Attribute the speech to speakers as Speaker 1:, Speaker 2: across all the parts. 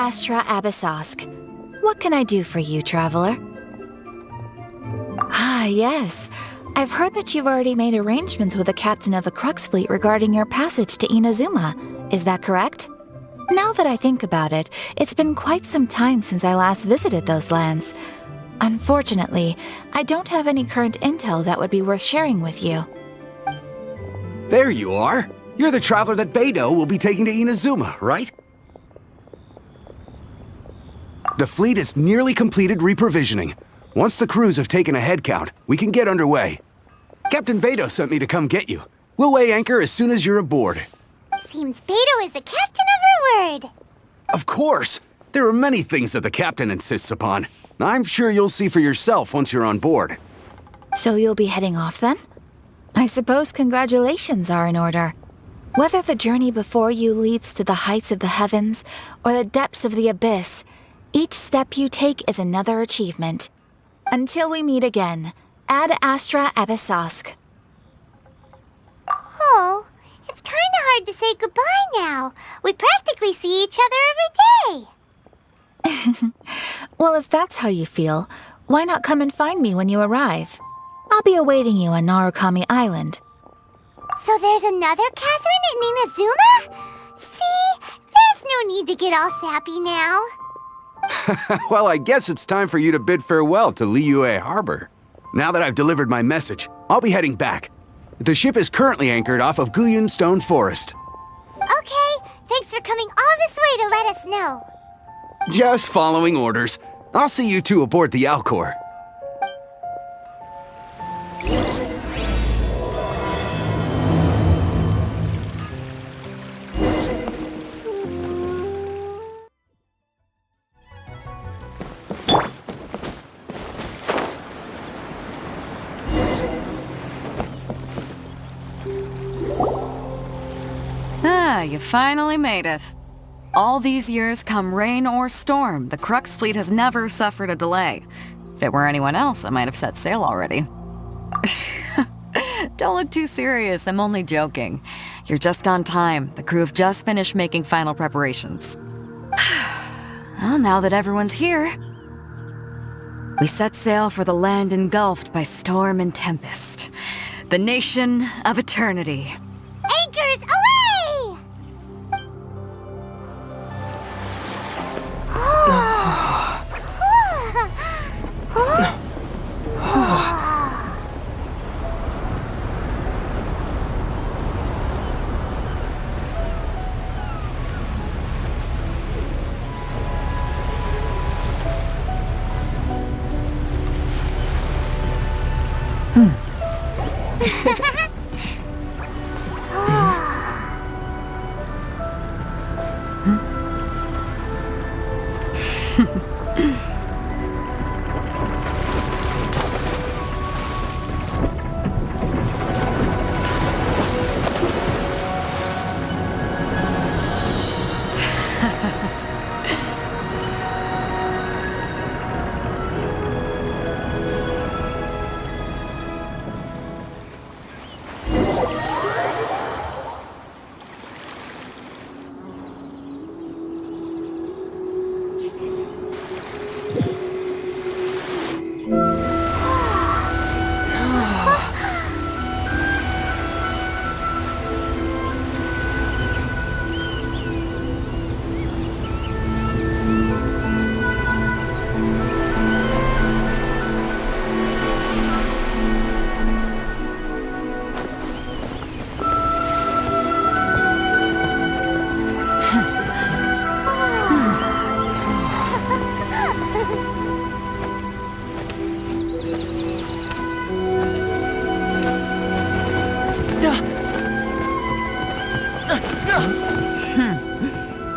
Speaker 1: Astra Abyssosk. What can I do for you, traveler? Ah, yes. I've heard that you've already made arrangements with the captain of the Crux Fleet regarding your passage to Inazuma. Is that correct? Now that I think about it, it's been quite some time since I last visited those lands. Unfortunately, I don't have any current intel that would be worth sharing with you.
Speaker 2: There you are. You're the traveler that Beidou will be taking to Inazuma, right? The fleet is nearly completed reprovisioning. Once the crews have taken a head count, we can get underway. Captain Beidou sent me to come get you. We'll weigh anchor as soon as you're aboard.
Speaker 3: Seems Beidou is the captain of her word.
Speaker 2: Of course! There are many things that the captain insists upon. I'm sure you'll see for yourself once you're on board.
Speaker 1: So you'll be heading off then? I suppose congratulations are in order. Whether the journey before you leads to the heights of the heavens or the depths of the abyss, each step you take is another achievement. Until we meet again, Ad Astra Abyssosk.
Speaker 3: Oh, it's kinda hard to say goodbye now. We practically see each other every day.
Speaker 1: Well, if that's how you feel, why not come and find me when you arrive? I'll be awaiting you on Narukami Island.
Speaker 3: So there's another Catherine in Inazuma? See? There's no need to get all sappy now.
Speaker 2: Well, I guess it's time for you to bid farewell to Liyue Harbor. Now that I've delivered my message, I'll be heading back. The ship is currently anchored off of Guyun Stone Forest.
Speaker 3: Okay, thanks for coming all this way to let us know.
Speaker 2: Just following orders. I'll see you two aboard the Alcor.
Speaker 4: Ah, you finally made it. All these years, come rain or storm, the Crux Fleet has never suffered a delay. If it were anyone else, I might have set sail already. Don't look too serious, I'm only joking. You're just on time. The crew have just finished making final preparations. Well, now that everyone's here, we set sail for the land engulfed by storm and tempest. The nation of eternity.
Speaker 3: Anchors away!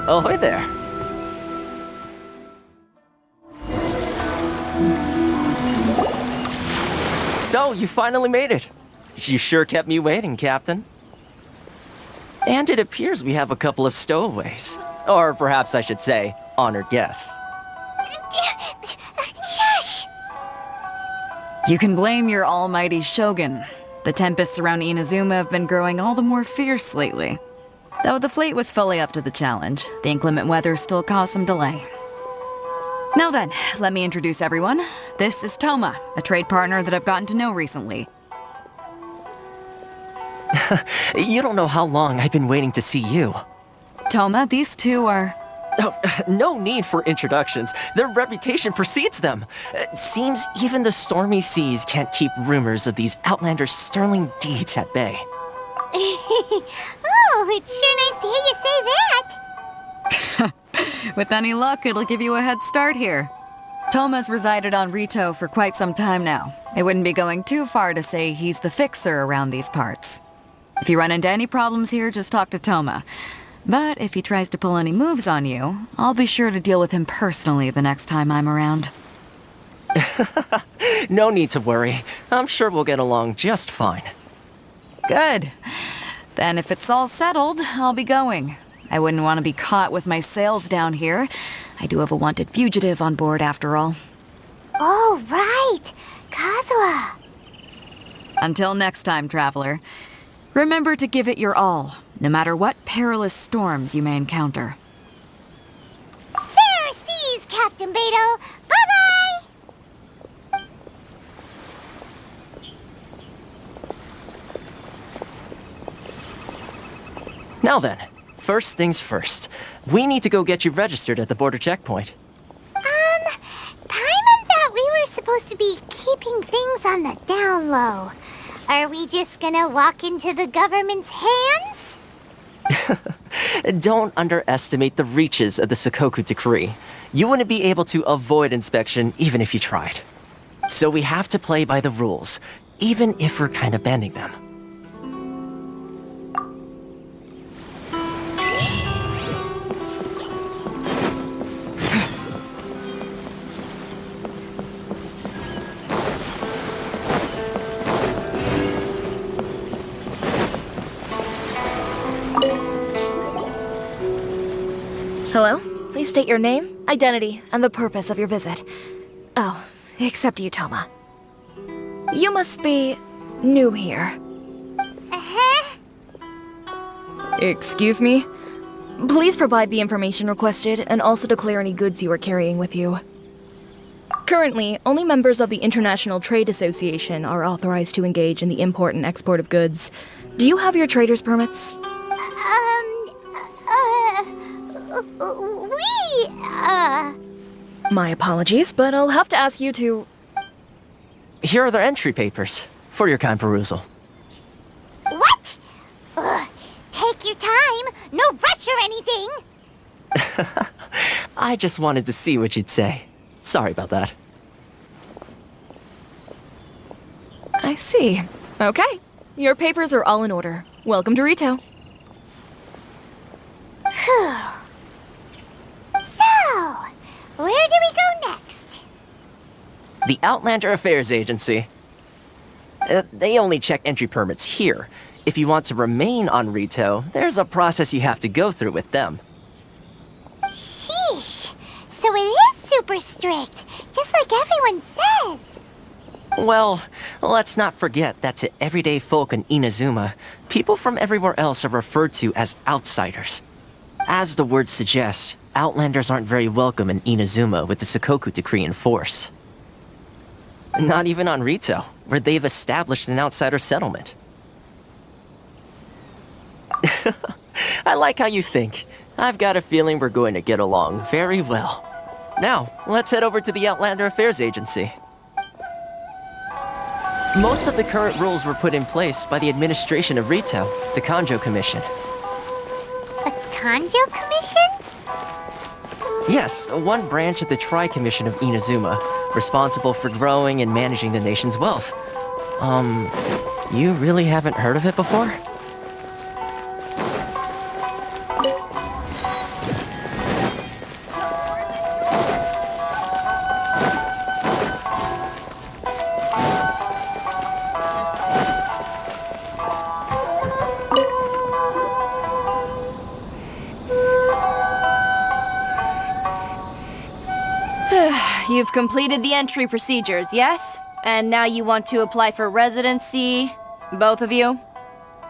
Speaker 5: Ahoy there. So, you finally made it. You sure kept me waiting, Captain. And it appears we have a couple of stowaways. Or perhaps I should say, honored guests.
Speaker 3: Shush!
Speaker 4: You can blame your almighty Shogun. The tempests around Inazuma have been growing all the more fierce lately. Though the fleet was fully up to the challenge, the inclement weather still caused some delay. Now then, let me introduce everyone. This is Toma, a trade partner that I've gotten to know recently.
Speaker 5: You don't know how long I've been waiting to see you.
Speaker 4: Toma, these two are...
Speaker 5: Oh, no need for introductions. Their reputation precedes them. It seems even the stormy seas can't keep rumors of these Outlanders' sterling deeds at bay.
Speaker 3: Oh, it's sure nice to hear you say that.
Speaker 4: With any luck, it'll give you a head start here. Toma's resided on Rito for quite some time now. It wouldn't be going too far to say he's the fixer around these parts. If you run into any problems here, just talk to Toma. But if he tries to pull any moves on you, I'll be sure to deal with him personally the next time I'm around.
Speaker 5: No need to worry. I'm sure we'll get along just fine.
Speaker 4: Good. Then if it's all settled, I'll be going. I wouldn't want to be caught with my sails down here. I do have a wanted fugitive on board after all.
Speaker 3: Oh, right. Kazuha.
Speaker 4: Until next time, traveler. Remember to give it your all, no matter what perilous storms you may encounter.
Speaker 3: Fair seas, Captain Beto. Bye-bye.
Speaker 5: Now then, first things first. We need to go get you registered at the border checkpoint.
Speaker 3: Paimon thought we were supposed to be keeping things on the down low. Are we just gonna walk into the government's hands?
Speaker 5: Don't underestimate the reaches of the Sakoku Decree. You wouldn't be able to avoid inspection even if you tried. So we have to play by the rules, even if we're kind of bending them.
Speaker 1: Hello? Please state your name, identity, and the purpose of your visit. Oh, except you, Toma. You must be new here.
Speaker 3: Uh-huh.
Speaker 6: Excuse me? Please provide the information requested and also declare any goods you are carrying with you. Currently, only members of the International Trade Association are authorized to engage in the import and export of goods. Do you have your trader's permits? My apologies, but I'll have to ask you to...
Speaker 5: Here are the entry papers for your kind perusal.
Speaker 3: What? Ugh, take your time. No rush or anything.
Speaker 5: I just wanted to see what you'd say. Sorry about that.
Speaker 6: I see. Okay. Your papers are all in order. Welcome to Rito.
Speaker 3: Whew. So, where do we go next?
Speaker 5: The Outlander Affairs Agency. They only check entry permits here. If you want to remain on Rito, there's a process you have to go through with them.
Speaker 3: Sheesh. So it is super strict, just like everyone says.
Speaker 5: Well, let's not forget that to everyday folk in Inazuma, people from everywhere else are referred to as outsiders. As the word suggests, Outlanders aren't very welcome in Inazuma with the Sakoku Decree in force. Not even on Rito, where they've established an outsider settlement. I like how you think. I've got a feeling we're going to get along very well. Now, let's head over to the Outlander Affairs Agency. Most of the current rules were put in place by the administration of Rito, the Kanjo Commission.
Speaker 3: The Kanjo Commission?
Speaker 5: Yes, one branch of the Tri-Commission of Inazuma, responsible for growing and managing the nation's wealth. You really haven't heard of it before?
Speaker 6: You've completed the entry procedures, yes? And now you want to apply for residency? Both of you?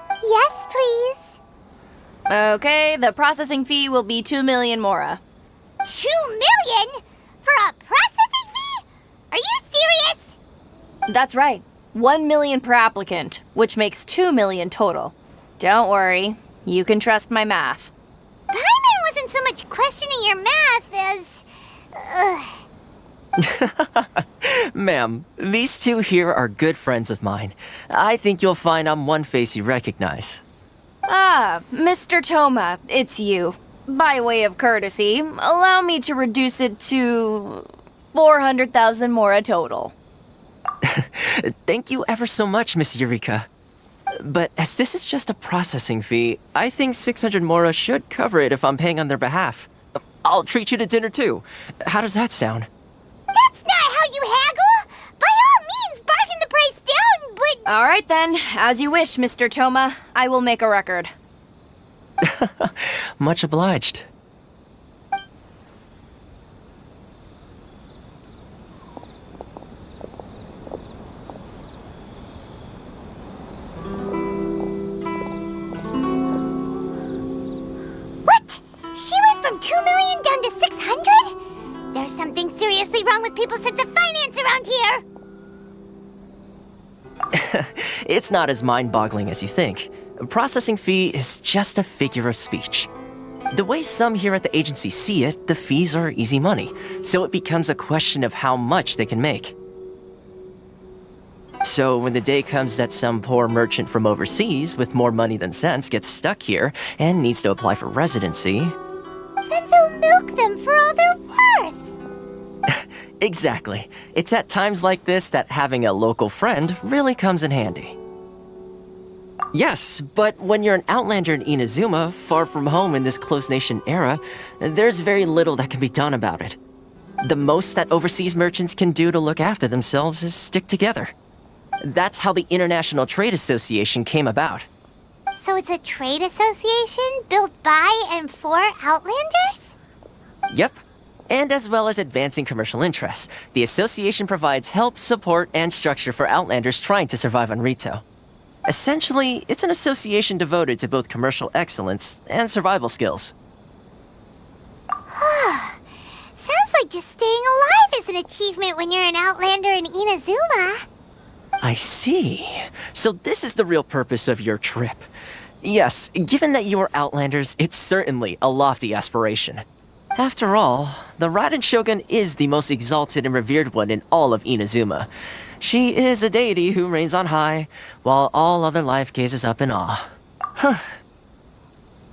Speaker 3: Yes, please.
Speaker 7: Okay, the processing fee will be 2 million mora.
Speaker 3: 2 million? For a processing fee? Are you serious?
Speaker 7: That's right. 1 million per applicant, which makes 2 million total. Don't worry, you can trust my math.
Speaker 3: Paimon wasn't so much questioning your math as...
Speaker 5: Ma'am, these two here are good friends of mine. I think you'll find I'm one face you recognize.
Speaker 7: Ah, Mr. Toma, it's you. By way of courtesy, allow me to reduce it to 400,000 mora total.
Speaker 5: Thank you ever so much, Miss Eureka. But as this is just a processing fee, I think 600 mora should cover it if I'm paying on their behalf. I'll treat you to dinner too. How does that sound?
Speaker 3: That's not how you haggle! By all means, bargain the price down, but...
Speaker 7: All right then, as you wish, Mr. Toma. I will make a record.
Speaker 5: Much obliged.
Speaker 3: What? She went from 2 million down to 600? There's something seriously wrong with people's sense of finance around here!
Speaker 5: It's not as mind-boggling as you think. A processing fee is just a figure of speech. The way some here at the agency see it, the fees are easy money, so it becomes a question of how much they can make. So when the day comes that some poor merchant from overseas with more money than sense gets stuck here and needs to apply for residency...
Speaker 3: Then they'll milk them for all they're worth!
Speaker 5: Exactly. It's at times like this that having a local friend really comes in handy. Yes, but when you're an outlander in Inazuma, far from home in this closed nation era, there's very little that can be done about it. The most that overseas merchants can do to look after themselves is stick together. That's how the International Trade Association came about.
Speaker 3: So it's a trade association built by and for Outlanders?
Speaker 5: Yep. And as well as advancing commercial interests, the association provides help, support, and structure for Outlanders trying to survive on Rito. Essentially, it's an association devoted to both commercial excellence and survival skills.
Speaker 3: Sounds like just staying alive is an achievement when you're an Outlander in Inazuma.
Speaker 5: I see. So this is the real purpose of your trip. Yes, given that you are Outlanders, it's certainly a lofty aspiration. After all, the Raiden Shogun is the most exalted and revered one in all of Inazuma. She is a deity who reigns on high, while all other life gazes up in awe. Huh.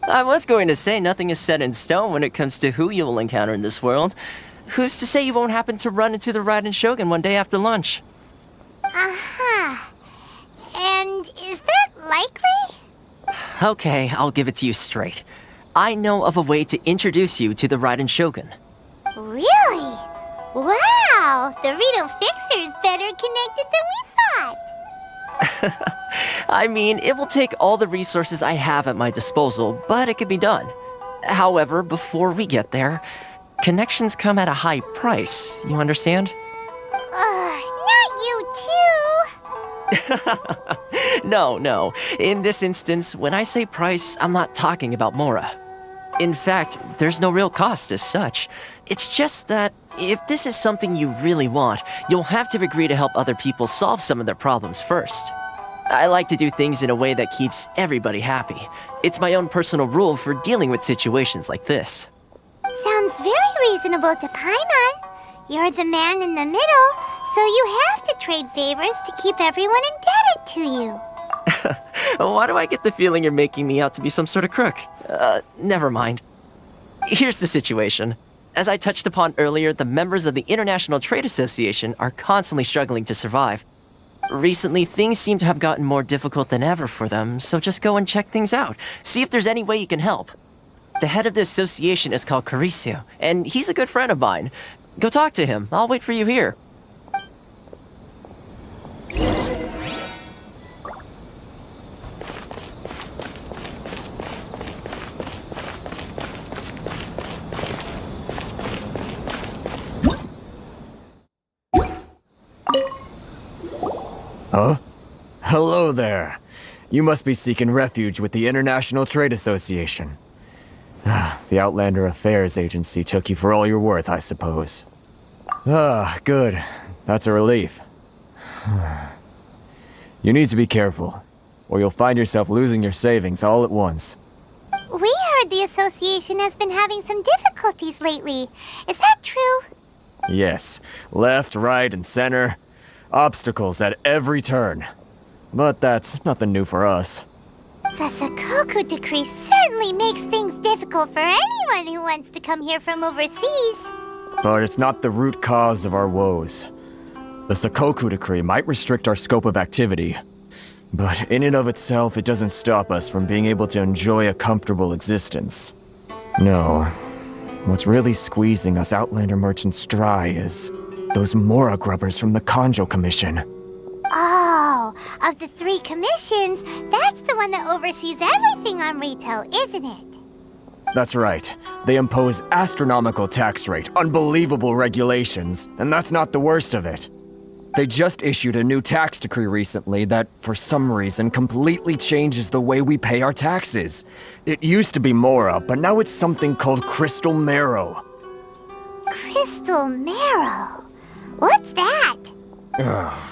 Speaker 5: I was going to say nothing is set in stone when it comes to who you will encounter in this world. Who's to say you won't happen to run into the Raiden Shogun one day after lunch?
Speaker 3: Uh-huh. And is that likely?
Speaker 5: Okay, I'll give it to you straight. I know of a way to introduce you to the Raiden Shogun.
Speaker 3: Really? Wow, the Rito Fixer's better connected than we thought.
Speaker 5: I mean, it will take all the resources I have at my disposal, but it can be done. However, before we get there, connections come at a high price, you understand?
Speaker 3: Not you too.
Speaker 5: No. In this instance, when I say price, I'm not talking about Mora. In fact, there's no real cost as such. It's just that if this is something you really want, you'll have to agree to help other people solve some of their problems first. I like to do things in a way that keeps everybody happy. It's my own personal rule for dealing with situations like this.
Speaker 3: Sounds very reasonable to Paimon. You're the man in the middle, so you have to trade favors to keep everyone indebted to you.
Speaker 5: Why do I get the feeling you're making me out to be some sort of crook? Never mind. Here's the situation. As I touched upon earlier, the members of the International Trade Association are constantly struggling to survive. Recently, things seem to have gotten more difficult than ever for them, so just go and check things out. See if there's any way you can help. The head of the association is called Caricio, and he's a good friend of mine. Go talk to him. I'll wait for you here.
Speaker 8: Huh? Hello there. You must be seeking refuge with the International Trade Association. The Outlander Affairs Agency took you for all you're worth, I suppose. Good. That's a relief. You need to be careful, or you'll find yourself losing your savings all at once.
Speaker 3: We heard the association has been having some difficulties lately. Is that true?
Speaker 8: Yes. Left, right, and center. Obstacles at every turn. But that's nothing new for us.
Speaker 3: The Sakoku decree certainly makes things difficult for anyone who wants to come here from overseas.
Speaker 8: But it's not the root cause of our woes. The Sakoku decree might restrict our scope of activity, but in and of itself, it doesn't stop us from being able to enjoy a comfortable existence. No. What's really squeezing us Outlander merchants dry is those Mora grubbers from the Kanjo Commission.
Speaker 3: Oh, of the 3 commissions, that's the one that oversees everything on retail, isn't it?
Speaker 8: That's right. They impose astronomical tax rate, unbelievable regulations, and that's not the worst of it. They just issued a new tax decree recently that, for some reason, completely changes the way we pay our taxes. It used to be Mora, but now it's something called Crystal Marrow.
Speaker 3: Crystal Marrow? What's that?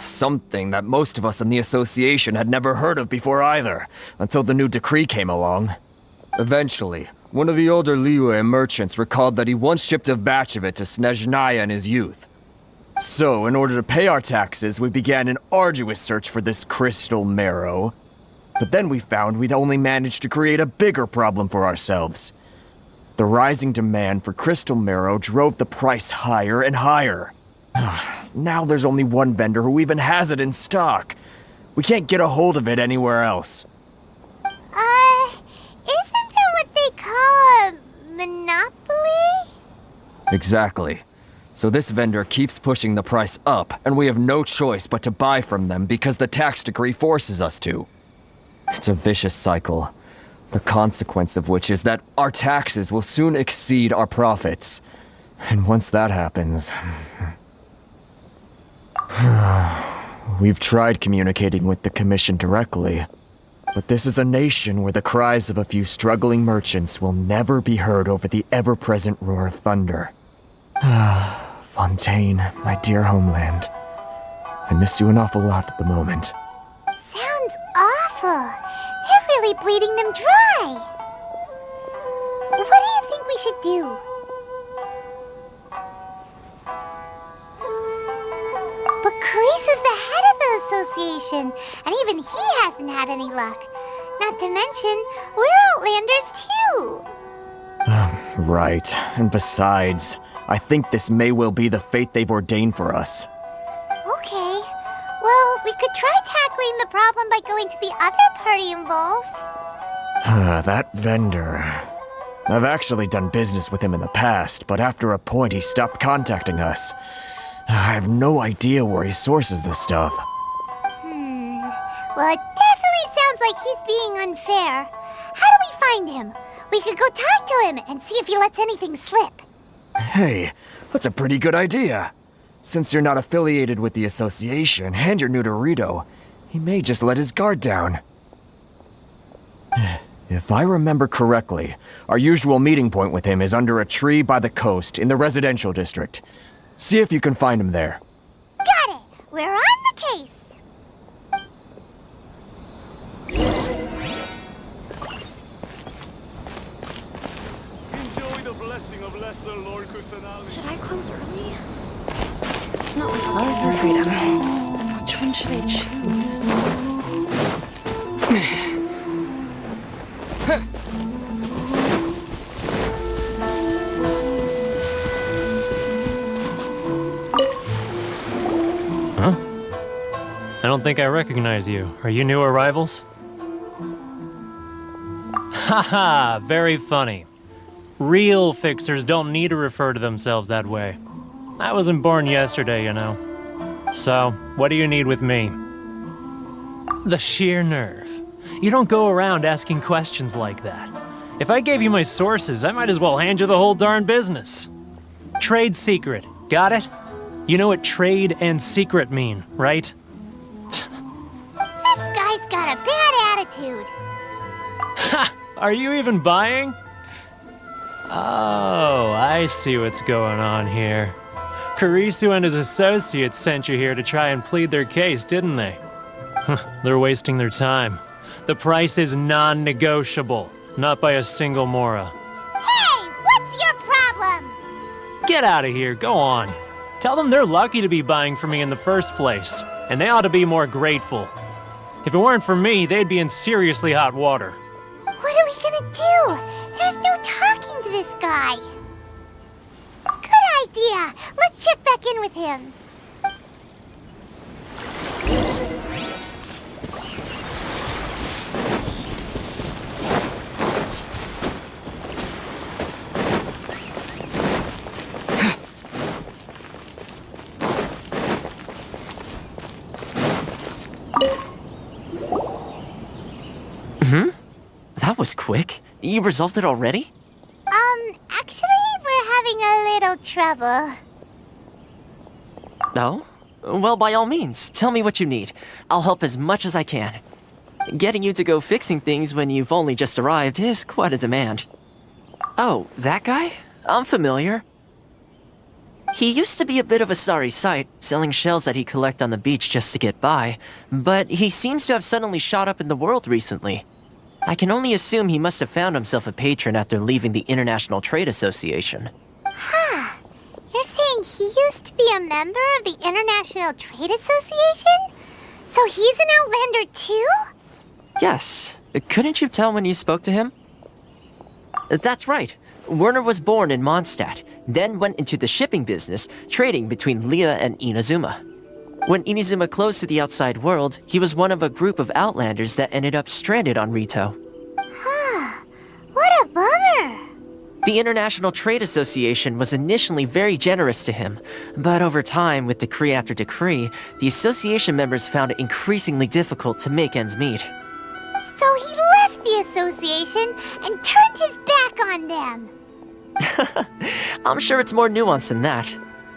Speaker 8: Something that most of us in the association had never heard of before either, until the new decree came along. Eventually, one of the older Liyue merchants recalled that he once shipped a batch of it to Snezhnaya in his youth. So, in order to pay our taxes, we began an arduous search for this crystal marrow. But then we found we'd only managed to create a bigger problem for ourselves. The rising demand for crystal marrow drove the price higher and higher. Now there's only one vendor who even has it in stock. We can't get a hold of it anywhere else.
Speaker 3: Isn't that what they call a monopoly?
Speaker 8: Exactly. So this vendor keeps pushing the price up, and we have no choice but to buy from them because the tax decree forces us to. It's a vicious cycle, the consequence of which is that our taxes will soon exceed our profits. And once that happens... We've tried communicating with the Commission directly, but this is a nation where the cries of a few struggling merchants will never be heard over the ever-present roar of thunder. Fontaine, my dear homeland. I miss you an awful lot at the moment.
Speaker 3: Sounds awful. They're really bleeding them dry. What do you think we should do? But Carisu's the head of the association, and even he hasn't had any luck. Not to mention, we're Outlanders too.
Speaker 8: Right, and besides, I think this may well be the fate they've ordained for us.
Speaker 3: Okay. Well, we could try tackling the problem by going to the other party involved.
Speaker 8: That vendor... I've actually done business with him in the past, but after a point he stopped contacting us. I have no idea where he sources this stuff.
Speaker 3: Well, it definitely sounds like he's being unfair. How do we find him? We could go talk to him and see if he lets anything slip.
Speaker 8: Hey, that's a pretty good idea. Since you're not affiliated with the association and you're new to Rito, he may just let his guard down. If I remember correctly, our usual meeting point with him is under a tree by the coast in the residential district. See if you can find him there.
Speaker 3: Got it! We're on the case!
Speaker 9: Enjoy the blessing of Lesser Lord Kusanali.
Speaker 10: Should I close early? It's not like love for freedom. Which one should I choose?
Speaker 11: Huh? I don't think I recognize you. Are you new arrivals? Haha, very funny. Real fixers don't need to refer to themselves that way. I wasn't born yesterday, you know. So, what do you need with me? The sheer nerve. You don't go around asking questions like that. If I gave you my sources, I might as well hand you the whole darn business. Trade secret, got it? You know what trade and secret mean, right?
Speaker 3: This guy's got a bad attitude.
Speaker 11: Are you even buying? Oh, I see what's going on here. Kurisu and his associates sent you here to try and plead their case, didn't they? They're wasting their time. The price is non-negotiable, not by a single mora.
Speaker 3: Hey, what's your problem?
Speaker 11: Get out of here, go on. Tell them they're lucky to be buying from me in the first place, and they ought to be more grateful. If it weren't for me, they'd be in seriously hot water.
Speaker 3: What are we gonna do? There's no talking to this guy. Good idea. Let's check back in with him.
Speaker 5: That was quick. You resolved it already?
Speaker 3: Actually, we're having a little trouble.
Speaker 5: No? Well, by all means, tell me what you need. I'll help as much as I can. Getting you to go fixing things when you've only just arrived is quite a demand. Oh, that guy? I'm familiar. He used to be a bit of a sorry sight, selling shells that he'd collect on the beach just to get by, but he seems to have suddenly shot up in the world recently. I can only assume he must have found himself a patron after leaving the International Trade Association.
Speaker 3: Huh. You're saying he used to be a member of the International Trade Association? So he's an Outlander too?
Speaker 5: Yes. Couldn't you tell when you spoke to him? That's right. Werner was born in Mondstadt, then went into the shipping business, trading between Leah and Inazuma. When Inazuma closed to the outside world, he was one of a group of Outlanders that ended up stranded on Rito.
Speaker 3: Huh. What a bummer.
Speaker 5: The International Trade Association was initially very generous to him, but over time, with decree after decree, the association members found it increasingly difficult to make ends meet.
Speaker 3: So he left the association and turned his back on them.
Speaker 5: I'm sure it's more nuanced than that.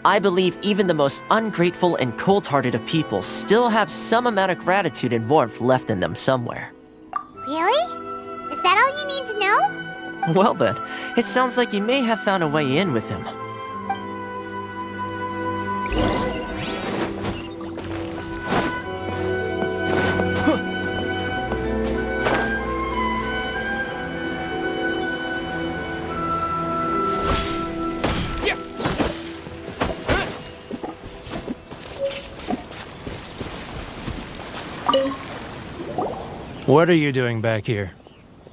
Speaker 5: I believe even the most ungrateful and cold-hearted of people still have some amount of gratitude and warmth left in them somewhere.
Speaker 3: Really? Is that all you need to know?
Speaker 5: Well then, it sounds like you may have found a way in with him.
Speaker 11: What are you doing back here?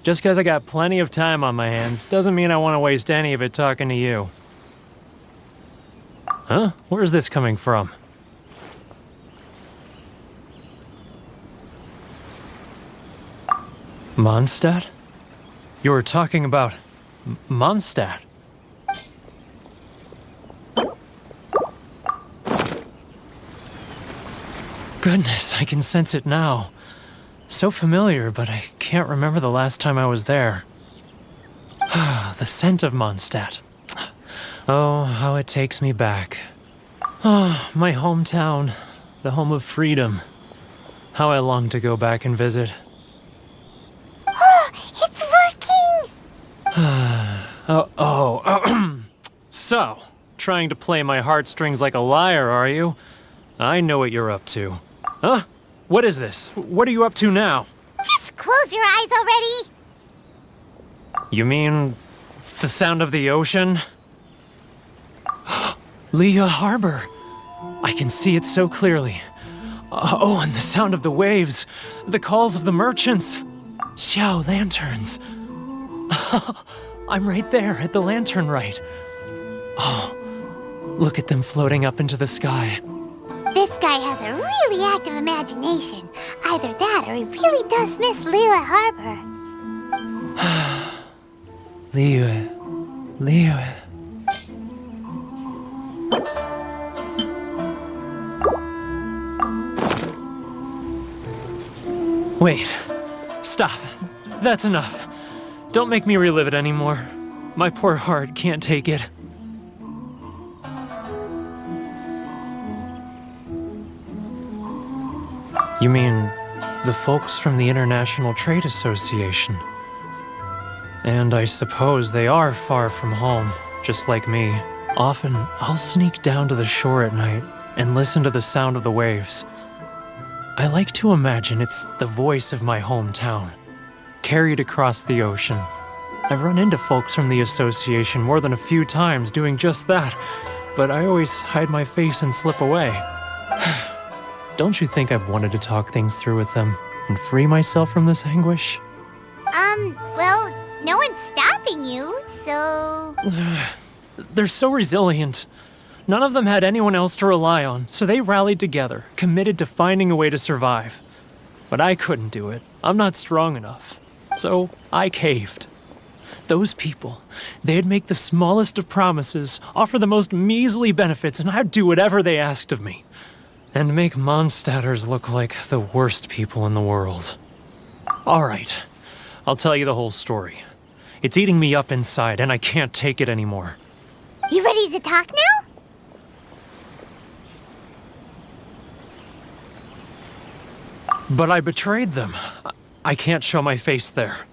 Speaker 11: Just because I got plenty of time on my hands doesn't mean I want to waste any of it talking to you. Huh? Where's this coming from? Mondstadt? You were talking about Mondstadt. Goodness, I can sense it now. So familiar, but I can't remember the last time I was there. The scent of Mondstadt. Oh, how it takes me back. Oh, my hometown, the home of freedom. How I long to go back and visit.
Speaker 3: Oh, it's working!
Speaker 11: So, trying to play my heartstrings like a liar, are you? I know what you're up to. Huh? What is this? What are you up to now?
Speaker 3: Just close your eyes already!
Speaker 11: You mean the sound of the ocean? Leah Harbor. I can see it so clearly. Oh, and the sound of the waves. The calls of the merchants. Xiao lanterns. I'm right there at the lantern right. Oh, look at them floating up into the sky.
Speaker 3: This guy has a really active imagination. Either that or he really does miss Liyue Harbor.
Speaker 11: Liyue. Wait. Stop. That's enough. Don't make me relive it anymore. My poor heart can't take it. You mean the folks from the International Trade Association? And I suppose they are far from home, just like me. Often, I'll sneak down to the shore at night and listen to the sound of the waves. I like to imagine it's the voice of my hometown, carried across the ocean. I've run into folks from the association more than a few times doing just that, but I always hide my face and slip away. Don't you think I've wanted to talk things through with them and free myself from this anguish?
Speaker 3: Well, no one's stopping you, so...
Speaker 11: They're so resilient. None of them had anyone else to rely on, so they rallied together, committed to finding a way to survive. But I couldn't do it. I'm not strong enough. So I caved. Those people, they'd make the smallest of promises, offer the most measly benefits, and I'd do whatever they asked of me. And make Mondstadters look like the worst people in the world. All right, I'll tell you the whole story. It's eating me up inside, and I can't take it anymore.
Speaker 3: You ready to talk now?
Speaker 11: But I betrayed them. I can't show my face there.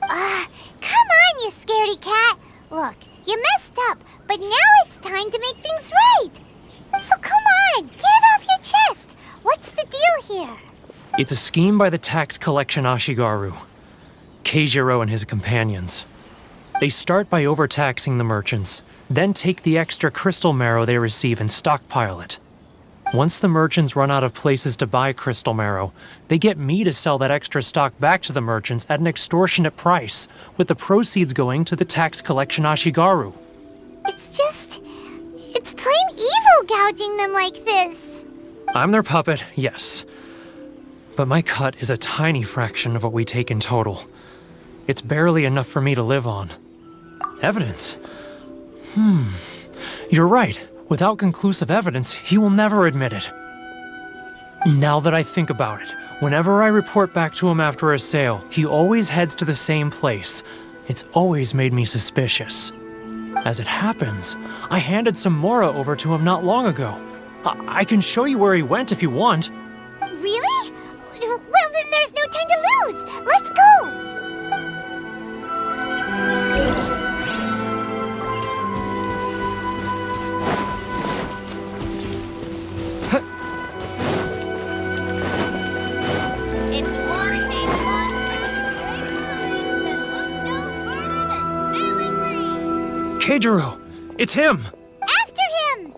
Speaker 3: Come on, you scaredy cat. Look, you messed up, but now it's time to make things right. So come on, get it off your chest. What's the deal here?
Speaker 11: It's a scheme by the tax collection Ashigaru, Keijiro and his companions. They start by overtaxing the merchants, then take the extra crystal marrow they receive and stockpile it. Once the merchants run out of places to buy crystal marrow, they get me to sell that extra stock back to the merchants at an extortionate price, with the proceeds going to the tax collection Ashigaru.
Speaker 3: It's plain evil gouging them like this.
Speaker 11: I'm their puppet, yes. But my cut is a tiny fraction of what we take in total. It's barely enough for me to live on. Evidence? You're right. Without conclusive evidence, he will never admit it. Now that I think about it, whenever I report back to him after a sale, he always heads to the same place. It's always made me suspicious. As it happens, I handed some Mora over to him not long ago. I can show you where he went if you want.
Speaker 3: Really? Well, then there's no time to lose. Let's go! If you want to taste one straight lines, then look no further than Sailing Green.
Speaker 11: Keijiro! It's him!
Speaker 3: After him!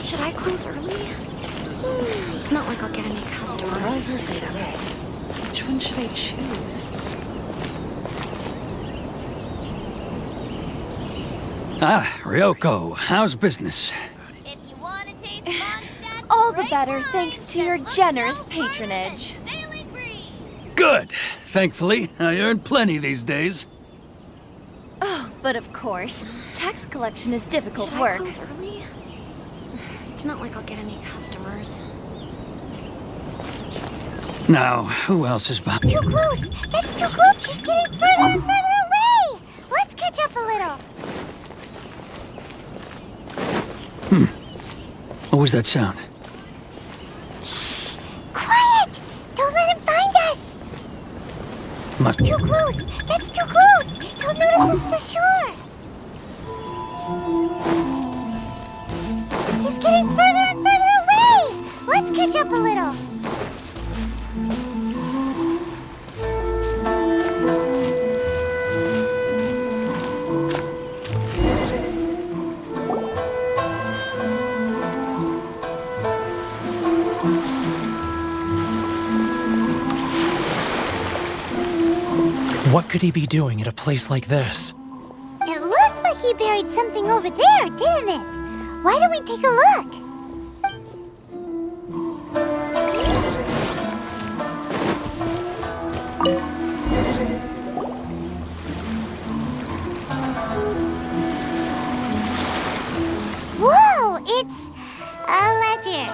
Speaker 10: Should I close early? It's not like I'll get any customers. Which one should I choose?
Speaker 12: Ah, Ryoko, how's business?
Speaker 3: If you want to taste Mondstadt,
Speaker 7: All the better thanks to your generous patronage.
Speaker 3: Sailing Green.
Speaker 12: Good. Thankfully, I earn plenty these days.
Speaker 7: Oh, but of course, tax collection is difficult
Speaker 10: Should I
Speaker 7: work.
Speaker 10: close early? It's not like I'll get any customers.
Speaker 12: Now, who else is behind?
Speaker 3: Too close! That's too close! He's getting further and further away! Let's catch up a little.
Speaker 12: What was that sound?
Speaker 3: Shh! Quiet! Don't let him find us!
Speaker 12: Must...
Speaker 3: Too close! That's too close! He'll notice us for sure! He's getting further and further away! Let's catch up a little.
Speaker 11: What could he be doing at a place like this?
Speaker 3: It looked like he buried something over there, didn't it? Why don't we take a look? Whoa, it's a ledger.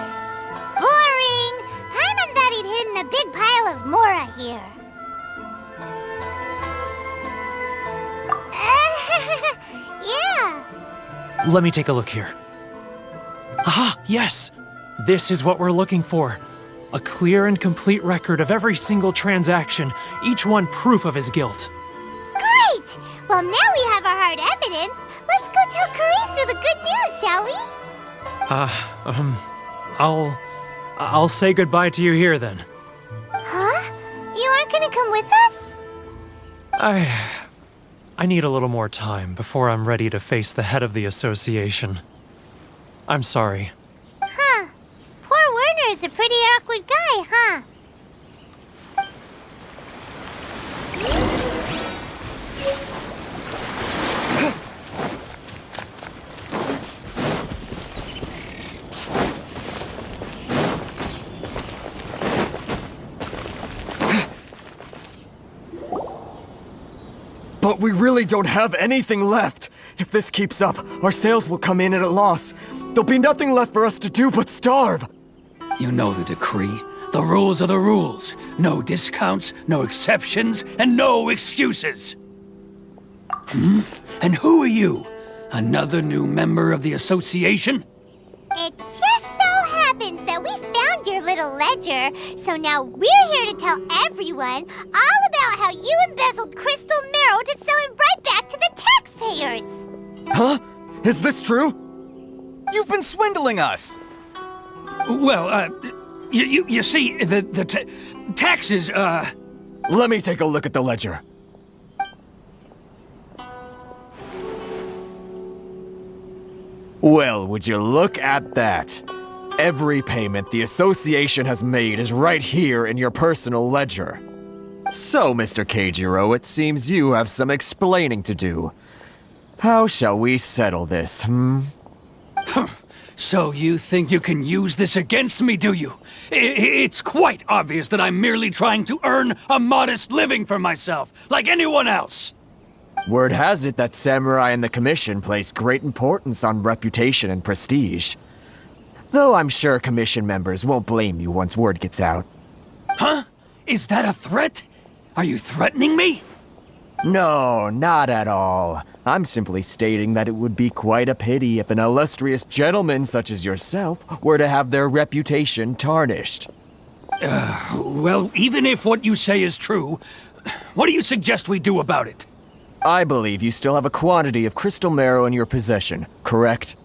Speaker 3: Boring! Paimon thought he'd hidden a big pile of Mora here.
Speaker 11: Let me take a look here. Ah, yes! This is what we're looking for. A clear and complete record of every single transaction, each one proof of his guilt.
Speaker 3: Great! Well, now we have our hard evidence. Let's go tell Karisu the good news, shall we?
Speaker 11: I'll say goodbye to you here then.
Speaker 3: Huh? You aren't gonna come with us?
Speaker 11: I need a little more time before I'm ready to face the head of the association. I'm sorry.
Speaker 3: Huh. Poor Werner's a pretty awkward guy, huh?
Speaker 8: But we really don't have anything left. If this keeps up, our sales will come in at a loss. There'll be nothing left for us to do but starve.
Speaker 12: You know the decree. The rules are the rules. No discounts, no exceptions, and no excuses. And who are you? Another new member of the association?
Speaker 3: It just so happens that we found your little ledger, so now we're here to tell everyone all about how you embezzled crystal marrow to sell it right back to the taxpayers.
Speaker 8: Huh? Is this true?
Speaker 13: You've been swindling us!
Speaker 12: Well, you see, the taxes,
Speaker 8: Let me take a look at the ledger. Well, would you look at that? Every payment the association has made is right here in your personal ledger. So, Mr. Keijiro, it seems you have some explaining to do. How shall we settle this,
Speaker 12: So you think you can use this against me, do you? It's quite obvious that I'm merely trying to earn a modest living for myself, like anyone else.
Speaker 8: Word has it that samurai and the commission place great importance on reputation and prestige. Though I'm sure commission members won't blame you once word gets out.
Speaker 12: Huh? Is that a threat? Are you threatening me?
Speaker 8: No, not at all. I'm simply stating that it would be quite a pity if an illustrious gentleman such as yourself were to have their reputation tarnished.
Speaker 12: Well, even if what you say is true, what do you suggest we do about it?
Speaker 8: I believe you still have a quantity of crystal marrow in your possession, correct?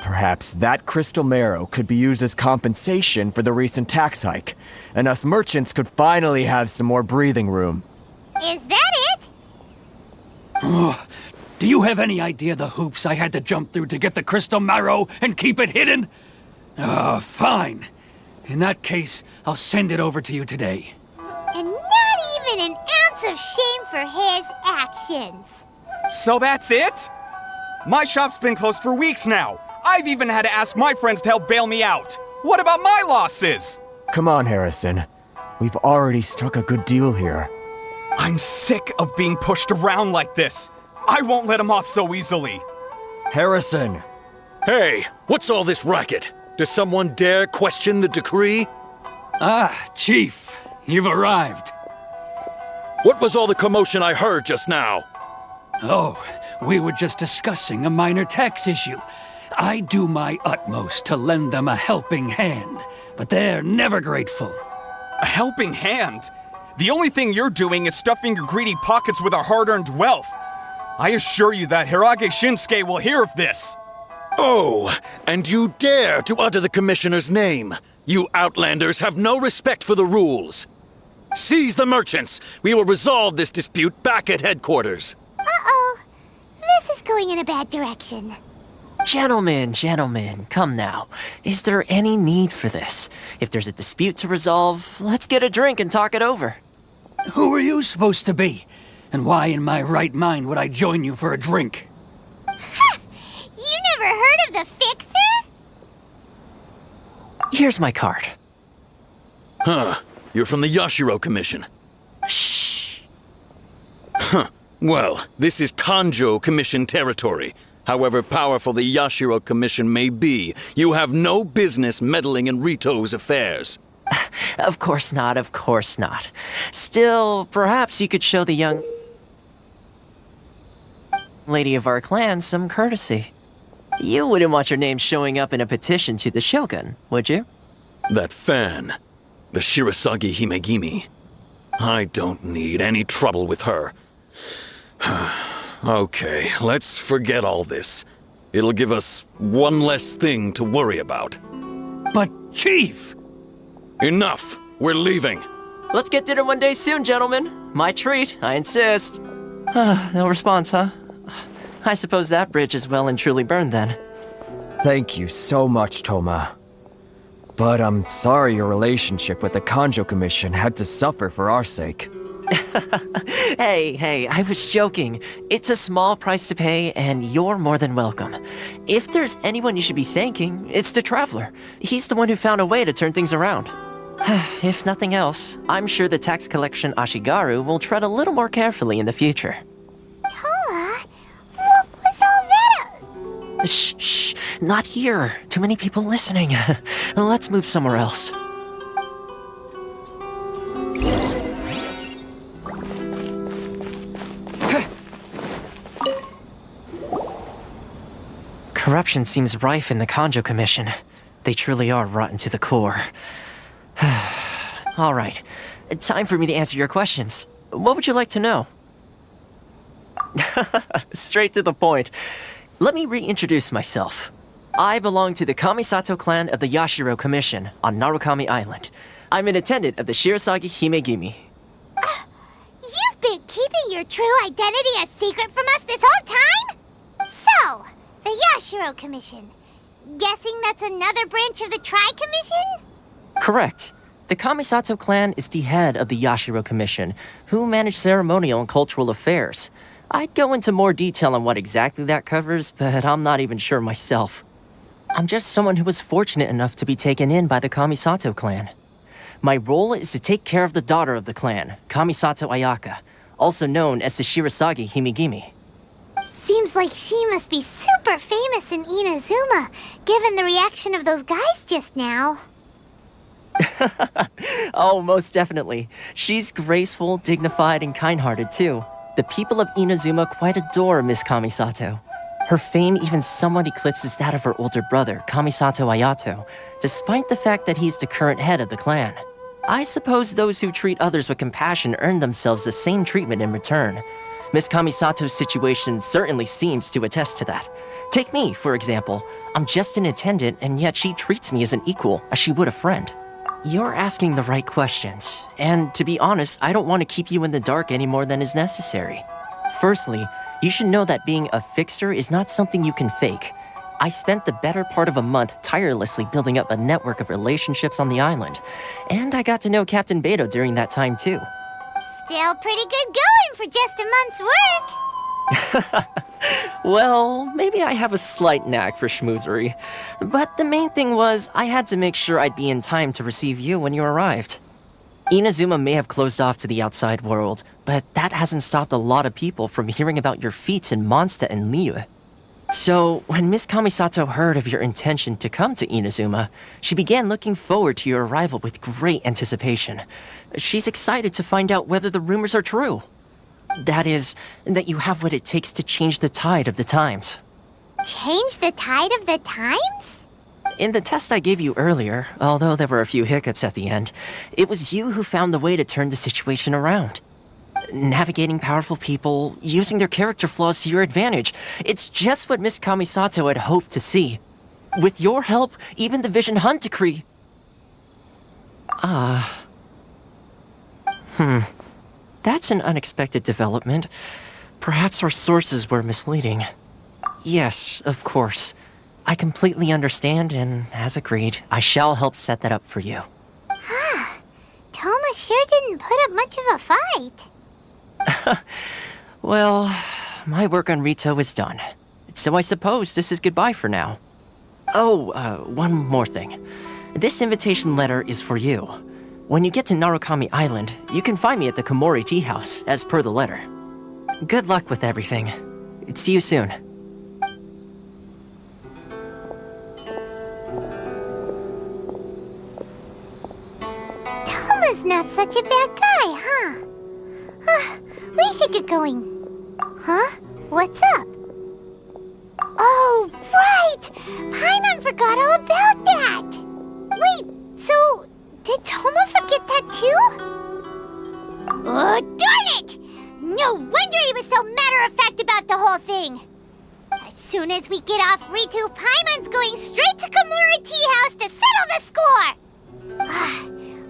Speaker 8: Perhaps that crystal marrow could be used as compensation for the recent tax hike, and us merchants could finally have some more breathing room.
Speaker 3: Is that it?
Speaker 12: Do you have any idea the hoops I had to jump through to get the crystal marrow and keep it hidden? Fine. In that case, I'll send it over to you today.
Speaker 3: And not even an ounce of shame for his actions.
Speaker 13: So that's it? My shop's been closed for weeks now. I've even had to ask my friends to help bail me out. What about my losses?
Speaker 8: Come on, Harrison. We've already struck a good deal here.
Speaker 13: I'm sick of being pushed around like this. I won't let him off so easily.
Speaker 8: Harrison!
Speaker 14: Hey, what's all this racket? Does someone dare question the decree?
Speaker 12: Ah, Chief, you've arrived.
Speaker 14: What was all the commotion I heard just now?
Speaker 12: Oh, we were just discussing a minor tax issue. I do my utmost to lend them a helping hand, but they're never grateful.
Speaker 13: A helping hand? The only thing you're doing is stuffing your greedy pockets with our hard-earned wealth. I assure you that Hirage Shinsuke will hear of this.
Speaker 14: Oh, and you dare to utter the commissioner's name. You outlanders have no respect for the rules. Seize the merchants. We will resolve this dispute back at headquarters.
Speaker 3: Uh-oh. This is going in a bad direction.
Speaker 5: Gentlemen, come now. Is there any need for this? If there's a dispute to resolve, let's get a drink and talk it over.
Speaker 12: Who are you supposed to be? And why in my right mind would I join you for a drink?
Speaker 3: Ha! You never heard of the Fixer?
Speaker 5: Here's my card.
Speaker 14: Huh. You're from the Yashiro Commission.
Speaker 5: Shh.
Speaker 14: Huh. Well, this is Kanjo Commission territory. However powerful the Yashiro Commission may be, you have no business meddling in Rito's affairs.
Speaker 5: Of course not. Still, perhaps you could show the young lady of our clan some courtesy. You wouldn't want your name showing up in a petition to the Shogun, would you?
Speaker 14: That fan, the Shirasagi Himegimi. I don't need any trouble with her. Okay, let's forget all this. It'll give us one less thing to worry about.
Speaker 12: But, Chief!
Speaker 14: Enough! We're leaving.
Speaker 5: Let's get dinner one day soon, gentlemen. My treat, I insist. No response, huh? I suppose that bridge is well and truly burned then.
Speaker 8: Thank you so much, Toma. But I'm sorry your relationship with the Kanjo Commission had to suffer for our sake.
Speaker 5: Hey, I was joking. It's a small price to pay, and you're more than welcome. If there's anyone you should be thanking, it's the Traveler. He's the one who found a way to turn things around. If nothing else, I'm sure the tax collection Ashigaru will tread a little more carefully in the future.
Speaker 3: Toma, what was all that?
Speaker 5: Shh, not here. Too many people listening. Let's move somewhere else. Corruption seems rife in the Kanjo Commission. They truly are rotten to the core. All right, time for me to answer your questions. What would you like to know? Straight to the point. Let me reintroduce myself. I belong to the Kamisato clan of the Yashiro Commission on Narukami Island. I'm an attendant of the Shirasagi Himegimi.
Speaker 3: You've been keeping your true identity a secret from us this whole time? So, the Yashiro Commission. Guessing that's another branch of the Tri-Commission?
Speaker 5: Correct. The Kamisato clan is the head of the Yashiro Commission, who manage ceremonial and cultural affairs. I'd go into more detail on what exactly that covers, but I'm not even sure myself. I'm just someone who was fortunate enough to be taken in by the Kamisato clan. My role is to take care of the daughter of the clan, Kamisato Ayaka, also known as the Shirasagi Himegimi.
Speaker 3: Seems like she must be super famous in Inazuma, given the reaction of those guys just now.
Speaker 5: Oh, most definitely. She's graceful, dignified, and kind-hearted, too. The people of Inazuma quite adore Miss Kamisato. Her fame even somewhat eclipses that of her older brother, Kamisato Ayato, despite the fact that he's the current head of the clan. I suppose those who treat others with compassion earn themselves the same treatment in return. Miss Kamisato's situation certainly seems to attest to that. Take me, for example. I'm just an attendant, and yet she treats me as an equal, as she would a friend. You're asking the right questions, and to be honest, I don't want to keep you in the dark any more than is necessary. Firstly, you should know that being a fixer is not something you can fake. I spent the better part of a month tirelessly building up a network of relationships on the island, and I got to know Captain Beto during that time too.
Speaker 3: Still pretty good going for just a month's work.
Speaker 5: Well, maybe I have a slight knack for schmoozery, but the main thing was I had to make sure I'd be in time to receive you when you arrived. Inazuma may have closed off to the outside world, but that hasn't stopped a lot of people from hearing about your feats in Mondstadt and Liyue. So, when Miss Kamisato heard of your intention to come to Inazuma, she began looking forward to your arrival with great anticipation. She's excited to find out whether the rumors are true. That is, that you have what it takes to change the tide of the times.
Speaker 3: Change the tide of the times?
Speaker 5: In the test I gave you earlier, although there were a few hiccups at the end, it was you who found the way to turn the situation around. Navigating powerful people, using their character flaws to your advantage. It's just what Miss Kamisato had hoped to see. With your help, even the Vision Hunt decree... That's an unexpected development. Perhaps our sources were misleading. Yes, of course. I completely understand, and as agreed, I shall help set that up for you.
Speaker 3: Toma sure didn't put up much of a fight.
Speaker 5: Well, my work on Rito is done. So I suppose this is goodbye for now. Oh, one more thing. This invitation letter is for you. When you get to Narukami Island, you can find me at the Komori Tea House, as per the letter. Good luck with everything. See you soon.
Speaker 3: Toma's not such a bad guy, huh? We should get going. Huh? What's up? Oh, right! right! Paimon forgot all about that! Wait, so did Toma forget that too? Oh, darn it! No wonder he was so matter-of-fact about the whole thing! As soon as we get off Ritu, Paimon's going straight to Komura Tea House to settle the score!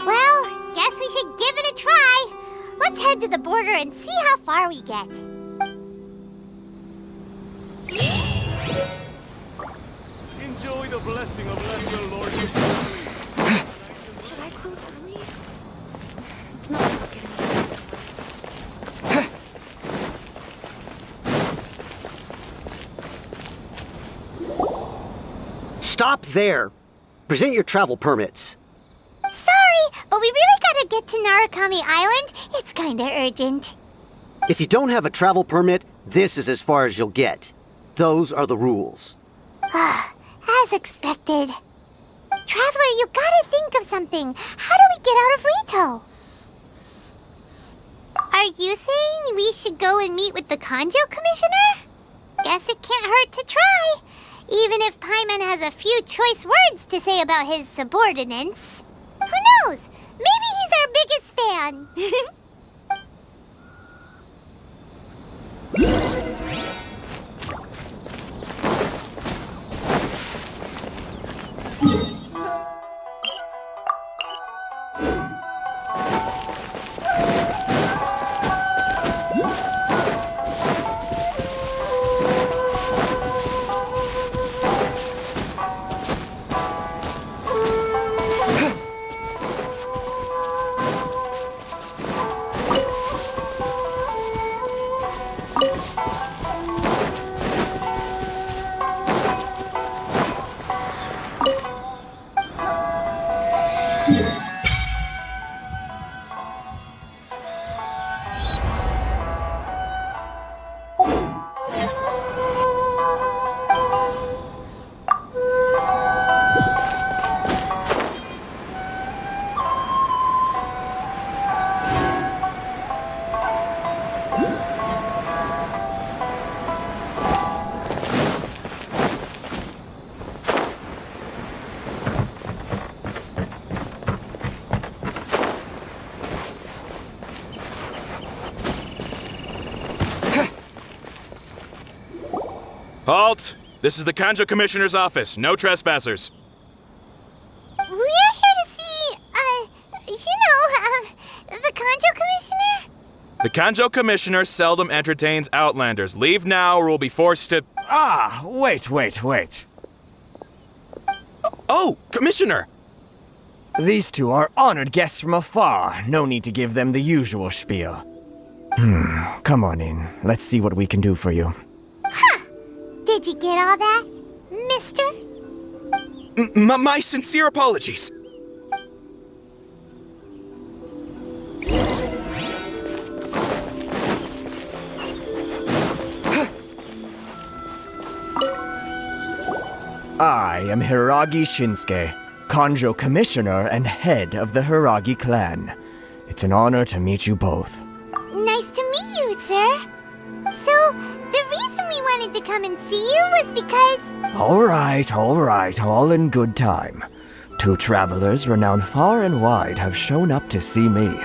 Speaker 3: Well, guess we should give it a try. Let's head to the border and see how far we get.
Speaker 9: Enjoy the blessing of Lesser Lord Kusanali.
Speaker 10: Should I close early? It's not like I'll get any customers.
Speaker 15: Stop there! Present your travel permits.
Speaker 3: Sorry, but we really gotta get to Narukami Island. It's kinda urgent.
Speaker 15: If you don't have a travel permit, this is as far as you'll get. Those are the rules.
Speaker 3: As expected. Traveler, you gotta think of something. How do we get out of Rito? Are you saying we should go and meet with the Kanjo Commissioner? Guess it can't hurt to try. Even if Paimon has a few choice words to say about his subordinates. Who knows? Maybe he's our biggest fan.
Speaker 16: Halt! This is the Kanjo Commissioner's office. No trespassers.
Speaker 3: We're here to see, the Kanjo Commissioner?
Speaker 16: The Kanjo Commissioner seldom entertains Outlanders. Leave now or we'll be forced to...
Speaker 8: Ah, wait.
Speaker 16: Oh, Commissioner!
Speaker 8: These two are honored guests from afar. No need to give them the usual spiel. Come on in. Let's see what we can do for you.
Speaker 3: Did you get all that, mister?
Speaker 16: My sincere apologies.
Speaker 8: I am Hiragi Shinsuke, Kanjo Commissioner and head of the Hiragi clan. It's an honor to meet you both.
Speaker 3: Nice to meet you, sir. So, the reason we wanted to come and see you was because...
Speaker 8: All right, all in good time. Two travelers renowned far and wide have shown up to see me,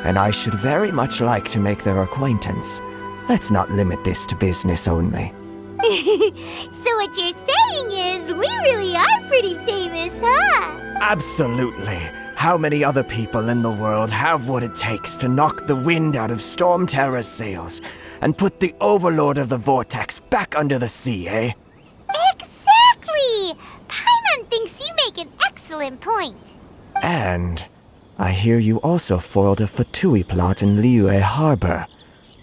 Speaker 8: and I should very much like to make their acquaintance. Let's not limit this to business only.
Speaker 3: So what you're saying is, we really are pretty famous, huh?
Speaker 8: Absolutely. How many other people in the world have what it takes to knock the wind out of Storm Terror's sails and put the Overlord of the Vortex back under the sea, eh?
Speaker 3: Exactly! Paimon thinks you make an excellent point.
Speaker 8: And I hear you also foiled a Fatui plot in Liyue Harbor.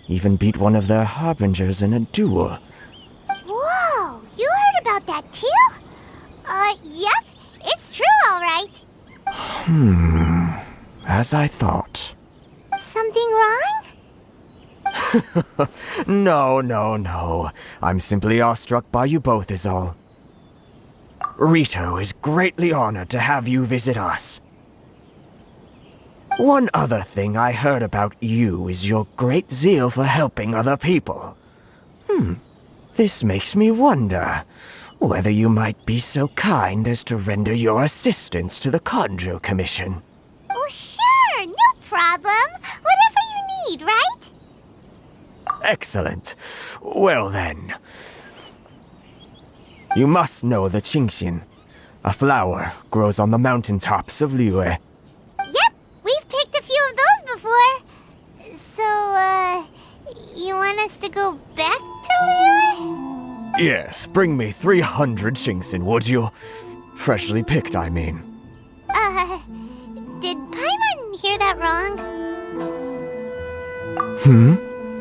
Speaker 8: Even beat one of their harbingers in a duel.
Speaker 3: Whoa, you heard about that too? Yep, it's true, all right.
Speaker 8: As I thought.
Speaker 3: Something wrong?
Speaker 8: No. I'm simply awestruck by you both is all. Rito is greatly honored to have you visit us. One other thing I heard about you is your great zeal for helping other people. This makes me wonder, whether you might be so kind as to render your assistance to the Conjo Commission.
Speaker 3: Oh, sure, no problem. Whatever you need, right?
Speaker 8: Excellent. Well then. You must know the Qingxin. A flower grows on the mountaintops of Liyue.
Speaker 3: Yep, we've picked a few of those before. So, you want us to go back to Liyue?
Speaker 8: Yes, bring me 300 Qingxin, would you? Freshly picked, I mean.
Speaker 3: Did Paimon hear that wrong?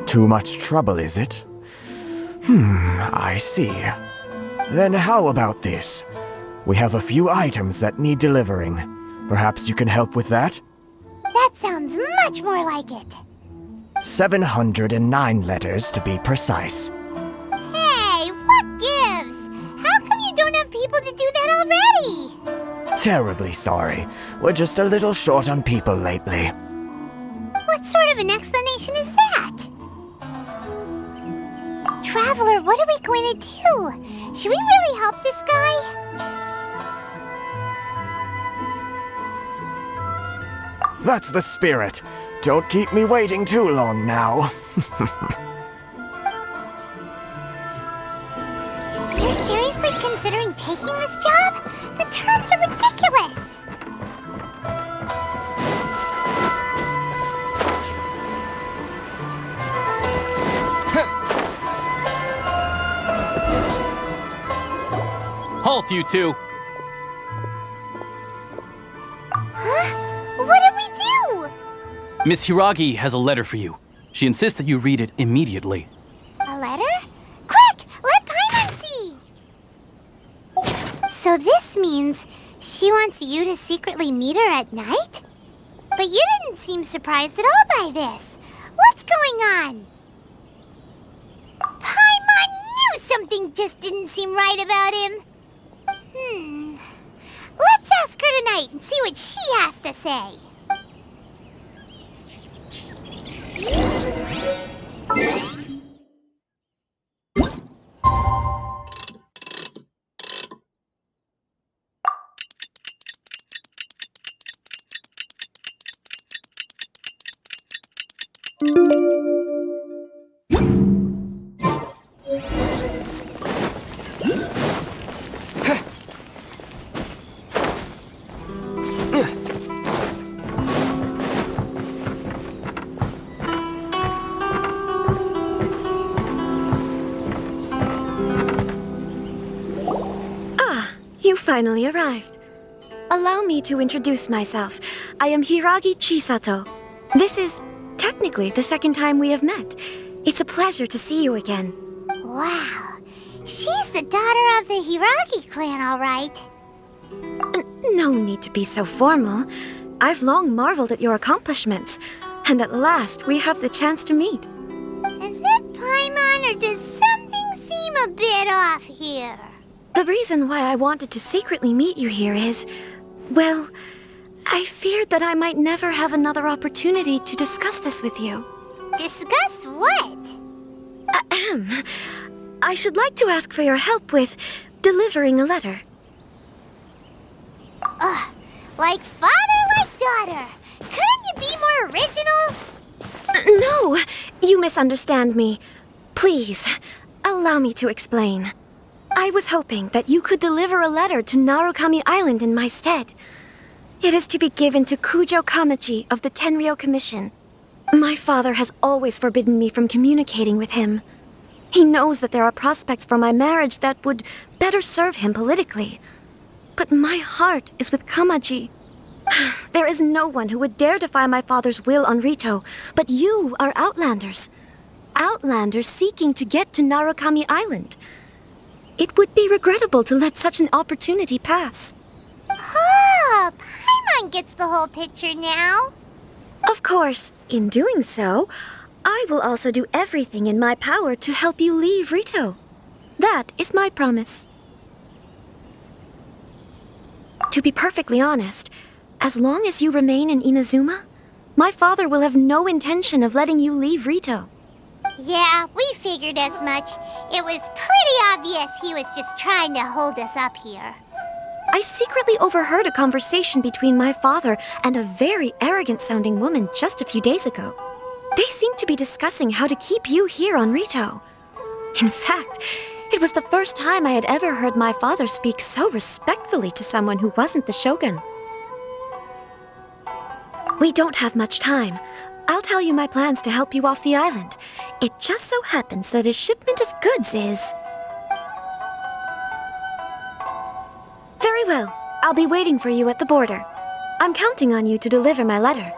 Speaker 8: Too much trouble, is it? I see. Then how about this? We have a few items that need delivering. Perhaps you can help with that?
Speaker 3: That sounds much more like it.
Speaker 8: 709 letters to be precise.
Speaker 3: Hey, what gives? How come you don't have people to do that already?
Speaker 8: Terribly sorry. We're just a little short on people lately.
Speaker 3: What sort of an explanation is that? Traveler, what are we going to do? Should we really help this guy?
Speaker 8: That's the spirit. Don't keep me waiting too long now.
Speaker 3: You're seriously considering taking this job? The terms are ridiculous!
Speaker 12: Halt, you two!
Speaker 3: Huh? What did we do?
Speaker 12: Miss Hiragi has a letter for you. She insists that you read it immediately.
Speaker 3: A letter? Quick! Let Paimon see! So this means she wants you to secretly meet her at night? But you didn't seem surprised at all by this. What's going on? Paimon knew something just didn't seem right about him. Let's ask her tonight and see what she has to say.
Speaker 17: Finally arrived. Allow me to introduce myself. I am Hiragi Chisato. This is technically the second time we have met. It's a pleasure to see you again.
Speaker 3: Wow. She's the daughter of the Hiragi clan, all right.
Speaker 17: No need to be so formal. I've long marveled at your accomplishments, and at last we have the chance to meet.
Speaker 3: Is it Paimon, or does something seem a bit off here?
Speaker 17: The reason why I wanted to secretly meet you here is, well, I feared that I might never have another opportunity to discuss this with you.
Speaker 3: Discuss what?
Speaker 17: Ahem. I should like to ask for your help with delivering a letter.
Speaker 3: Like father, like daughter. Couldn't you be more original?
Speaker 17: No, you misunderstand me. Please, allow me to explain. I was hoping that you could deliver a letter to Narukami Island in my stead. It is to be given to Kujo Kamachi of the Tenryou Commission. My father has always forbidden me from communicating with him. He knows that there are prospects for my marriage that would better serve him politically. But my heart is with Kamachi. There is no one who would dare defy my father's will on Rito, but you are Outlanders. Outlanders seeking to get to Narukami Island. It would be regrettable to let such an opportunity pass.
Speaker 3: Oh, Paimon gets the whole picture now.
Speaker 17: Of course, in doing so, I will also do everything in my power to help you leave Rito. That is my promise. To be perfectly honest, as long as you remain in Inazuma, my father will have no intention of letting you leave Rito.
Speaker 3: Yeah, we figured as much. It was pretty obvious he was just trying to hold us up here.
Speaker 17: I secretly overheard a conversation between my father and a very arrogant-sounding woman just a few days ago. They seemed to be discussing how to keep you here on Rito. In fact, it was the first time I had ever heard my father speak so respectfully to someone who wasn't the shogun. We don't have much time. I'll tell you my plans to help you off the island. It just so happens that a shipment of goods is... Very well. I'll be waiting for you at the border. I'm counting on you to deliver my letter.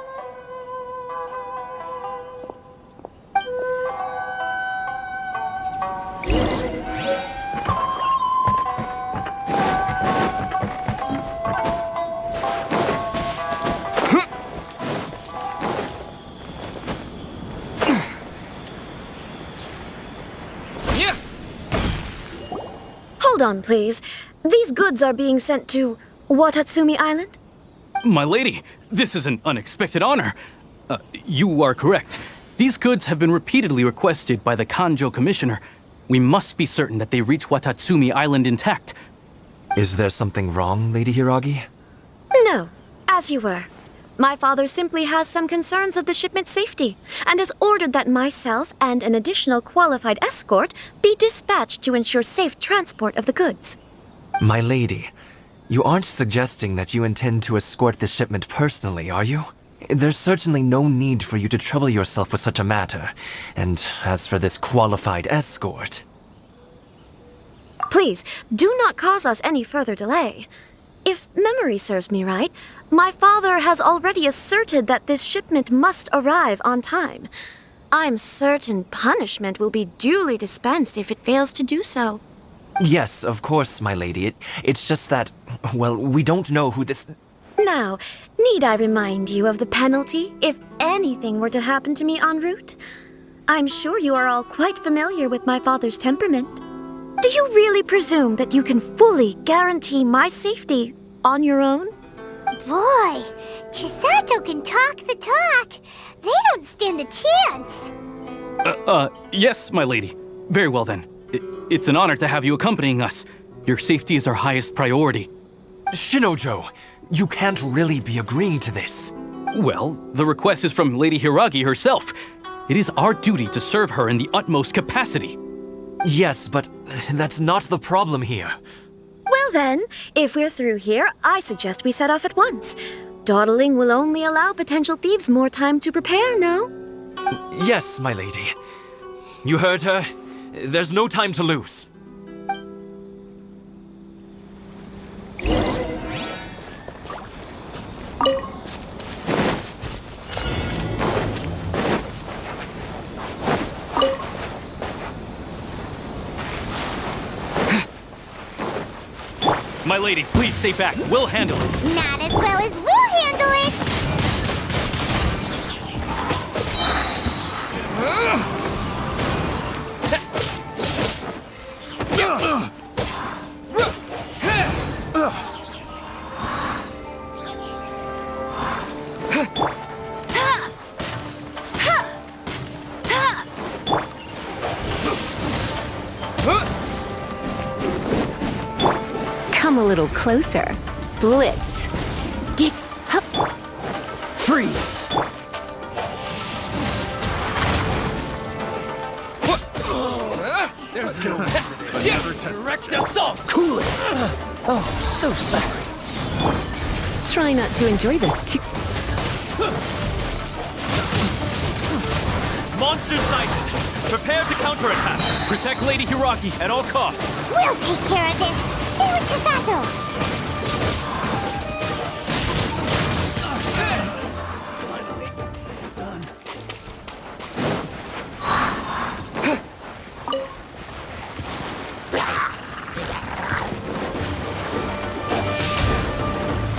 Speaker 17: Hold on, please. These goods are being sent to Watatsumi Island?
Speaker 18: My lady, this is an unexpected honor. You are correct. These goods have been repeatedly requested by the Kanjo Commissioner. We must be certain that they reach Watatsumi Island intact.
Speaker 8: Is there something wrong, Lady Hiragi?
Speaker 17: No, as you were. My father simply has some concerns of the shipment's safety, and has ordered that myself and an additional qualified escort be dispatched to ensure safe transport of the goods.
Speaker 8: My lady, you aren't suggesting that you intend to escort this shipment personally, are you? There's certainly no need for you to trouble yourself with such a matter. And as for this qualified escort...
Speaker 17: Please, do not cause us any further delay. If memory serves me right, my father has already asserted that this shipment must arrive on time. I'm certain punishment will be duly dispensed if it fails to do so.
Speaker 8: Yes, of course, my lady. It's just that, well, we don't know who this...
Speaker 17: Now, need I remind you of the penalty if anything were to happen to me en route? I'm sure you are all quite familiar with my father's temperament. Do you really presume that you can fully guarantee my safety on your own?
Speaker 3: Boy, Chisato can talk the talk. They don't stand a chance.
Speaker 18: Yes, my lady. Very well then. It's an honor to have you accompanying us. Your safety is our highest priority.
Speaker 8: Shinojo, you can't really be agreeing to this.
Speaker 18: Well, the request is from Lady Hiragi herself. It is our duty to serve her in the utmost capacity.
Speaker 8: Yes, but that's not the problem here.
Speaker 17: Well then, if we're through here, I suggest we set off at once. Dawdling will only allow potential thieves more time to prepare, no?
Speaker 8: Yes, my lady. You heard her. There's no time to lose.
Speaker 18: My lady, please stay back. We'll handle it.
Speaker 3: Not as well as we'll handle it.
Speaker 19: Come a little closer. Blitz. Get up.
Speaker 8: Freeze!
Speaker 12: There's no direct assault!
Speaker 19: Cool it. Oh, so sorry. Try not to enjoy this too.
Speaker 18: Monster sighted! Prepare to counterattack! Protect Lady Hiragi at all costs!
Speaker 3: We'll take care of this! Stay with Chisato!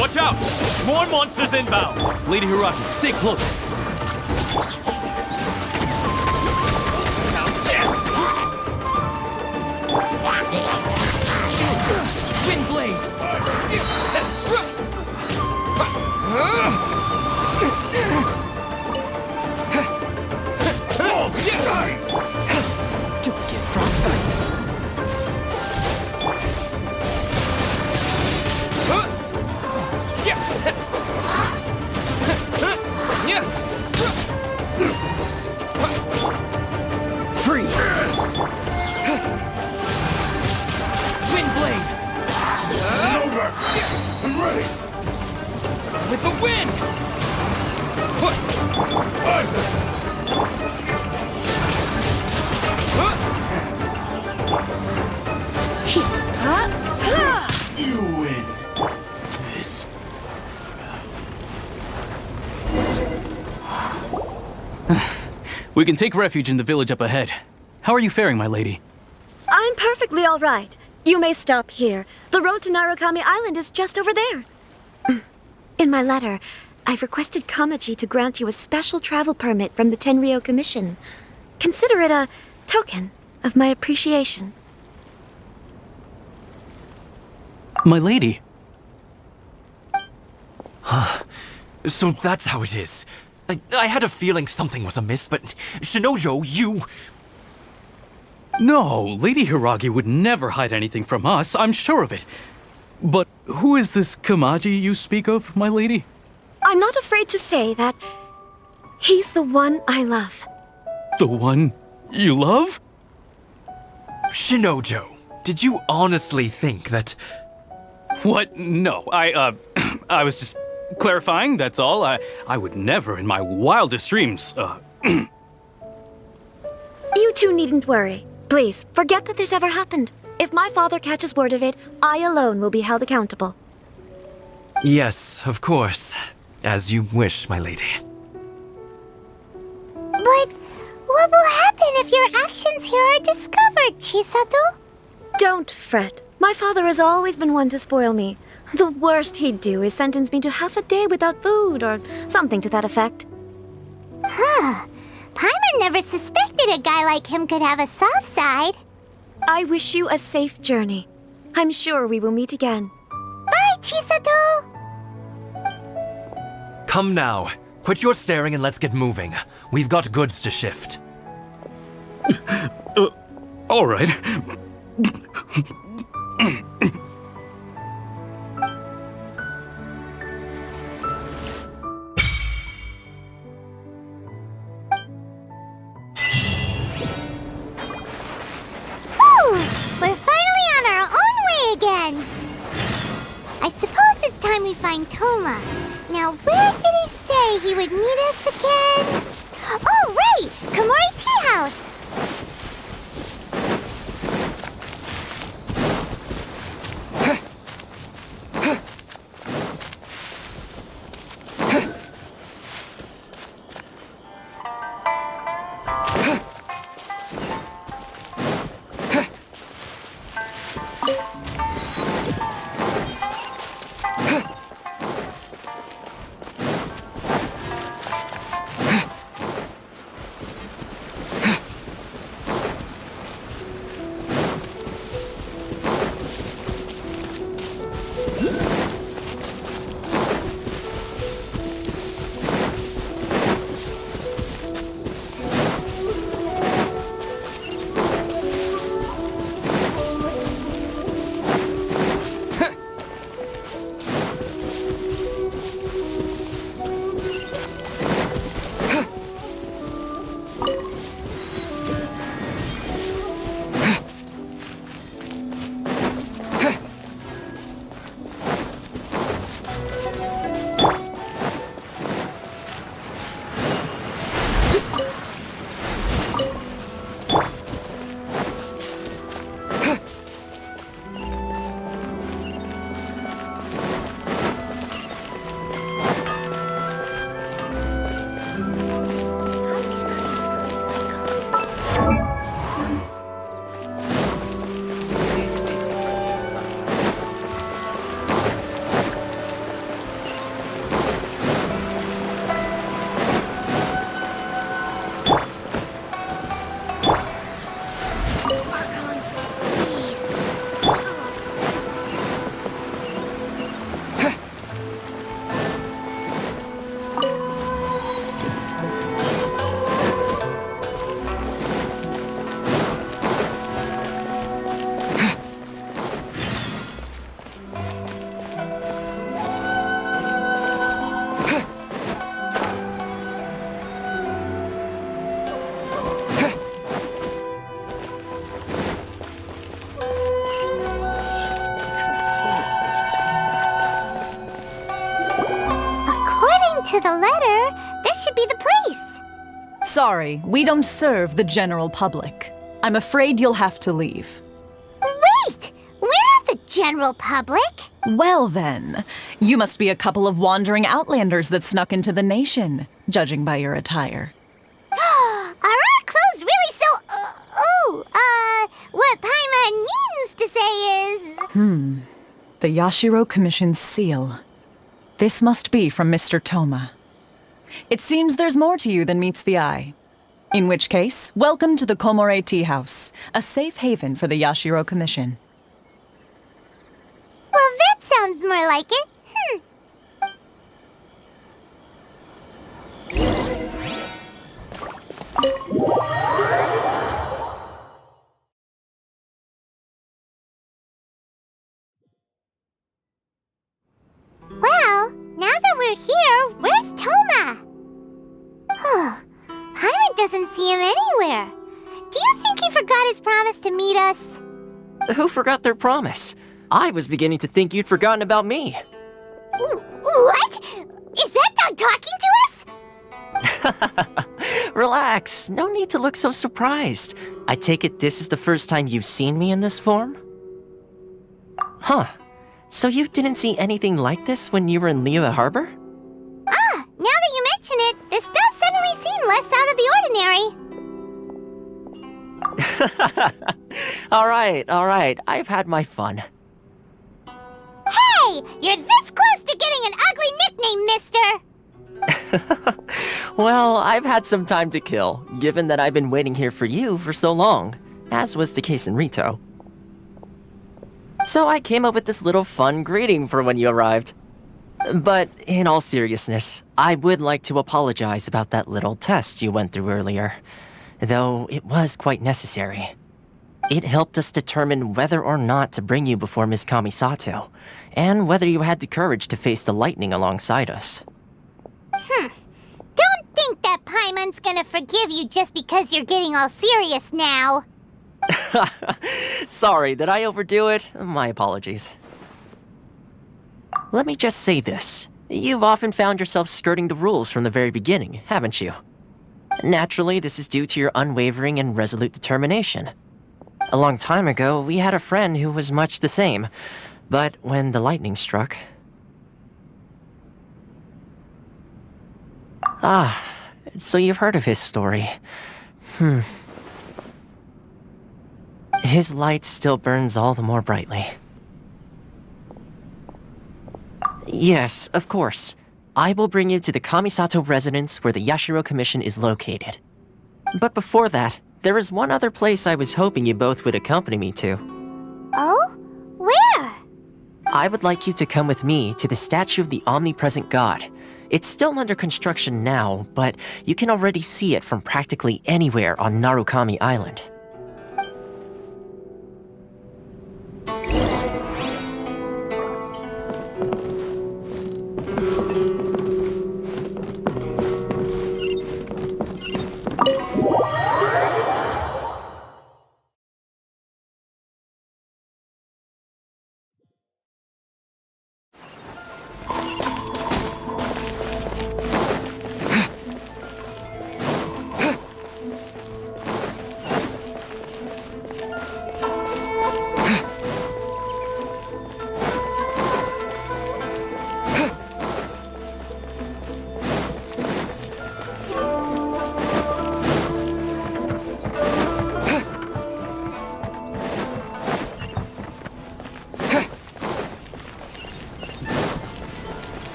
Speaker 18: Watch out! More monsters inbound! Lady Hiragi, stay close! Wind blade!
Speaker 13: with the wind!
Speaker 9: You win this.
Speaker 18: We can take refuge in the village up ahead. How are you faring, my lady?
Speaker 17: I'm perfectly all right. You may stop here. The road to Narukami Island is just over there. In my letter, I've requested Kamaji to grant you a special travel permit from the Tenryou Commission. Consider it a token of my appreciation.
Speaker 18: My lady.
Speaker 20: So that's how it is. I had a feeling something was amiss, but Shinojo, you...
Speaker 18: No, Lady Hiragi would never hide anything from us, I'm sure of it. But who is this Kamaji you speak of, my lady?
Speaker 17: I'm not afraid to say that he's the one I love.
Speaker 18: The one you love?
Speaker 20: Shinojo, did you honestly think that...
Speaker 18: What? No, I was just clarifying, that's all. I would never in my wildest dreams,
Speaker 17: You two needn't worry. Please, forget that this ever happened. If my father catches word of it, I alone will be held accountable.
Speaker 20: Yes, of course. As you wish, my lady.
Speaker 3: But what will happen if your actions here are discovered, Chisato?
Speaker 17: Don't fret. My father has always been one to spoil me. The worst he'd do is sentence me to half a day without food, or something to that effect.
Speaker 3: Huh. Paimon never suspected a guy like him could have a soft side.
Speaker 17: I wish you a safe journey. I'm sure we will meet again.
Speaker 3: Bye, Chisato!
Speaker 20: Come now. Quit your staring and let's get moving. We've got goods to shift.
Speaker 18: All right.
Speaker 3: We're finally on our own way again! I suppose it's time we find Toma. Now, where did he say he would meet us again? Oh, right! Komori Tea House! to the letter, this should be the place.
Speaker 21: Sorry, we don't serve the general public. I'm afraid you'll have to leave.
Speaker 3: Wait! We're not the general public!
Speaker 21: Well then, you must be a couple of wandering outlanders that snuck into the nation, judging by your attire.
Speaker 3: Are our clothes really so... what Paimon means to say is...
Speaker 21: The Yashiro Commission's seal. This must be from Mr. Toma. It seems there's more to you than meets the eye. In which case, welcome to the Komore Tea House, a safe haven for the Yashiro Commission.
Speaker 3: Well, that sounds more like it. Well, now that we're here, where's Toma? Paimon doesn't see him anywhere. Do you think he forgot his promise to meet us?
Speaker 5: Who forgot their promise? I was beginning to think you'd forgotten about me.
Speaker 3: What? Is that dog talking to us?
Speaker 5: Relax, no need to look so surprised. I take it this is the first time you've seen me in this form? Huh. So you didn't see anything like this when you were in Liyue Harbor?
Speaker 3: Now that you mention it, this does suddenly seem less out of the ordinary.
Speaker 5: Alright, I've had my fun.
Speaker 3: Hey! You're this close to getting an ugly nickname, mister!
Speaker 5: Well, I've had some time to kill, given that I've been waiting here for you for so long, as was the case in Rito. So I came up with this little fun greeting for when you arrived. But in all seriousness, I would like to apologize about that little test you went through earlier, though it was quite necessary. It helped us determine whether or not to bring you before Miss Kamisato, and whether you had the courage to face the lightning alongside us.
Speaker 3: Don't think that Paimon's gonna forgive you just because you're getting all serious now.
Speaker 5: Sorry, did I overdo it? My apologies. Let me just say this. You've often found yourself skirting the rules from the very beginning, haven't you? Naturally, this is due to your unwavering and resolute determination. A long time ago, we had a friend who was much the same, but when the lightning struck... so you've heard of his story. His light still burns all the more brightly. Yes, of course. I will bring you to the Kamisato residence where the Yashiro Commission is located. But before that, there is one other place I was hoping you both would accompany me to.
Speaker 3: Oh? Where?
Speaker 5: I would like you to come with me to the statue of the omnipresent god. It's still under construction now, but you can already see it from practically anywhere on Narukami Island.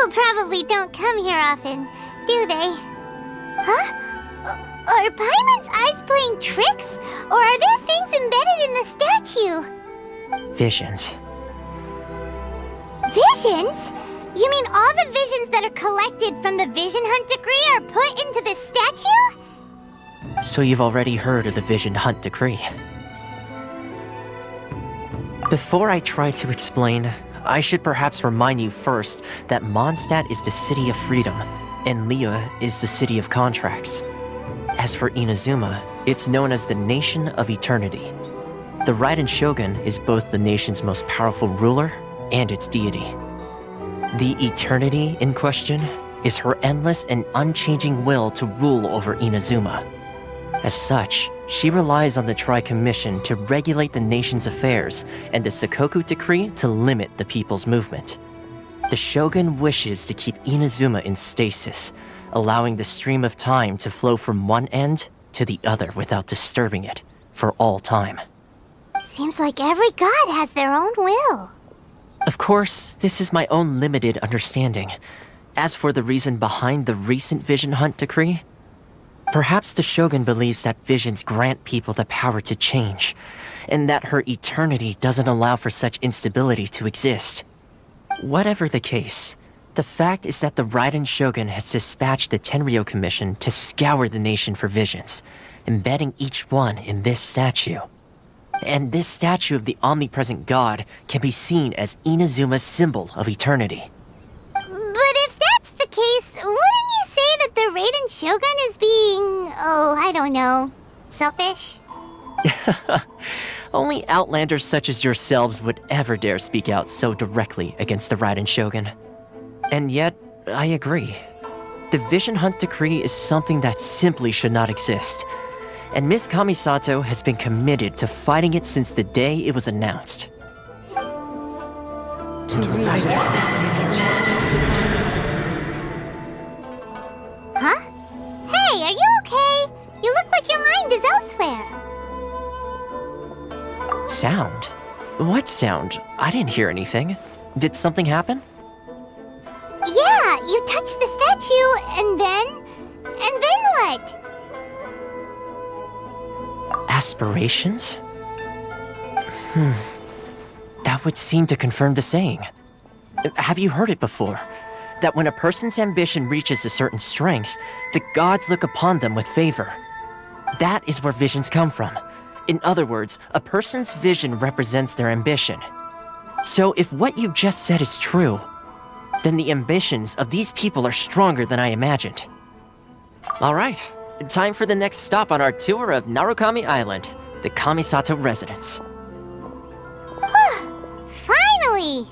Speaker 3: Probably don't come here often, do they? Huh? Are Paimon's eyes playing tricks? Or are there things embedded in the statue?
Speaker 5: Visions.
Speaker 3: Visions? You mean all the visions that are collected from the Vision Hunt decree are put into this statue?
Speaker 5: So you've already heard of the Vision Hunt decree. Before I try to explain, I should perhaps remind you first that Mondstadt is the city of freedom, and Liyue is the city of contracts. As for Inazuma, it's known as the Nation of Eternity. The Raiden Shogun is both the nation's most powerful ruler and its deity. The Eternity in question is her endless and unchanging will to rule over Inazuma. As such, she relies on the Tri-Commission to regulate the nation's affairs and the Sakoku Decree to limit the people's movement. The Shogun wishes to keep Inazuma in stasis, allowing the stream of time to flow from one end to the other without disturbing it for all time.
Speaker 3: Seems like every god has their own will.
Speaker 5: Of course, this is my own limited understanding. As for the reason behind the recent Vision Hunt decree, perhaps the Shogun believes that visions grant people the power to change, and that her eternity doesn't allow for such instability to exist. Whatever the case, the fact is that the Raiden Shogun has dispatched the Tenryou Commission to scour the nation for visions, embedding each one in this statue. And this statue of the omnipresent god can be seen as Inazuma's symbol of eternity.
Speaker 3: But if that's the case, wouldn't you say that the Raiden Shogun is being, I don't know, selfish?
Speaker 5: Only outlanders such as yourselves would ever dare speak out so directly against the Raiden Shogun. And yet, I agree. The Vision Hunt decree is something that simply should not exist. And Miss Kamisato has been committed to fighting it since the day it was announced.
Speaker 3: Huh? Hey, are you okay? You look like your mind is elsewhere.
Speaker 5: Sound? What sound? I didn't hear anything. Did something happen?
Speaker 3: Yeah, you touched the statue, and then what?
Speaker 5: Aspirations? That would seem to confirm the saying. Have you heard it before? That when a person's ambition reaches a certain strength, the gods look upon them with favor. That is where visions come from. In other words, a person's vision represents their ambition. So if what you just said is true, then the ambitions of these people are stronger than I imagined. All right. Time for the next stop on our tour of Narukami Island, the Kamisato residence.
Speaker 3: Finally!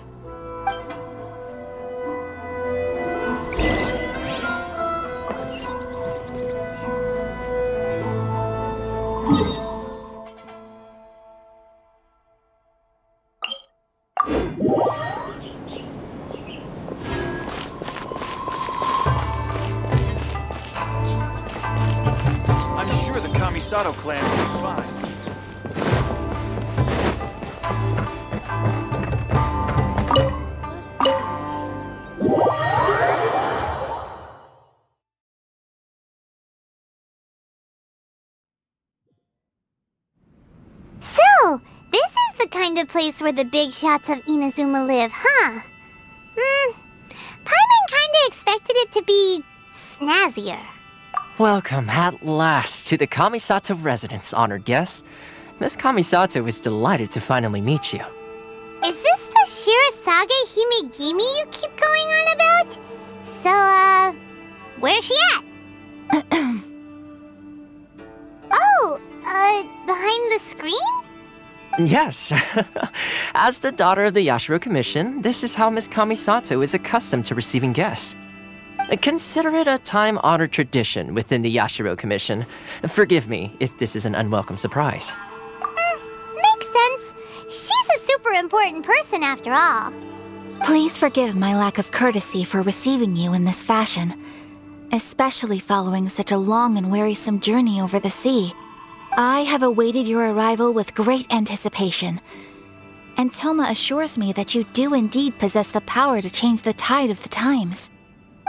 Speaker 13: Kamisato clan will be fine.
Speaker 3: So, this is the kind of place where the big shots of Inazuma live, huh? Paimon kinda expected it to be snazzier.
Speaker 5: Welcome at last to the Kamisato residence, honored guests. Miss Kamisato is delighted to finally meet you.
Speaker 3: Is this the Shirazage Himegimi you keep going on about? So, where's she at? Behind the screen?
Speaker 5: Yes. As the daughter of the Yashiro Commission, this is how Miss Kamisato is accustomed to receiving guests. Consider it a time-honored tradition within the Yashiro Commission. Forgive me if this is an unwelcome surprise.
Speaker 3: Makes sense. She's a super important person after all.
Speaker 1: Please forgive my lack of courtesy for receiving you in this fashion, especially following such a long and wearisome journey over the sea. I have awaited your arrival with great anticipation, and Toma assures me that you do indeed possess the power to change the tide of the times.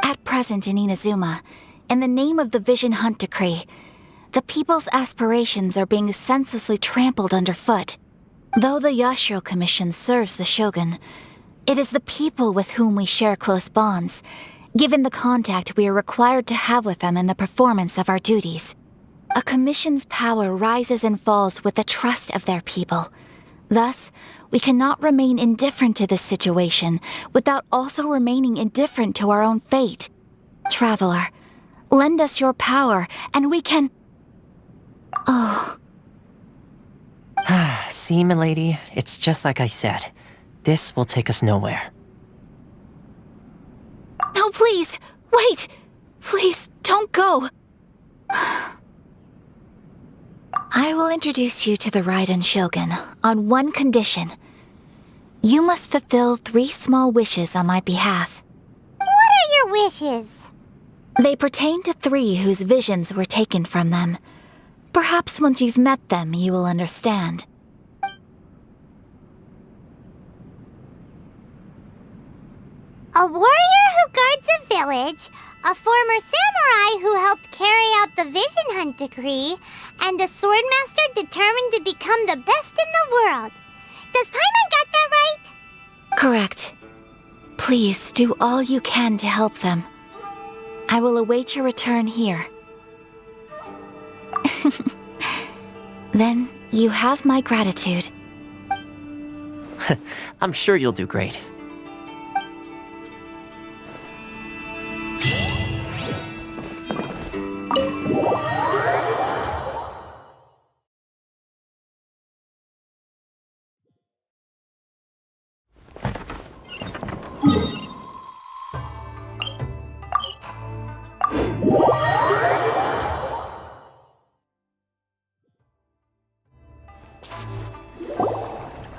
Speaker 1: At present in Inazuma, in the name of the Vision Hunt decree, the people's aspirations are being senselessly trampled underfoot. Though the Yashiro Commission serves the Shogun, It is the people with whom we share close bonds, given the contact we are required to have with them in the performance of our duties. A commission's power rises and falls with the trust of their people. Thus, we cannot remain indifferent to this situation without also remaining indifferent to our own fate. Traveler, lend us your power, and we can... Oh.
Speaker 5: See, milady, it's just like I said. This will take us nowhere.
Speaker 1: No, please! Wait! Please, don't go! I will introduce you to the Raiden Shogun on one condition. You must fulfill 3 small wishes on my behalf.
Speaker 3: What are your wishes?
Speaker 1: They pertain to 3 whose visions were taken from them. Perhaps once you've met them, you will understand.
Speaker 3: A warrior who guards a village, a former samurai who helped carry out the Vision Hunt decree, and a swordmaster determined to become the best in the world. Does Paimon got that right?
Speaker 1: Correct. Please do all you can to help them. I will await your return here. Then you have my gratitude.
Speaker 5: I'm sure you'll do great.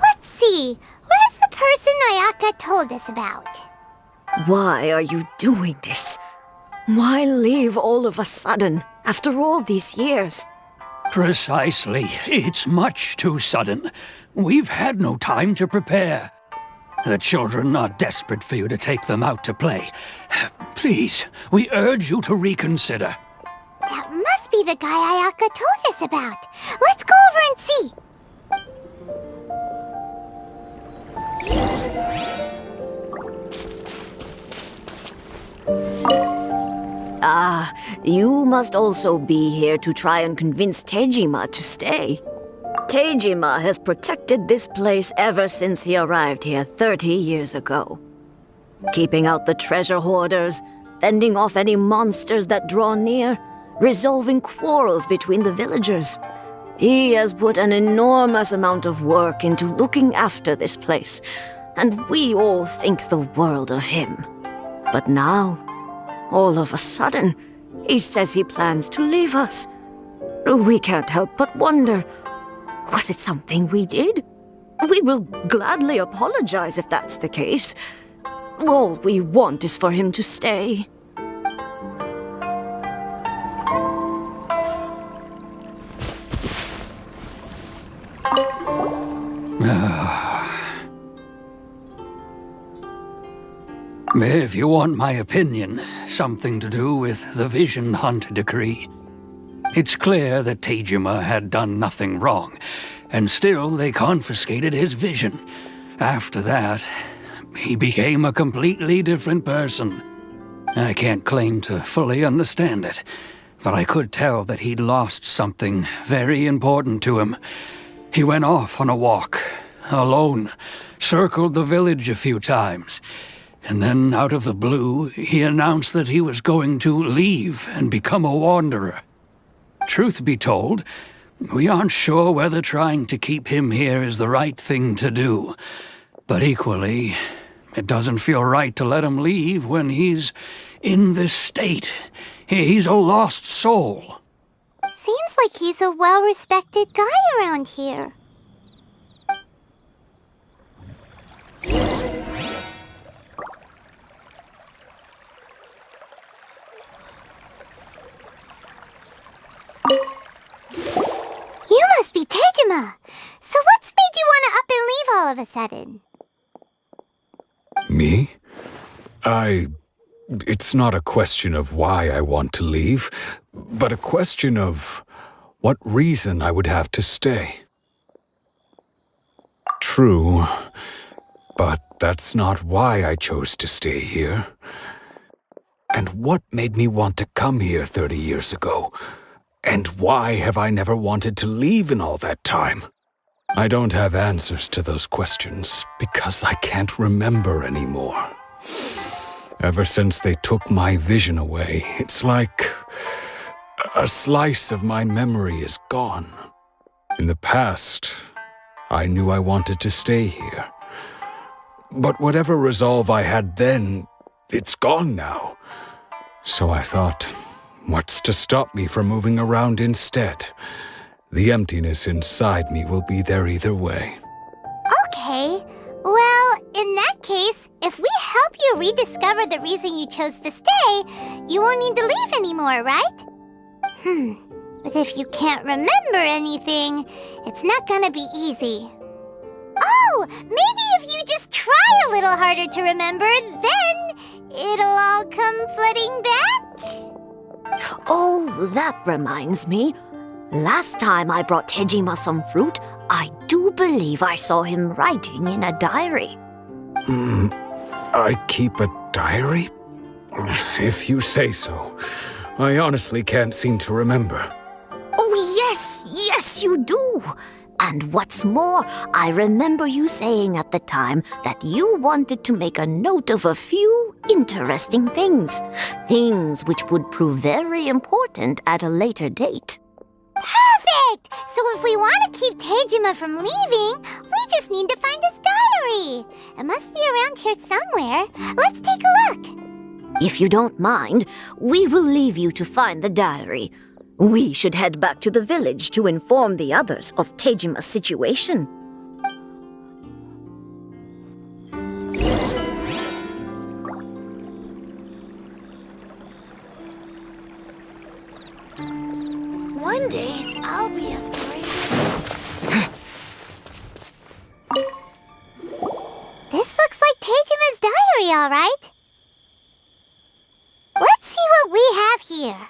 Speaker 3: Let's see. Where's the person Ayaka told us about?
Speaker 2: Why are you doing this? Why leave all of a sudden, after all these years?
Speaker 12: Precisely. It's much too sudden. We've had no time to prepare. The children are desperate for you to take them out to play. Please, we urge you to reconsider.
Speaker 3: That must be the guy Ayaka told us about. Let's go over and see.
Speaker 2: Ah, you must also be here to try and convince Tejima to stay. Tejima has protected this place ever since he arrived here 30 years ago. Keeping out the treasure hoarders, fending off any monsters that draw near, resolving quarrels between the villagers. He has put an enormous amount of work into looking after this place, and we all think the world of him. But now, all of a sudden, he says he plans to leave us. We can't help but wonder, was it something we did? We will gladly apologize if that's the case. All we want is for him to stay.
Speaker 12: If you want my opinion, something to do with the Vision Hunt decree. It's clear that Tejima had done nothing wrong, and still they confiscated his vision. After that, he became a completely different person. I can't claim to fully understand it, but I could tell that he'd lost something very important to him. He went off on a walk, alone, circled the village a few times, and then out of the blue, he announced that he was going to leave and become a wanderer. Truth be told, we aren't sure whether trying to keep him here is the right thing to do. But equally, it doesn't feel right to let him leave when he's in this state. He's a lost soul.
Speaker 3: Seems like he's a well-respected guy around here. You must be Tejima. So what's made you want to up and leave all of a sudden?
Speaker 22: Me? It's not a question of why I want to leave, but a question of what reason I would have to stay. True, but that's not why I chose to stay here. And what made me want to come here 30 years ago? And why have I never wanted to leave in all that time? I don't have answers to those questions because I can't remember anymore. Ever since they took my vision away, it's like a slice of my memory is gone. In the past, I knew I wanted to stay here. But whatever resolve I had then, it's gone now. So I thought, what's to stop me from moving around instead? The emptiness inside me will be there either way.
Speaker 3: Okay. Well, in that case, if we help you rediscover the reason you chose to stay, you won't need to leave anymore, right? But if you can't remember anything, it's not gonna be easy. Oh, maybe if you just try a little harder to remember, then it'll all come flooding back?
Speaker 2: Oh, that reminds me. Last time I brought Tejima some fruit, I do believe I saw him writing in a diary.
Speaker 22: I keep a diary? If you say so. I honestly can't seem to remember.
Speaker 2: Oh, yes, you do. And what's more, I remember you saying at the time that you wanted to make a note of a few interesting things. Things which would prove very important at a later date.
Speaker 3: Perfect! So if we want to keep Tejima from leaving, we just need to find his diary. It must be around here somewhere. Let's take a look.
Speaker 2: If you don't mind, we will leave you to find the diary. We should head back to the village to inform the others of Tejima's situation.
Speaker 17: One day, I'll be as great
Speaker 3: This looks like Tejima's diary, all right. Let's see what we have here.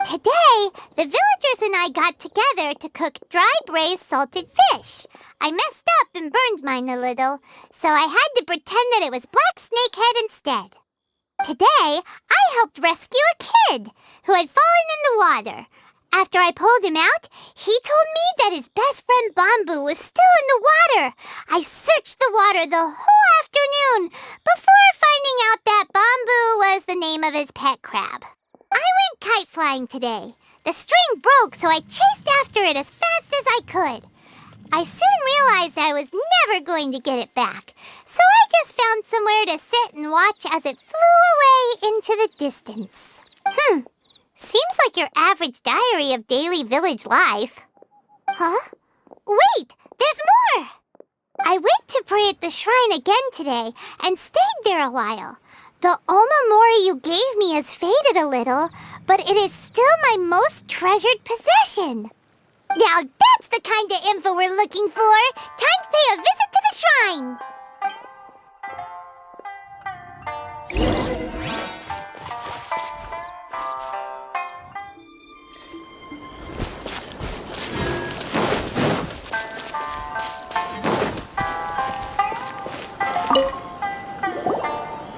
Speaker 3: Today, the villagers and I got together to cook dry braised salted fish. I messed up and burned mine a little, so I had to pretend that it was black snakehead instead. Today, I helped rescue a kid who had fallen in the water. After I pulled him out, he told me that his best friend Bamboo was still in the water. I searched the water the whole afternoon before finding out that Bamboo was the name of his pet crab. I went kite flying today. The string broke, so I chased after it as fast as I could. I soon realized I was never going to get it back, so I just found somewhere to sit and watch as it flew away into the distance. Seems like your average diary of daily village life. Huh? Wait, there's more! I went to pray at the shrine again today and stayed there a while. The omamori you gave me has faded a little, but it is still my most treasured possession. Now that's the kind of info we're looking for. Time to pay a visit to the shrine.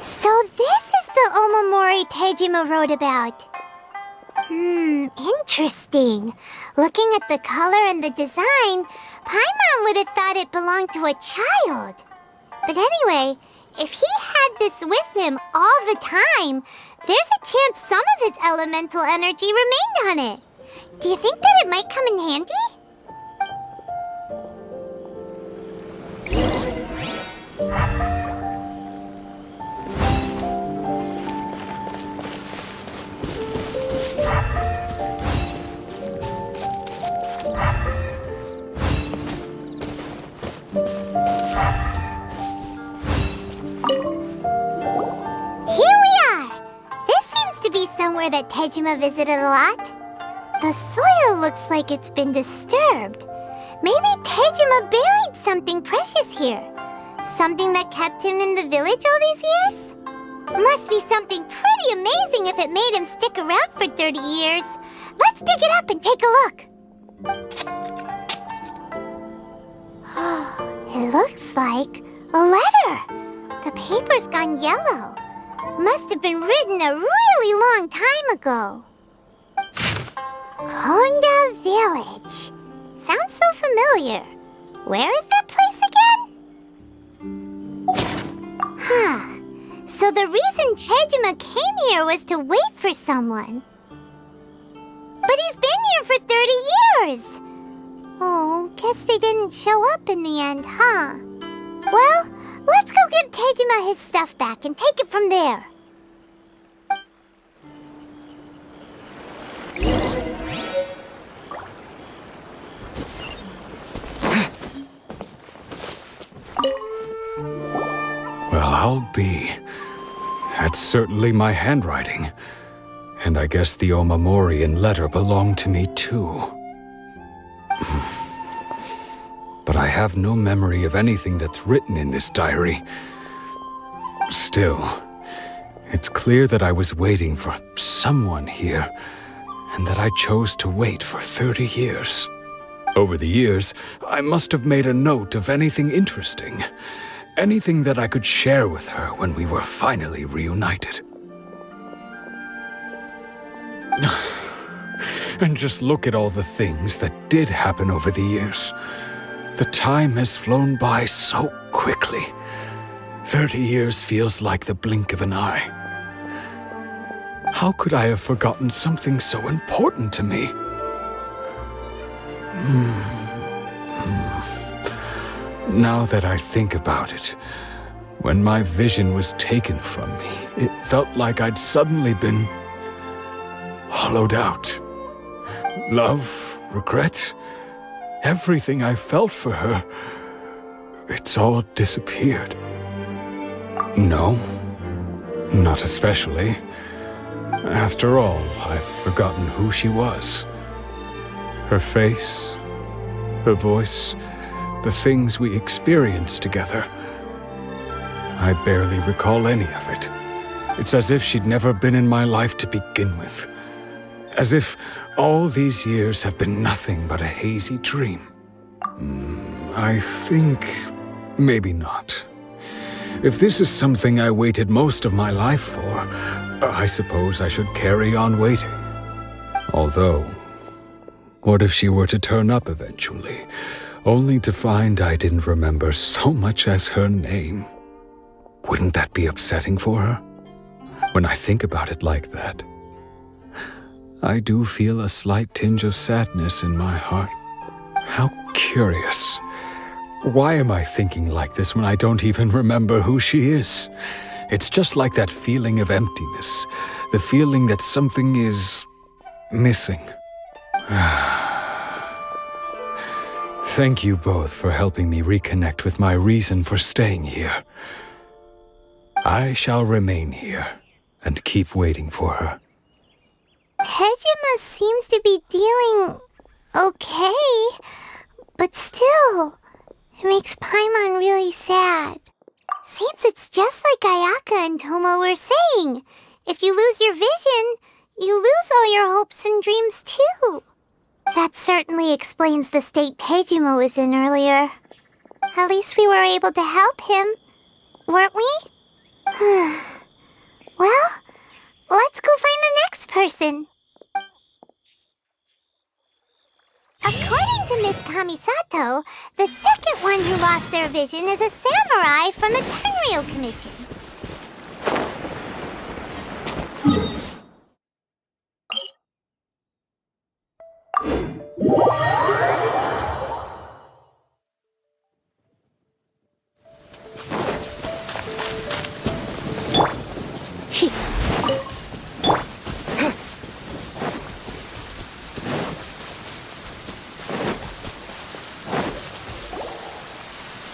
Speaker 3: So this is the omamori Tejima wrote about. Interesting. Looking at the color and the design, Paimon would have thought it belonged to a child. But anyway, if he had this with him all the time, there's a chance some of his elemental energy remained on it. Do you think that it might come in handy? Somewhere that Tejima visited a lot. The soil looks like it's been disturbed. Maybe Tejima buried something precious here. Something that kept him in the village all these years? Must be something pretty amazing if it made him stick around for 30 years. Let's dig it up and take a look. It looks like a letter. The paper's gone yellow. Must have been written a really long time ago. Konda Village. Sounds so familiar. Where is that place again? Huh. So the reason Tejima came here was to wait for someone. But he's been here for 30 years. Oh, guess they didn't show up in the end, huh? Well, let's go give Tejima his stuff back and take it from there.
Speaker 22: Well, I'll be. That's certainly my handwriting. And I guess the Omamorian letter belonged to me too. But I have no memory of anything that's written in this diary. Still, it's clear that I was waiting for someone here, and that I chose to wait for 30 years. Over the years, I must have made a note of anything interesting. Anything that I could share with her when we were finally reunited. And just look at all the things that did happen over the years. The time has flown by so quickly. 30 years feels like the blink of an eye. How could I have forgotten something so important to me? Now that I think about it, when my vision was taken from me, it felt like I'd suddenly been hollowed out. Love, regret, everything I felt for her, it's all disappeared. No, not especially. After all, I've forgotten who she was. Her face, her voice, the things we experienced together. I barely recall any of it. It's as if she'd never been in my life to begin with. As if all these years have been nothing but a hazy dream. I think maybe not. If this is something I waited most of my life for, I suppose I should carry on waiting. Although, what if she were to turn up eventually, only to find I didn't remember so much as her name? Wouldn't that be upsetting for her? When I think about it like that, I do feel a slight tinge of sadness in my heart. How curious. Why am I thinking like this when I don't even remember who she is? It's just like that feeling of emptiness, the feeling that something is missing. Thank you both for helping me reconnect with my reason for staying here. I shall remain here and keep waiting for her.
Speaker 3: Tejima seems to be dealing okay, but still, it makes Paimon really sad. Seems it's just like Ayaka and Toma were saying. If you lose your vision, you lose all your hopes and dreams too. That certainly explains the state Tejima was in earlier. At least we were able to help him, weren't we? Well, let's go find the next person. According to Miss Kamisato, the second one who lost their vision is a samurai from the Tenryou Commission.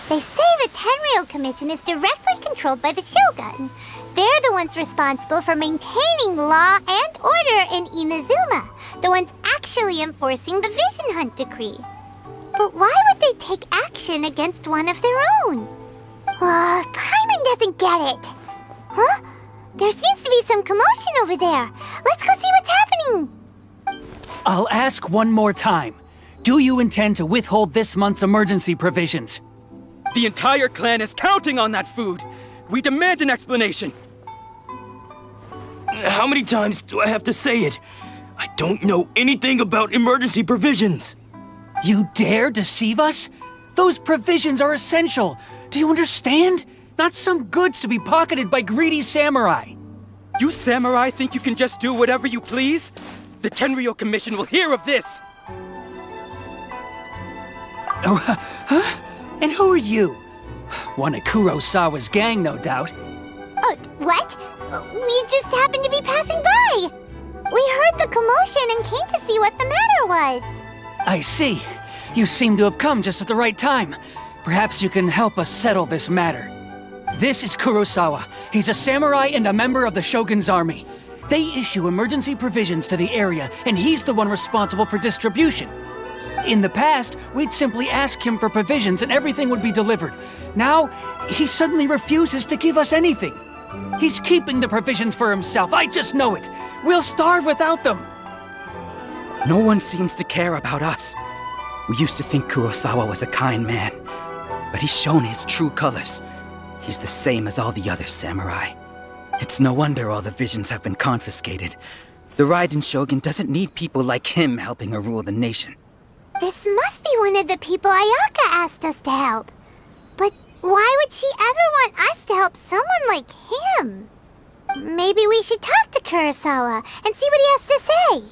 Speaker 3: They say the Tenryou Commission is directly controlled by the Shogun. They're the ones responsible for maintaining law and order in Inazuma, the ones actually enforcing the Vision Hunt decree. But why would they take action against one of their own? Paimon doesn't get it. Huh? There seems to be some commotion over there. Let's go see what's happening.
Speaker 4: I'll ask one more time. Do you intend to withhold this month's emergency provisions?
Speaker 13: The entire clan is counting on that food.
Speaker 6: We demand an explanation!
Speaker 7: How many times do I have to say it? I don't know anything about emergency provisions.
Speaker 4: You dare deceive us? Those provisions are essential. Do you understand? Not some goods to be pocketed by greedy samurai.
Speaker 6: You samurai think you can just do whatever you please? The Tenryou Commission will hear of this!
Speaker 4: Oh, huh? And who are you? One of Kurosawa's gang, no doubt.
Speaker 3: What? We just happened to be passing by! We heard the commotion and came to see what the matter was.
Speaker 4: I see. You seem to have come just at the right time. Perhaps you can help us settle this matter. This is Kurosawa. He's a samurai and a member of the Shogun's army. They issue emergency provisions to the area, and he's the one responsible for distribution. In the past, we'd simply ask him for provisions and everything would be delivered. Now, he suddenly refuses to give us anything. He's keeping the provisions for himself, I just know it. We'll starve without them.
Speaker 6: No one seems to care about us. We used to think Kurosawa was a kind man, but he's shown his true colors. He's the same as all the other samurai. It's no wonder all the visions have been confiscated. The Raiden Shogun doesn't need people like him helping her rule the nation.
Speaker 3: This must be one of the people Ayaka asked us to help. But why would she ever want us to help someone like him? Maybe we should talk to Kurosawa and see what he has to say.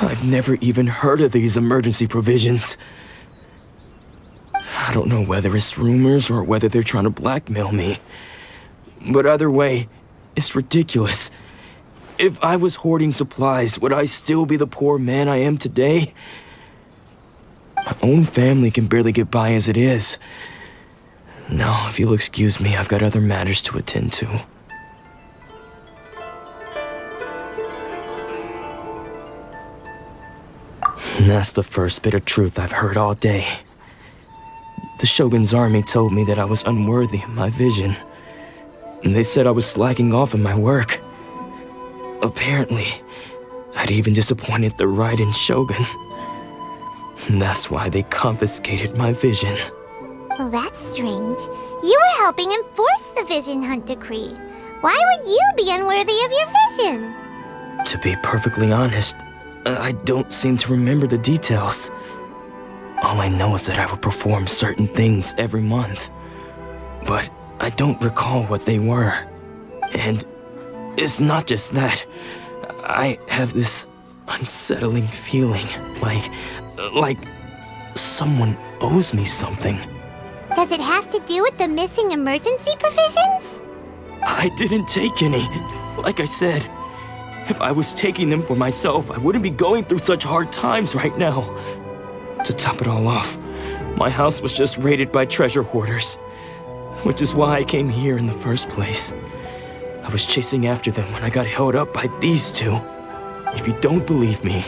Speaker 7: I've never even heard of these emergency provisions. I don't know whether it's rumors or whether they're trying to blackmail me. But either way, it's ridiculous. If I was hoarding supplies, would I still be the poor man I am today? My own family can barely get by as it is. Now, if you'll excuse me, I've got other matters to attend to. And that's the first bit of truth I've heard all day. The Shogun's army told me that I was unworthy of my vision. And they said I was slacking off in my work. Apparently, I'd even disappointed the Raiden Shogun. And that's why they confiscated my vision.
Speaker 3: Well, that's strange. You were helping enforce the Vision Hunt Decree. Why would you be unworthy of your vision?
Speaker 7: To be perfectly honest, I don't seem to remember the details. All I know is that I would perform certain things every month. But I don't recall what they were. And it's not just that. I have this unsettling feeling, like someone owes me something.
Speaker 3: Does it have to do with the missing emergency provisions?
Speaker 7: I didn't take any. Like I said, if I was taking them for myself, I wouldn't be going through such hard times right now. To top it all off, my house was just raided by treasure hoarders, which is why I came here in the first place. I was chasing after them when I got held up by these two. If you don't believe me,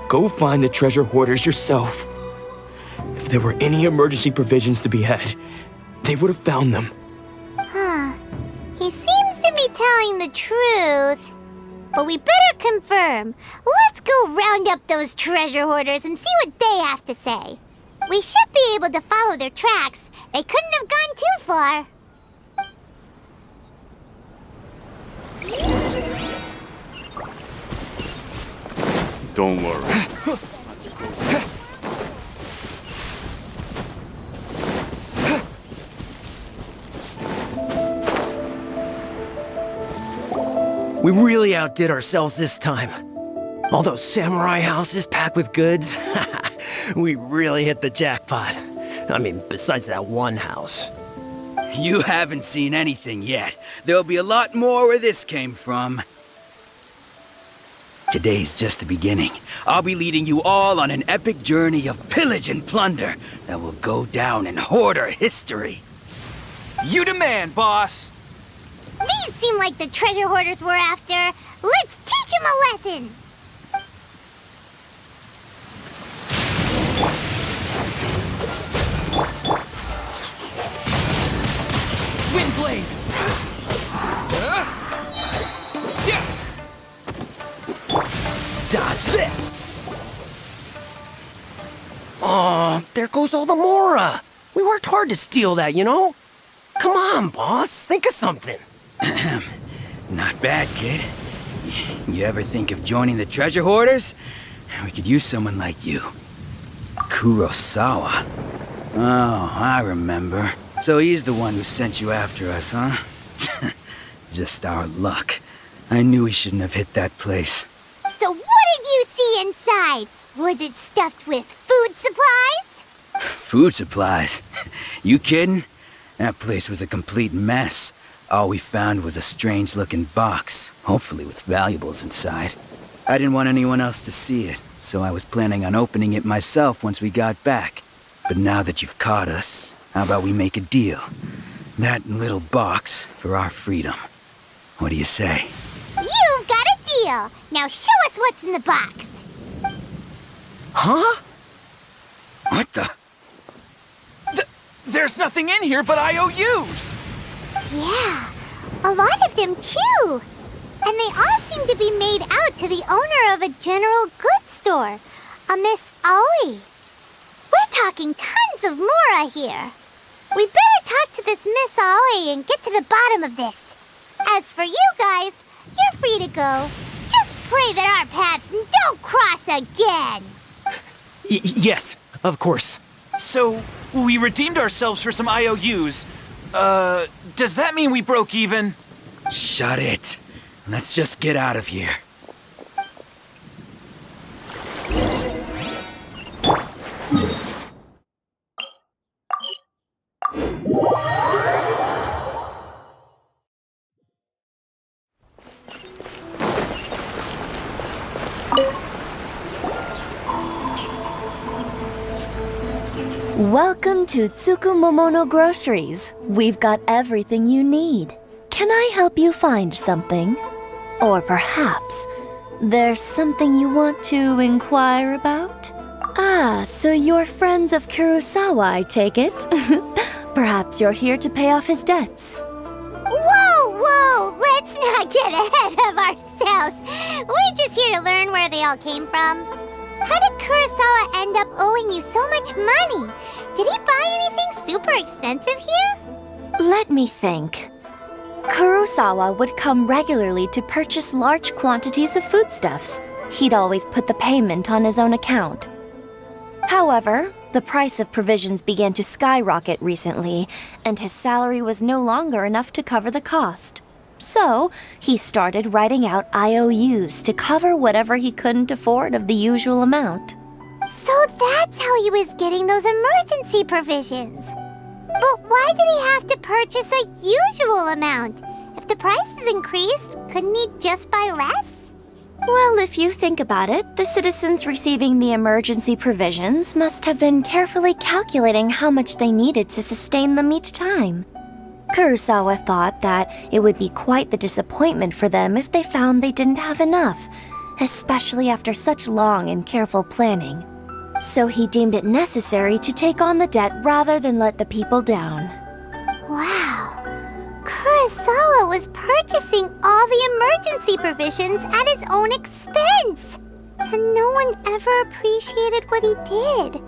Speaker 7: go find the treasure hoarders yourself. If there were any emergency provisions to be had, they would have found them.
Speaker 3: Huh. He seems to be telling the truth. But we better confirm. Let's go round up those treasure hoarders and see what they have to say. We should be able to follow their tracks. They couldn't have gone too far.
Speaker 9: Don't worry.
Speaker 23: We really outdid ourselves this time. All those samurai houses packed with goods. We really hit the jackpot. I mean, besides that one house.
Speaker 6: You haven't seen anything yet. There'll be a lot more where this came from. Today's just the beginning. I'll be leading you all on an epic journey of pillage and plunder that will go down in hoarder history.
Speaker 13: You demand, boss!
Speaker 3: These seem like the treasure hoarders we're after. Let's teach them a lesson!
Speaker 6: Windblade!
Speaker 23: Dodge this! was all the Mora. We worked hard to steal that, you know? Come on, boss. Think of something.
Speaker 6: Not bad, kid. You ever think of joining the treasure hoarders? We could use someone like you. Kurosawa. Oh, I remember. So he's the one who sent you after us, huh? Just our luck. I knew we shouldn't have hit that place.
Speaker 3: So what did you see inside? Was it stuffed with food supplies?
Speaker 6: Food supplies? You kidding? That place was a complete mess. All we found was a strange-looking box, hopefully with valuables inside. I didn't want anyone else to see it, so I was planning on opening it myself once we got back. But now that you've caught us, how about we make a deal? That little box for our freedom. What do you say?
Speaker 3: You've got a deal. Now show us what's in the box.
Speaker 23: Huh?
Speaker 6: What the?
Speaker 13: There's nothing in here but IOUs!
Speaker 3: Yeah, a lot of them too. And they all seem to be made out to the owner of a general goods store, a Miss Aoi. We're talking tons of Mora here. We better talk to this Miss Aoi and get to the bottom of this. As for you guys, you're free to go. Just pray that our paths don't cross again.
Speaker 23: Yes, of course.
Speaker 13: So, we redeemed ourselves for some IOUs. Does that mean we broke even?
Speaker 6: Shut it. Let's just get out of here.
Speaker 10: Welcome to Tsukumomono Groceries. We've got everything you need. Can I help you find something? Or perhaps there's something you want to inquire about? Ah, so you're friends of Kurosawa, I take it? Perhaps you're here to pay off his debts.
Speaker 3: Whoa! Let's not get ahead of ourselves. We're just here to learn where they all came from. How did Kurosawa end up owing you so much money? Did he buy anything super expensive here?
Speaker 10: Let me think. Kurosawa would come regularly to purchase large quantities of foodstuffs. He'd always put the payment on his own account. However, the price of provisions began to skyrocket recently, and his salary was no longer enough to cover the cost. So, he started writing out IOUs to cover whatever he couldn't afford of the usual amount.
Speaker 3: So that's how he was getting those emergency provisions. But why did he have to purchase a usual amount? If the prices increased, couldn't he just buy less?
Speaker 10: Well, if you think about it, the citizens receiving the emergency provisions must have been carefully calculating how much they needed to sustain them each time. Kurosawa thought that it would be quite the disappointment for them if they found they didn't have enough, especially after such long and careful planning. So he deemed it necessary to take on the debt rather than let the people down.
Speaker 3: Wow. Kurosawa was purchasing all the emergency provisions at his own expense. And no one ever appreciated what he did.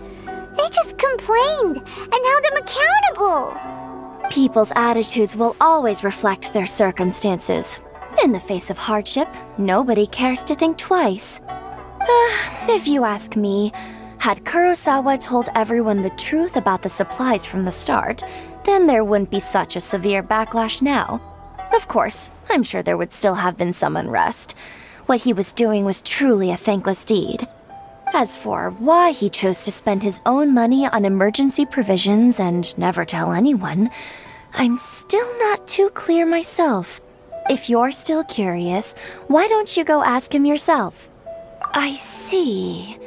Speaker 3: They just complained and held him accountable.
Speaker 10: People's attitudes will always reflect their circumstances. In the face of hardship, nobody cares to think twice. If you ask me, had Kurosawa told everyone the truth about the supplies from the start, then there wouldn't be such a severe backlash now. Of course, I'm sure there would still have been some unrest. What he was doing was truly a thankless deed. As for why he chose to spend his own money on emergency provisions and never tell anyone, I'm still not too clear myself. If you're still curious, why don't you go ask him yourself? I see.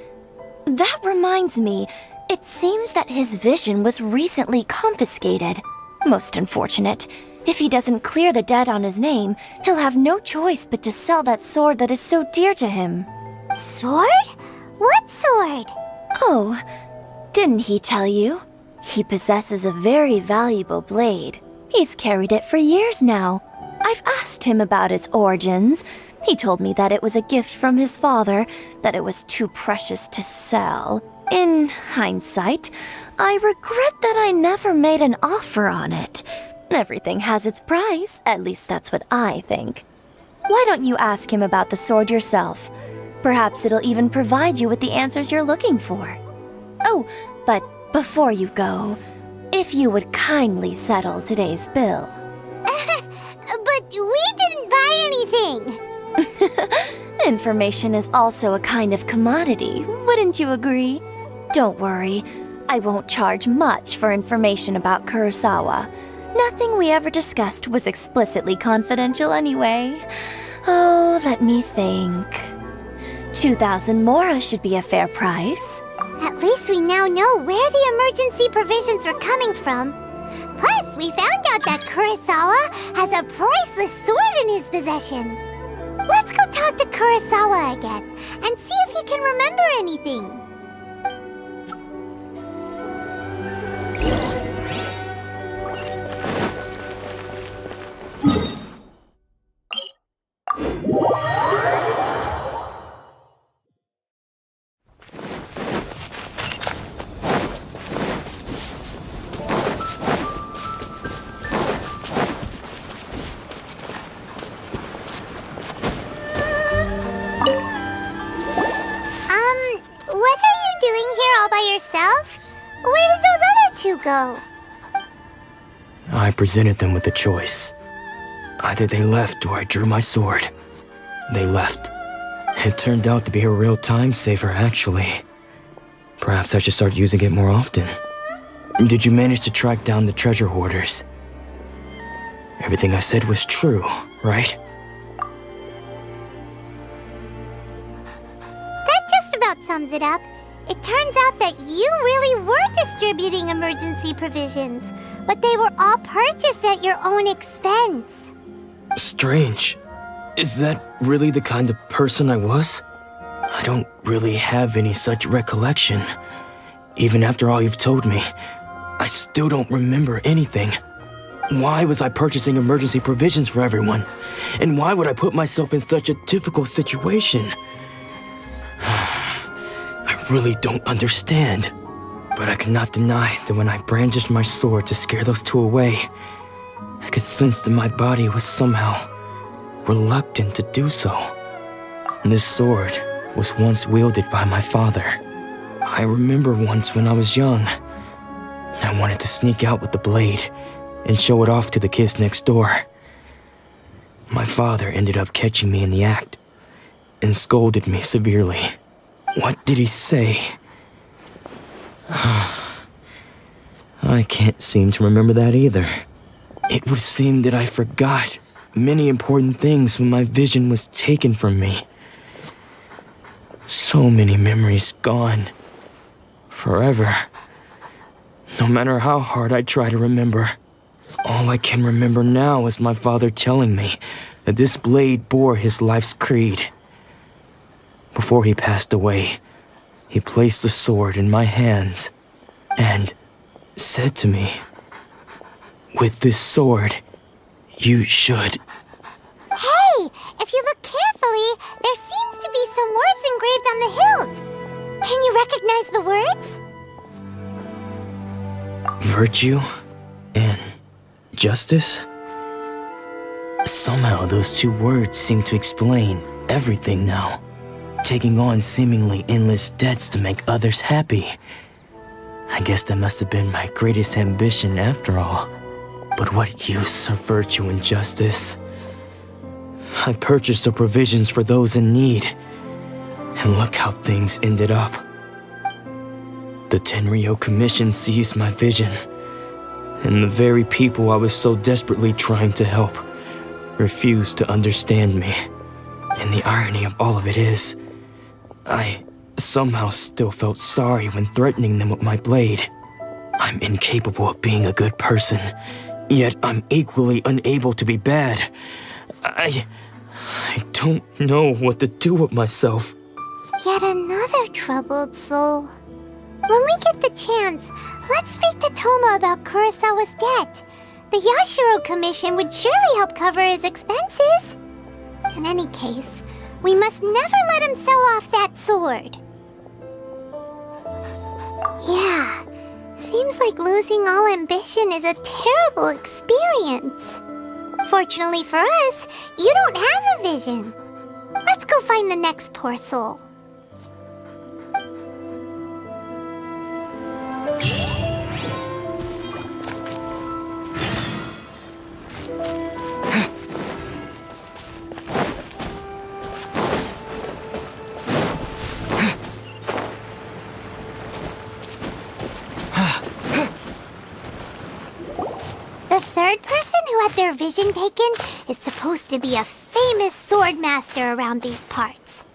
Speaker 10: That reminds me, it seems that his vision was recently confiscated. Most unfortunate. If he doesn't clear the debt on his name, he'll have no choice but to sell that sword that is so dear to him.
Speaker 3: Sword? What sword?
Speaker 10: Oh, didn't he tell you? He possesses a very valuable blade. He's carried it for years now. I've asked him about its origins. He told me that it was a gift from his father, that it was too precious to sell. In hindsight, I regret that I never made an offer on it. Everything has its price, at least that's what I think. Why don't you ask him about the sword yourself? Perhaps it'll even provide you with the answers you're looking for. Oh, but before you go, if you would kindly settle today's bill.
Speaker 3: But we didn't buy anything!
Speaker 10: Information is also a kind of commodity, wouldn't you agree? Don't worry, I won't charge much for information about Kurosawa. Nothing we ever discussed was explicitly confidential anyway. Oh, let me think. 2,000 mora should be a fair price.
Speaker 3: At least we now know where the emergency provisions were coming from. Plus, we found out that Kurosawa has a priceless sword in his possession. Let's go talk to Kurosawa again and see if he can remember anything. What are you doing here all by yourself? Where did those other two go?
Speaker 7: I presented them with a choice. Either they left or I drew my sword. They left. It turned out to be a real time saver, actually. Perhaps I should start using it more often. Did you manage to track down the treasure hoarders? Everything I said was true, right?
Speaker 3: That just about sums it up. It turns out that you really were distributing emergency provisions, but they were all purchased at your own expense.
Speaker 7: Strange. Is that really the kind of person I was? I don't really have any such recollection. Even after all you've told me, I still don't remember anything. Why was I purchasing emergency provisions for everyone? And why would I put myself in such a difficult situation? I really don't understand. But I cannot deny that when I brandished my sword to scare those two away, I could sense that my body was somehow reluctant to do so. This sword was once wielded by my father. I remember once when I was young, I wanted to sneak out with the blade and show it off to the kids next door. My father ended up catching me in the act and scolded me severely. What did he say? I can't seem to remember that either. It would seem that I forgot many important things when my vision was taken from me. So many memories gone. Forever. No matter how hard I try to remember, all I can remember now is my father telling me that this blade bore his life's creed. Before he passed away, he placed the sword in my hands and said to me, "With this sword, you should..."
Speaker 3: Hey! If you look carefully, there seems to be some words engraved on the hilt. Can you recognize the words?
Speaker 7: Virtue and justice? Somehow those two words seem to explain everything now. Taking on seemingly endless debts to make others happy. I guess that must have been my greatest ambition after all. But what use of virtue and justice? I purchased the provisions for those in need, and look how things ended up. The Tenryo Commission seized my vision, and the very people I was so desperately trying to help refused to understand me. And the irony of all of it is, I somehow still felt sorry when threatening them with my blade. I'm incapable of being a good person, yet I'm equally unable to be bad. I don't know what to do with myself.
Speaker 3: Yet another troubled soul. When we get the chance, let's speak to Toma about Kurosawa's debt. The Yashiro Commission would surely help cover his expenses. In any case, we must never let him sell off that sword. Yeah, Seems like losing all ambition is a terrible experience. Fortunately for us, you don't have a vision. Let's go find the next poor soul. The third person who had their vision taken is supposed to be a famous sword master around these parts.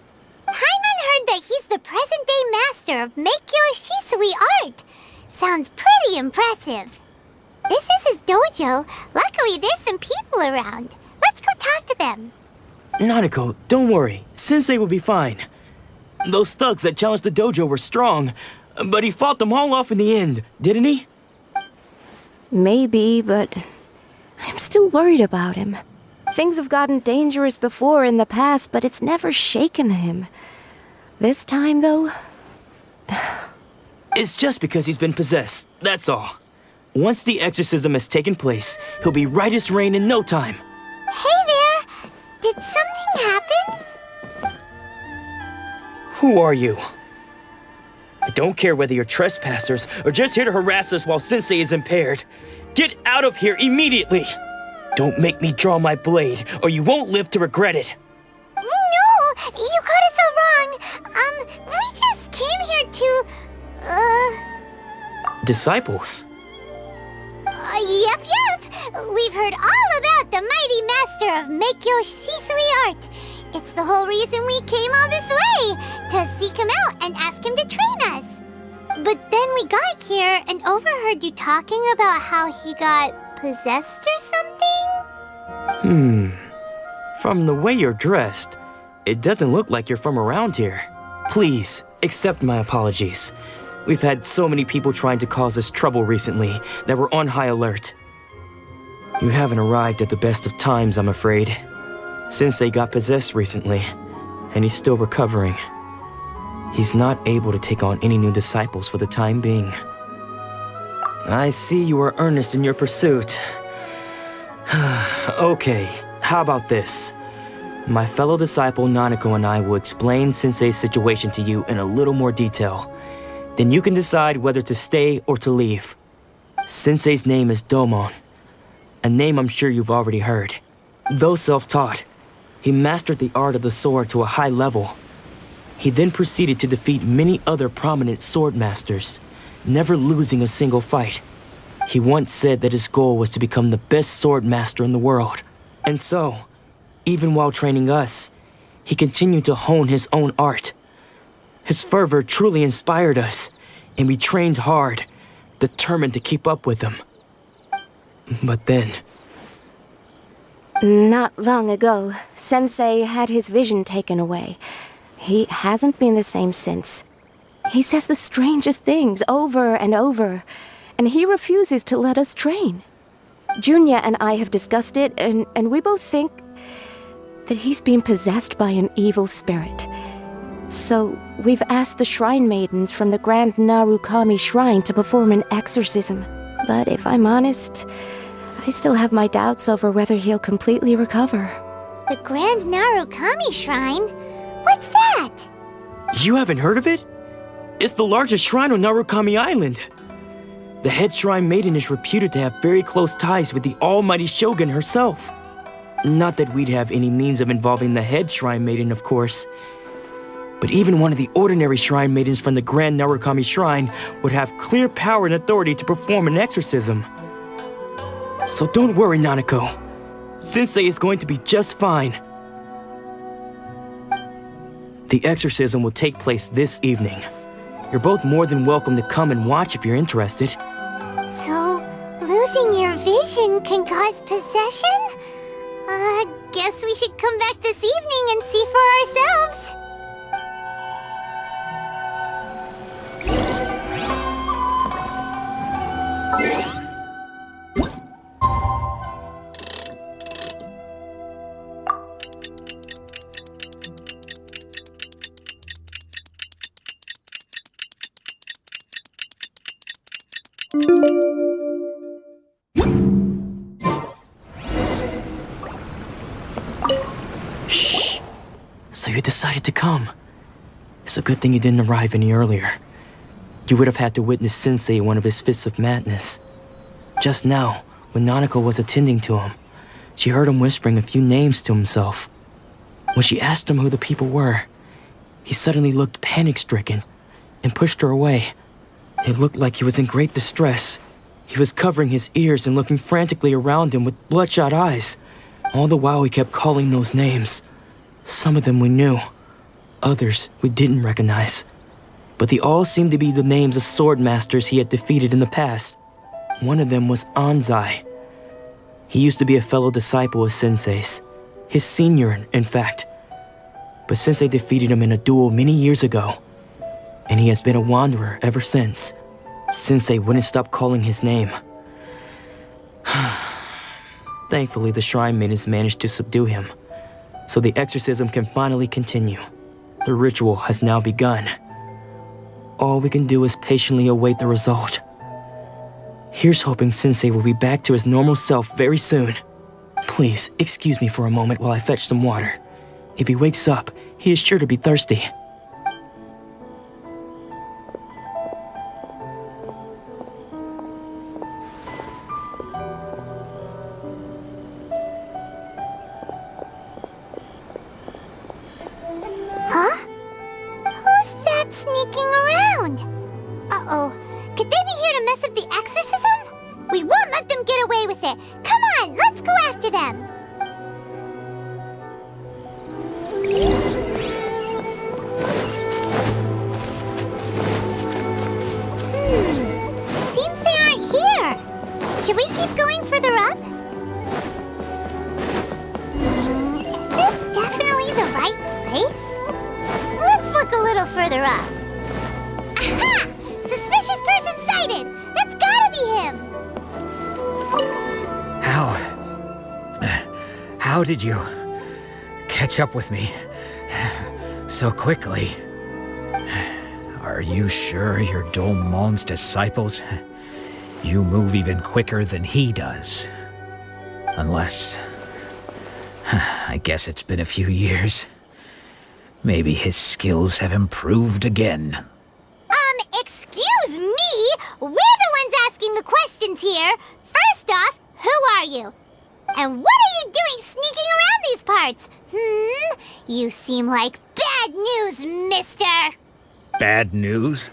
Speaker 3: Hyman heard that he's the present-day master of Meikyo Shisui art. Sounds pretty impressive. This is his dojo. Luckily, there's some people around. Let's go talk to them.
Speaker 23: Nanako, don't worry. Sensei will be fine. Those thugs that challenged the dojo were strong, but he fought them all off in the end, didn't he?
Speaker 10: Maybe, but I'm still worried about him. Things have gotten dangerous before in the past, but it's never shaken him. This time, though...
Speaker 23: It's just because he's been possessed, that's all. Once the exorcism has taken place, he'll be right as rain in no time.
Speaker 3: Hey there! Did something happen?
Speaker 23: Who are you? I don't care whether you're trespassers or just here to harass us while Sensei is impaired. Get out of here immediately! Don't make me draw my blade, or you won't live to regret it.
Speaker 3: No! You got it so wrong! We just came here to...
Speaker 23: Disciples?
Speaker 3: Yep. We've heard all about the mighty master of Meikyo Shisui art. It's the whole reason we came all this way, to seek him out and ask him to train us. But then we got here and overheard you talking about how he got possessed or something?
Speaker 23: From the way you're dressed, it doesn't look like you're from around here. Please, accept my apologies. We've had so many people trying to cause us trouble recently that we're on high alert. You haven't arrived at the best of times, I'm afraid. Sensei got possessed recently, and he's still recovering. He's not able to take on any new disciples for the time being. I see you are earnest in your pursuit. Okay, how about this? My fellow disciple Nanako and I will explain Sensei's situation to you in a little more detail. Then you can decide whether to stay or to leave. Sensei's name is Domon, a name I'm sure you've already heard. Though self-taught, he mastered the art of the sword to a high level. He then proceeded to defeat many other prominent sword masters, never losing a single fight. He once said that his goal was to become the best sword master in the world. And so, even while training us, he continued to hone his own art. His fervor truly inspired us, and we trained hard, determined to keep up with him. But then...
Speaker 10: Not long ago, Sensei had his vision taken away. He hasn't been the same since. He says the strangest things over and over, and he refuses to let us train. Junya and I have discussed it, and we both think that he's been possessed by an evil spirit. So we've asked the shrine maidens from the Grand Narukami Shrine to perform an exorcism. But if I'm honest, I still have my doubts over whether he'll completely recover.
Speaker 3: The Grand Narukami Shrine? What's that?
Speaker 23: You haven't heard of it? It's the largest shrine on Narukami Island. The head shrine maiden is reputed to have very close ties with the almighty shogun herself. Not that we'd have any means of involving the head shrine maiden, of course. But even one of the ordinary shrine maidens from the Grand Narukami Shrine would have clear power and authority to perform an exorcism. So don't worry, Nanako. Sensei is going to be just fine. The exorcism will take place this evening. You're both more than welcome to come and watch if you're interested.
Speaker 3: So, losing your vision can cause possession? Guess we should come back this evening and see for ourselves.
Speaker 23: So you decided to come. It's a good thing you didn't arrive any earlier. You would have had to witness Sensei in one of his fits of madness. Just now, when Nanako was attending to him, she heard him whispering a few names to himself. When she asked him who the people were, he suddenly looked panic-stricken and pushed her away. It looked like he was in great distress. He was covering his ears and looking frantically around him with bloodshot eyes. All the while he kept calling those names. Some of them we knew, others we didn't recognize. But they all seemed to be the names of sword masters he had defeated in the past. One of them was Anzai. He used to be a fellow disciple of Sensei's, his senior, in fact. But Sensei defeated him in a duel many years ago, and he has been a wanderer ever since. Sensei wouldn't stop calling his name. Thankfully, the shrine maidens managed to subdue him, so the exorcism can finally continue. The ritual has now begun. All we can do is patiently await the result. Here's hoping Sensei will be back to his normal self very soon. Please, excuse me for a moment while I fetch some water. If he wakes up, he is sure to be thirsty.
Speaker 3: Huh? Who's that sneaking around? Uh-oh. Could they be here to mess up the exorcism? We won't let them get away with it. Come on, let's go after them. Seems they aren't here. Should we keep going further up? Is this definitely the right place? Let's look a little further up. Aha! Suspicious person sighted! That's gotta be him!
Speaker 11: How did you catch up with me so quickly? Are you sure you're Domon's disciples? You move even quicker than he does. Unless... I guess it's been a few years. Maybe his skills have improved again.
Speaker 3: Excuse me? We're the ones asking the questions here. First off, who are you? And what are you doing sneaking around these parts? You seem like bad news, mister.
Speaker 11: Bad news?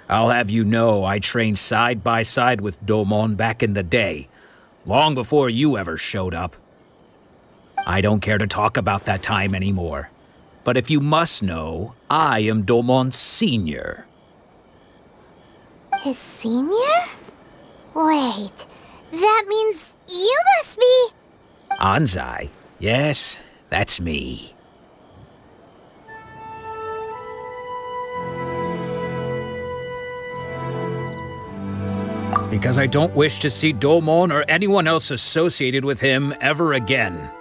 Speaker 11: I'll have you know I trained side by side with Domon back in the day, long before you ever showed up. I don't care to talk about that time anymore. But if you must know, I am Domon's senior.
Speaker 3: His senior? Wait, that means you must be...
Speaker 11: Anzai? Yes, that's me. Because I don't wish to see Domon or anyone else associated with him ever again.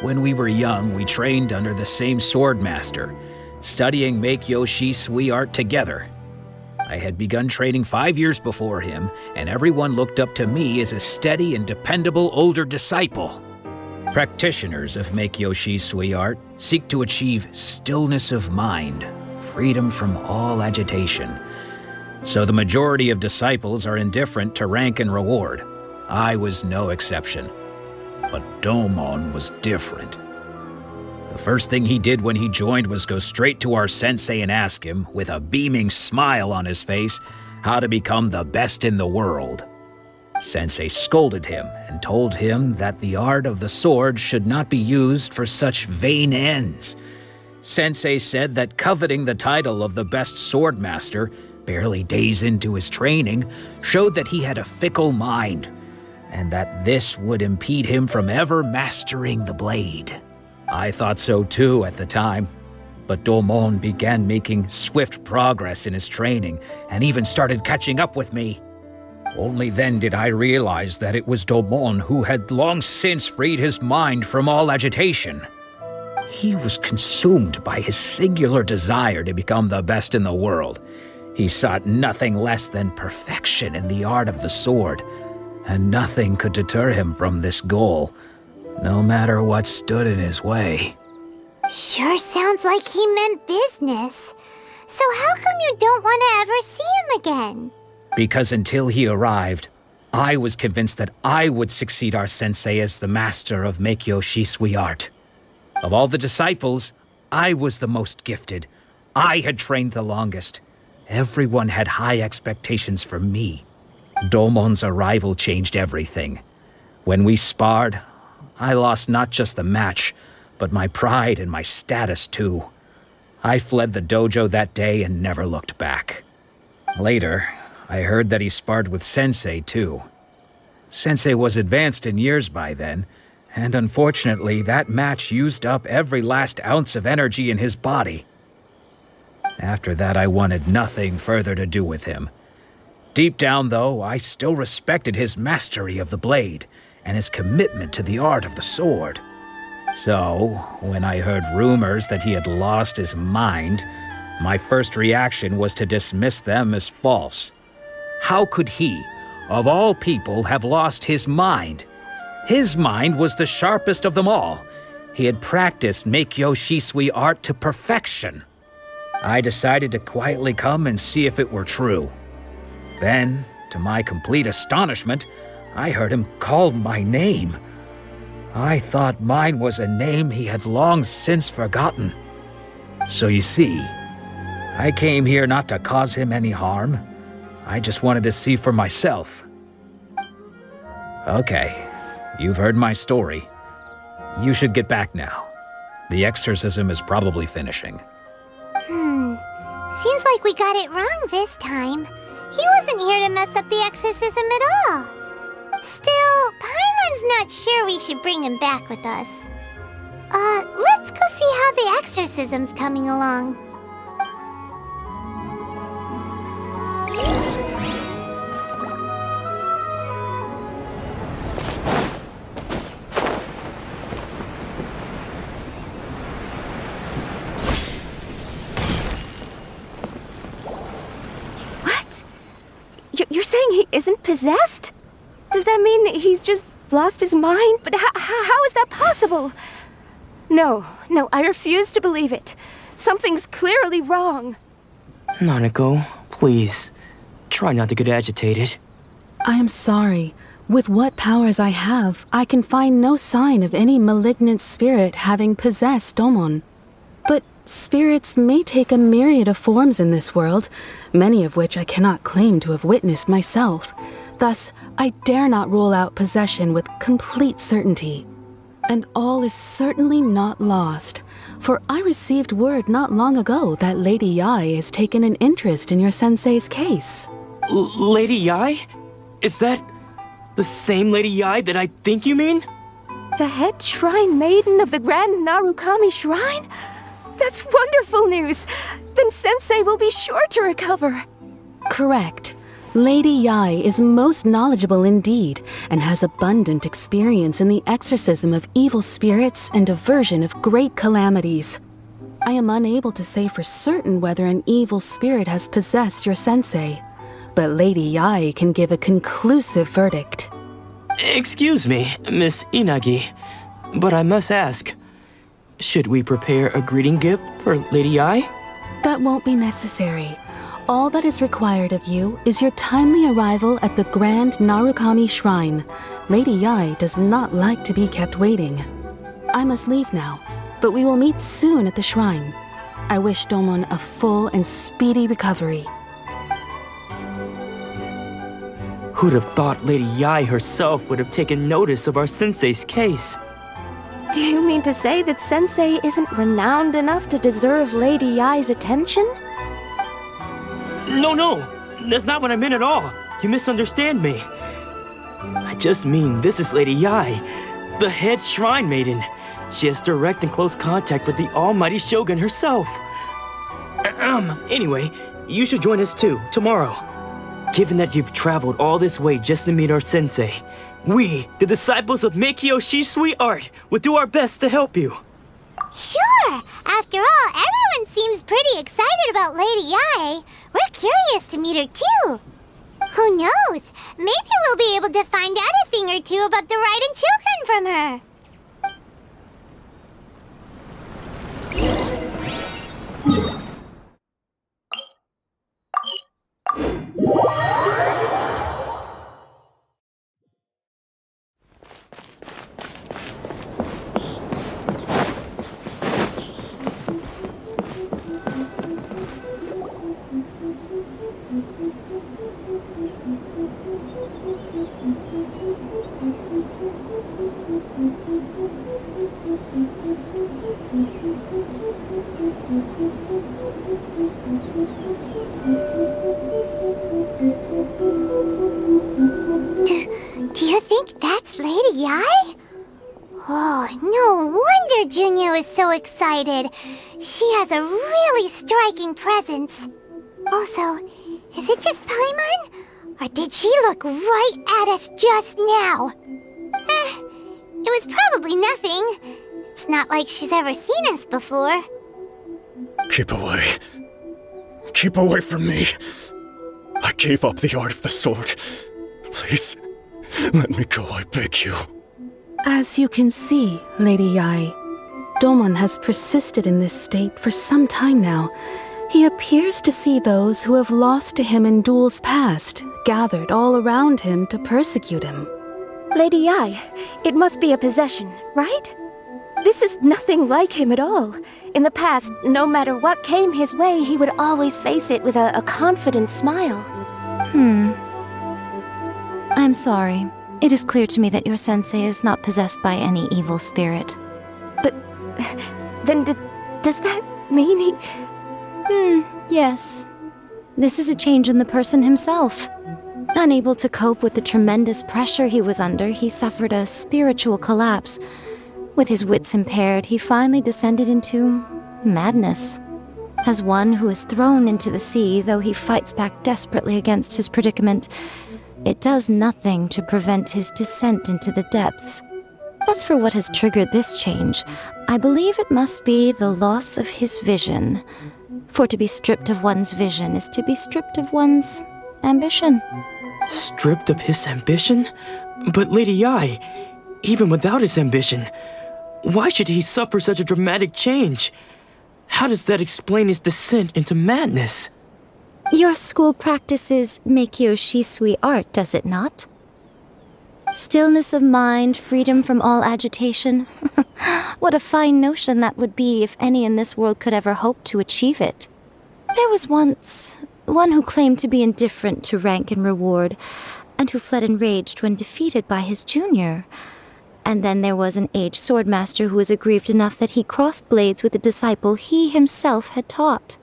Speaker 11: When we were young, we trained under the same swordmaster, studying Make-Yoshi Sui art together. I had begun training 5 years before him, and everyone looked up to me as a steady and dependable older disciple. Practitioners of Make-Yoshi Sui art seek to achieve stillness of mind, freedom from all agitation. So the majority of disciples are indifferent to rank and reward. I was no exception. But Domon was different. The first thing he did when he joined was go straight to our sensei and ask him, with a beaming smile on his face, how to become the best in the world. Sensei scolded him and told him that the art of the sword should not be used for such vain ends. Sensei said that coveting the title of the best swordmaster, barely days into his training, showed that he had a fickle mind, and that this would impede him from ever mastering the blade. I thought so too at the time, but Domon began making swift progress in his training and even started catching up with me. Only then did I realize that it was Domon who had long since freed his mind from all agitation. He was consumed by his singular desire to become the best in the world. He sought nothing less than perfection in the art of the sword, and nothing could deter him from this goal, no matter what stood in his way.
Speaker 3: Sure sounds like he meant business. So how come you don't want to ever see him again?
Speaker 11: Because until he arrived, I was convinced that I would succeed our sensei as the master of Meikyo Shisui art. Of all the disciples, I was the most gifted. I had trained the longest. Everyone had high expectations for me. Domon's arrival changed everything. When we sparred, I lost not just the match, but my pride and my status too. I fled the dojo that day and never looked back. Later, I heard that he sparred with Sensei too. Sensei was advanced in years by then, and unfortunately that match used up every last ounce of energy in his body. After that, I wanted nothing further to do with him. Deep down, though, I still respected his mastery of the blade and his commitment to the art of the sword. So, when I heard rumors that he had lost his mind, my first reaction was to dismiss them as false. How could he, of all people, have lost his mind? His mind was the sharpest of them all. He had practiced Meikyo Shisui art to perfection. I decided to quietly come and see if it were true. Then, to my complete astonishment, I heard him call my name. I thought mine was a name he had long since forgotten. So you see, I came here not to cause him any harm. I just wanted to see for myself. Okay, you've heard my story. You should get back now. The exorcism is probably finishing.
Speaker 3: Seems like we got it wrong this time. He wasn't here to mess up the exorcism at all. Still, Paimon's not sure we should bring him back with us. Let's go see how the exorcism's coming along.
Speaker 17: You're saying he isn't possessed? Does that mean he's just lost his mind? But how is that possible? No, I refuse to believe it. Something's clearly wrong.
Speaker 23: Nanako, please, try not to get agitated.
Speaker 19: I am sorry. With what powers I have, I can find no sign of any malignant spirit having possessed Domon. But spirits may take a myriad of forms in this world, many of which I cannot claim to have witnessed myself. Thus, I dare not rule out possession with complete certainty. And all is certainly not lost, for I received word not long ago that Lady Yai has taken an interest in your sensei's case.
Speaker 23: Lady Yai? Is that the same Lady Yai that I think you mean?
Speaker 17: The head shrine maiden of the Grand Narukami Shrine? That's wonderful news! Then Sensei will be sure to recover.
Speaker 19: Correct. Lady Yai is most knowledgeable indeed, and has abundant experience in the exorcism of evil spirits and aversion of great calamities. I am unable to say for certain whether an evil spirit has possessed your sensei, but Lady Yai can give a conclusive verdict.
Speaker 23: Excuse me, Miss Inagi, but I must ask, should we prepare a greeting gift for Lady Yai?
Speaker 19: That won't be necessary. All that is required of you is your timely arrival at the Grand Narukami Shrine. Lady Yai does not like to be kept waiting. I must leave now, but we will meet soon at the shrine. I wish Domon a full and speedy recovery.
Speaker 23: Who'd have thought Lady Yai herself would have taken notice of our sensei's case?
Speaker 17: Do you mean to say that Sensei isn't renowned enough to deserve Lady Yai's attention?
Speaker 23: No, that's not what I meant at all. You misunderstand me. I just mean this is Lady Yai, the head shrine maiden. She has direct and close contact with the almighty Shogun herself. Anyway, you should join us too, tomorrow. Given that you've traveled all this way just to meet our sensei, we, the disciples of Meikyo Shisui art, will do our best to help you.
Speaker 3: Sure! After all, everyone seems pretty excited about Lady Yai. We're curious to meet her too. Who knows? Maybe we'll be able to find out a thing or two about the Raiden children from her. Do you think that's Lady Yi? Oh, no wonder Junyo is so excited. She has a really striking presence. Also, is it just Paimon? Or did she look right at us just now? It was probably nothing. It's not like she's ever seen us before.
Speaker 9: Keep away. Keep away from me. I gave up the art of the sword. Please, let me go, I beg you.
Speaker 19: As you can see, Lady Yi, Domon has persisted in this state for some time now. He appears to see those who have lost to him in duels past, gathered all around him to persecute him.
Speaker 10: Lady Yi, it must be a possession, right? This is nothing like him at all. In the past, no matter what came his way, he would always face it with a confident smile.
Speaker 14: I'm sorry. It is clear to me that your sensei is not possessed by any evil spirit.
Speaker 10: But then does that mean he...
Speaker 14: Yes. This is a change in the person himself. Unable to cope with the tremendous pressure he was under, he suffered a spiritual collapse. With his wits impaired, he finally descended into madness. As one who is thrown into the sea, though he fights back desperately against his predicament, it does nothing to prevent his descent into the depths. As for what has triggered this change, I believe it must be the loss of his vision. For to be stripped of one's vision is to be stripped of one's ambition.
Speaker 23: Stripped of his ambition? But Lady Yi, even without his ambition, why should he suffer such a dramatic change? How does that explain his descent into madness?
Speaker 14: Your school practices Meikyo Shisui art, does it not? Stillness of mind, freedom from all agitation. What a fine notion that would be if any in this world could ever hope to achieve it. There was once one who claimed to be indifferent to rank and reward, and who fled enraged when defeated by his junior. And then there was an aged swordmaster who was aggrieved enough that he crossed blades with the disciple he himself had taught.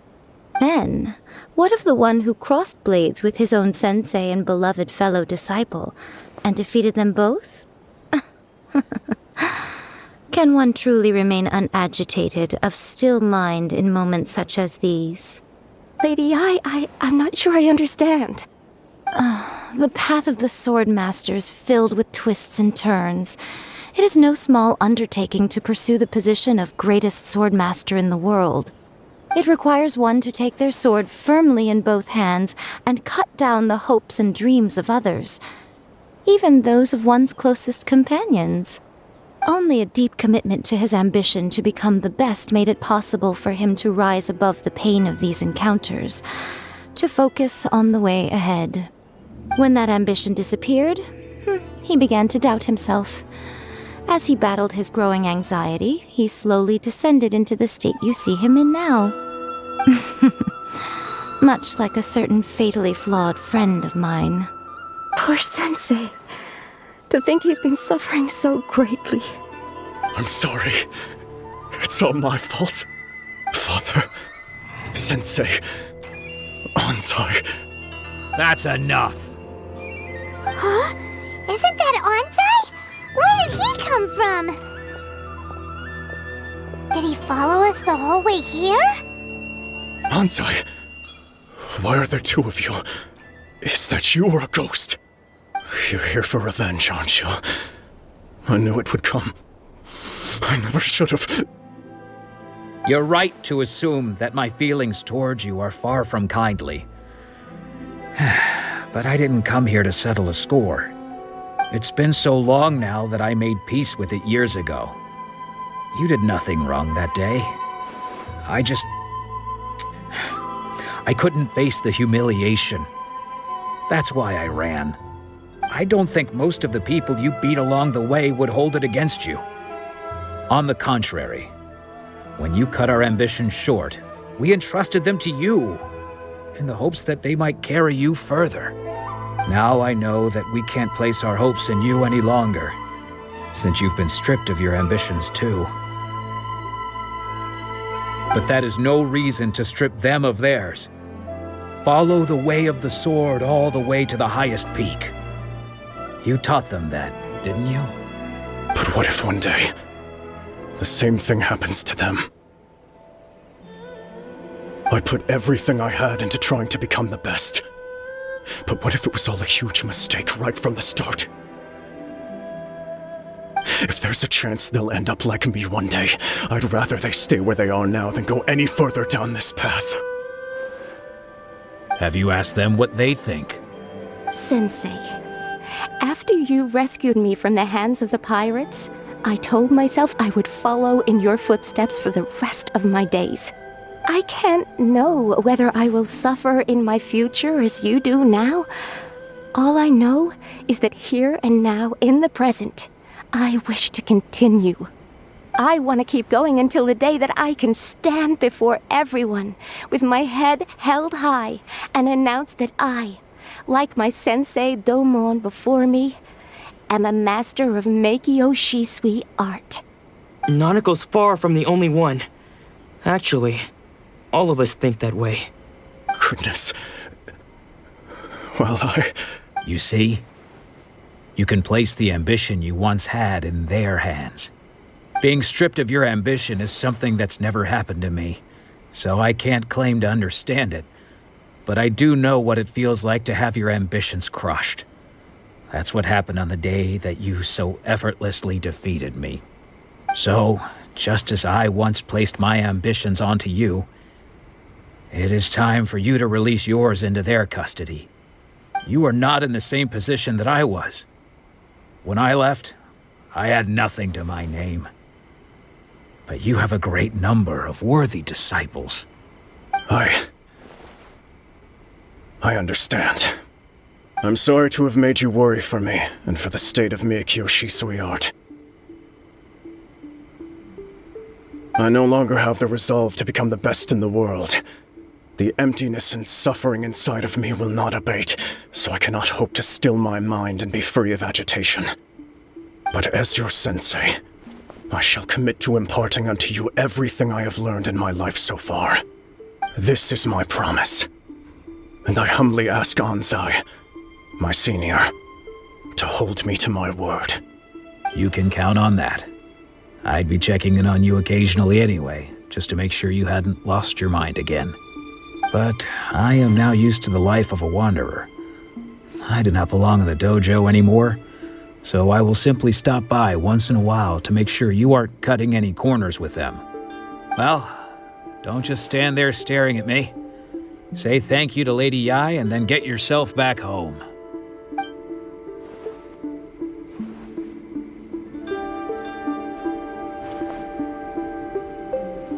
Speaker 14: Then, what of the one who crossed blades with his own sensei and beloved fellow disciple, and defeated them both? Can one truly remain unagitated, of still mind in moments such as these?
Speaker 10: Lady Yi, I'm not sure I understand.
Speaker 14: The path of the sword master is filled with twists and turns. It is no small undertaking to pursue the position of greatest sword master in the world. It requires one to take their sword firmly in both hands and cut down the hopes and dreams of others, even those of one's closest companions. Only a deep commitment to his ambition to become the best made it possible for him to rise above the pain of these encounters, to focus on the way ahead. When that ambition disappeared, he began to doubt himself. As he battled his growing anxiety, he slowly descended into the state you see him in now. Much like a certain fatally flawed friend of mine.
Speaker 10: Poor sensei. To think he's been suffering so greatly.
Speaker 9: I'm sorry. It's all my fault. Father, Sensei, Ansai.
Speaker 11: That's enough.
Speaker 3: Huh? Isn't that Ansai? Where did he come from? Did he follow us the whole way here?
Speaker 9: Ansai, why are there two of you? Is that you or a ghost? You're here for revenge, aren't you? I knew it would come. I never should have.
Speaker 11: You're right to assume that my feelings towards you are far from kindly. But I didn't come here to settle a score. It's been so long now that I made peace with it years ago. You did nothing wrong that day. I couldn't face the humiliation. That's why I ran. I don't think most of the people you beat along the way would hold it against you. On the contrary, when you cut our ambitions short, we entrusted them to you, in the hopes that they might carry you further. Now I know that we can't place our hopes in you any longer, since you've been stripped of your ambitions too. But that is no reason to strip them of theirs. Follow the way of the sword all the way to the highest peak. You taught them that, didn't you?
Speaker 9: But what if one day, the same thing happens to them? I put everything I had into trying to become the best. But what if it was all a huge mistake right from the start? If there's a chance they'll end up like me one day, I'd rather they stay where they are now than go any further down this path.
Speaker 11: Have you asked them what they think?
Speaker 10: Sensei, after you rescued me from the hands of the pirates, I told myself I would follow in your footsteps for the rest of my days. I can't know whether I will suffer in my future as you do now. All I know is that here and now, in the present, I wish to continue. I want to keep going until the day that I can stand before everyone with my head held high and announce that I, like my sensei Domon before me, am a master of Meikyo Shisui art.
Speaker 23: Nanako's far from the only one. Actually, all of us think that way.
Speaker 9: Goodness. Well,
Speaker 11: You see? You can place the ambition you once had in their hands. Being stripped of your ambition is something that's never happened to me, so I can't claim to understand it. But I do know what it feels like to have your ambitions crushed. That's what happened on the day that you so effortlessly defeated me. So, just as I once placed my ambitions onto you, it is time for you to release yours into their custody. You are not in the same position that I was. When I left, I had nothing to my name. But you have a great number of worthy disciples.
Speaker 9: I understand. I'm sorry to have made you worry for me, and for the state of Meikyo Shisui art. I no longer have the resolve to become the best in the world. The emptiness and suffering inside of me will not abate, so I cannot hope to still my mind and be free of agitation. But as your sensei, I shall commit to imparting unto you everything I have learned in my life so far. This is my promise. And I humbly ask Anzai, my senior, to hold me to my word.
Speaker 11: You can count on that. I'd be checking in on you occasionally anyway, just to make sure you hadn't lost your mind again. But I am now used to the life of a wanderer. I do not belong in the dojo anymore, so I will simply stop by once in a while to make sure you aren't cutting any corners with them. Well, don't just stand there staring at me. Say thank you to Lady Yai and then get yourself back home.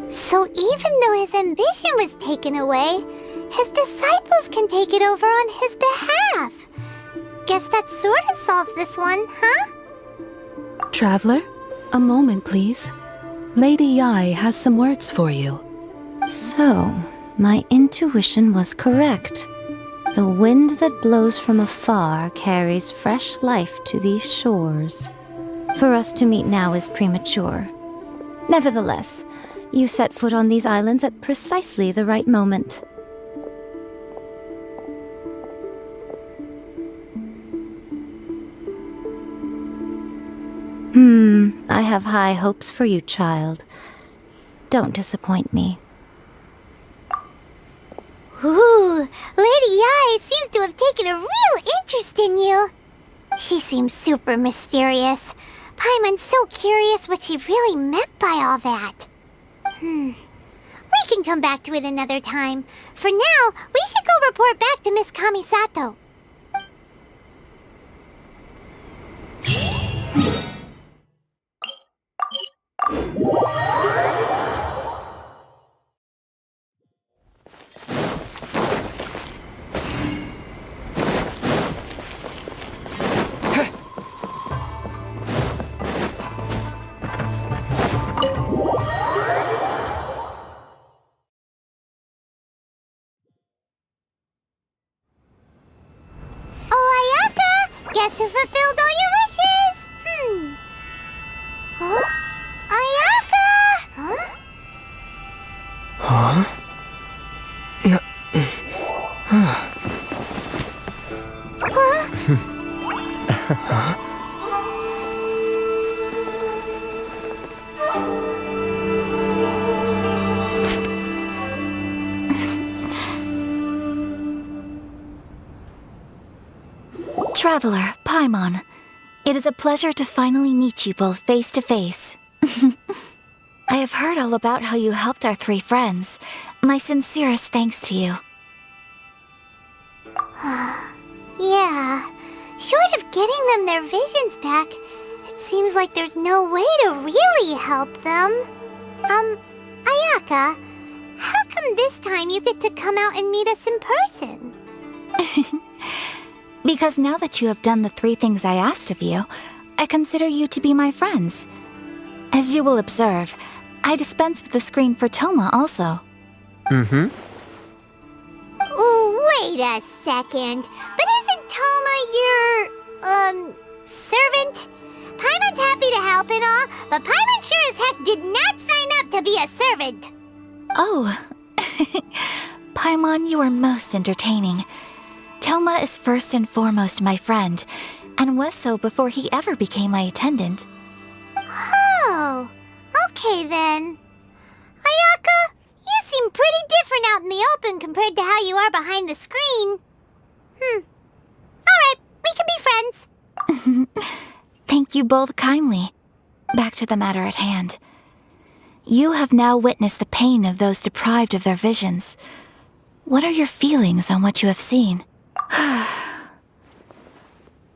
Speaker 3: So even though his ambition was taken away, his disciples can take it over on his behalf. Guess that sort of solves this one, huh?
Speaker 19: Traveler, a moment, please. Lady Yai has some words for you.
Speaker 14: So, my intuition was correct. The wind that blows from afar carries fresh life to these shores. For us to meet now is premature. Nevertheless, you set foot on these islands at precisely the right moment. I have high hopes for you, child. Don't disappoint me.
Speaker 3: Ooh, Lady Yai seems to have taken a real interest in you. She seems super mysterious. Paimon's so curious what she really meant by all that. We can come back to it another time. For now, we should go report back to Miss Kamisato. Oh,
Speaker 1: Traveler, Paimon. It is a pleasure to finally meet you both face to face. I have heard all about how you helped our 3 friends. My sincerest thanks to you.
Speaker 3: Yeah, short of getting them their visions back, it seems like there's no way to really help them. Ayaka, how come this time you get to come out and meet us in person?
Speaker 1: Because now that you have done the 3 things I asked of you, I consider you to be my friends. As you will observe, I dispense with the screen for Toma also.
Speaker 3: Ooh, wait a second. But isn't Toma your, servant? Paimon's happy to help and all, but Paimon sure as heck did not sign up to be a servant.
Speaker 1: Oh. Paimon, you are most entertaining. Toma is first and foremost my friend, and was so before he ever became my attendant.
Speaker 3: Oh, okay then. Ayaka, you seem pretty different out in the open compared to how you are behind the screen. Alright, we can be friends.
Speaker 1: Thank you both kindly. Back to the matter at hand. You have now witnessed the pain of those deprived of their visions. What are your feelings on what you have seen?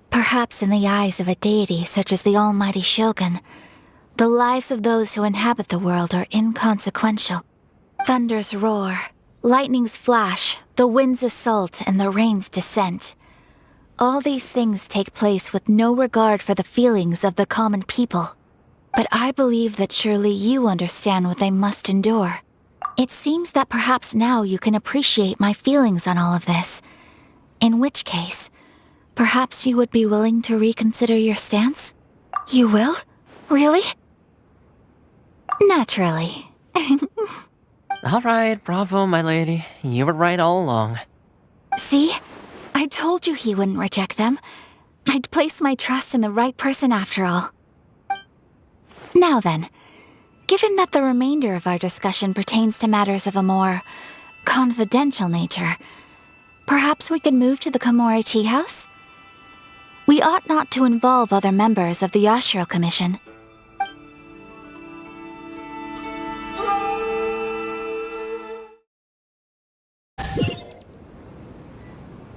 Speaker 1: Perhaps in the eyes of a deity such as the almighty Shogun, the lives of those who inhabit the world are inconsequential. Thunders roar, lightnings flash, the winds assault, and the rains descent. All these things take place with no regard for the feelings of the common people. But I believe that surely you understand what they must endure. It seems that perhaps now you can appreciate my feelings on all of this. In which case, perhaps you would be willing to reconsider your stance? You will? Really? Naturally.
Speaker 5: Alright, bravo, my lady. You were right all along.
Speaker 1: See? I told you he wouldn't reject them. I'd placed my trust in the right person after all. Now then, given that the remainder of our discussion pertains to matters of a more confidential nature, perhaps we could move to the Komori Tea House? We ought not to involve other members of the Yashiro Commission.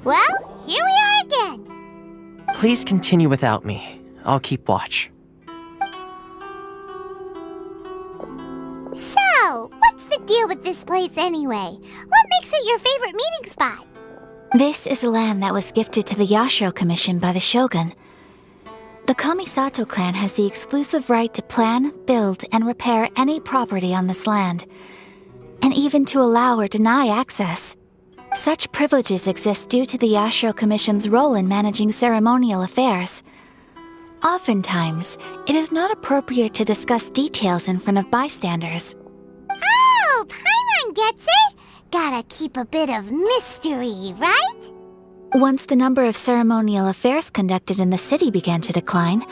Speaker 3: Well, here we are again.
Speaker 5: Please continue without me. I'll keep watch.
Speaker 3: So, what's the deal with this place anyway? What makes it your favorite meeting spot?
Speaker 1: This is land that was gifted to the Yashiro Commission by the Shogun. The Kamisato clan has the exclusive right to plan, build, and repair any property on this land, and even to allow or deny access. Such privileges exist due to the Yashiro Commission's role in managing ceremonial affairs. Oftentimes, it is not appropriate to discuss details in front of bystanders.
Speaker 3: Oh, Paimon gets it! Gotta keep a bit of mystery, right?
Speaker 1: Once the number of ceremonial affairs conducted in the city began to decline,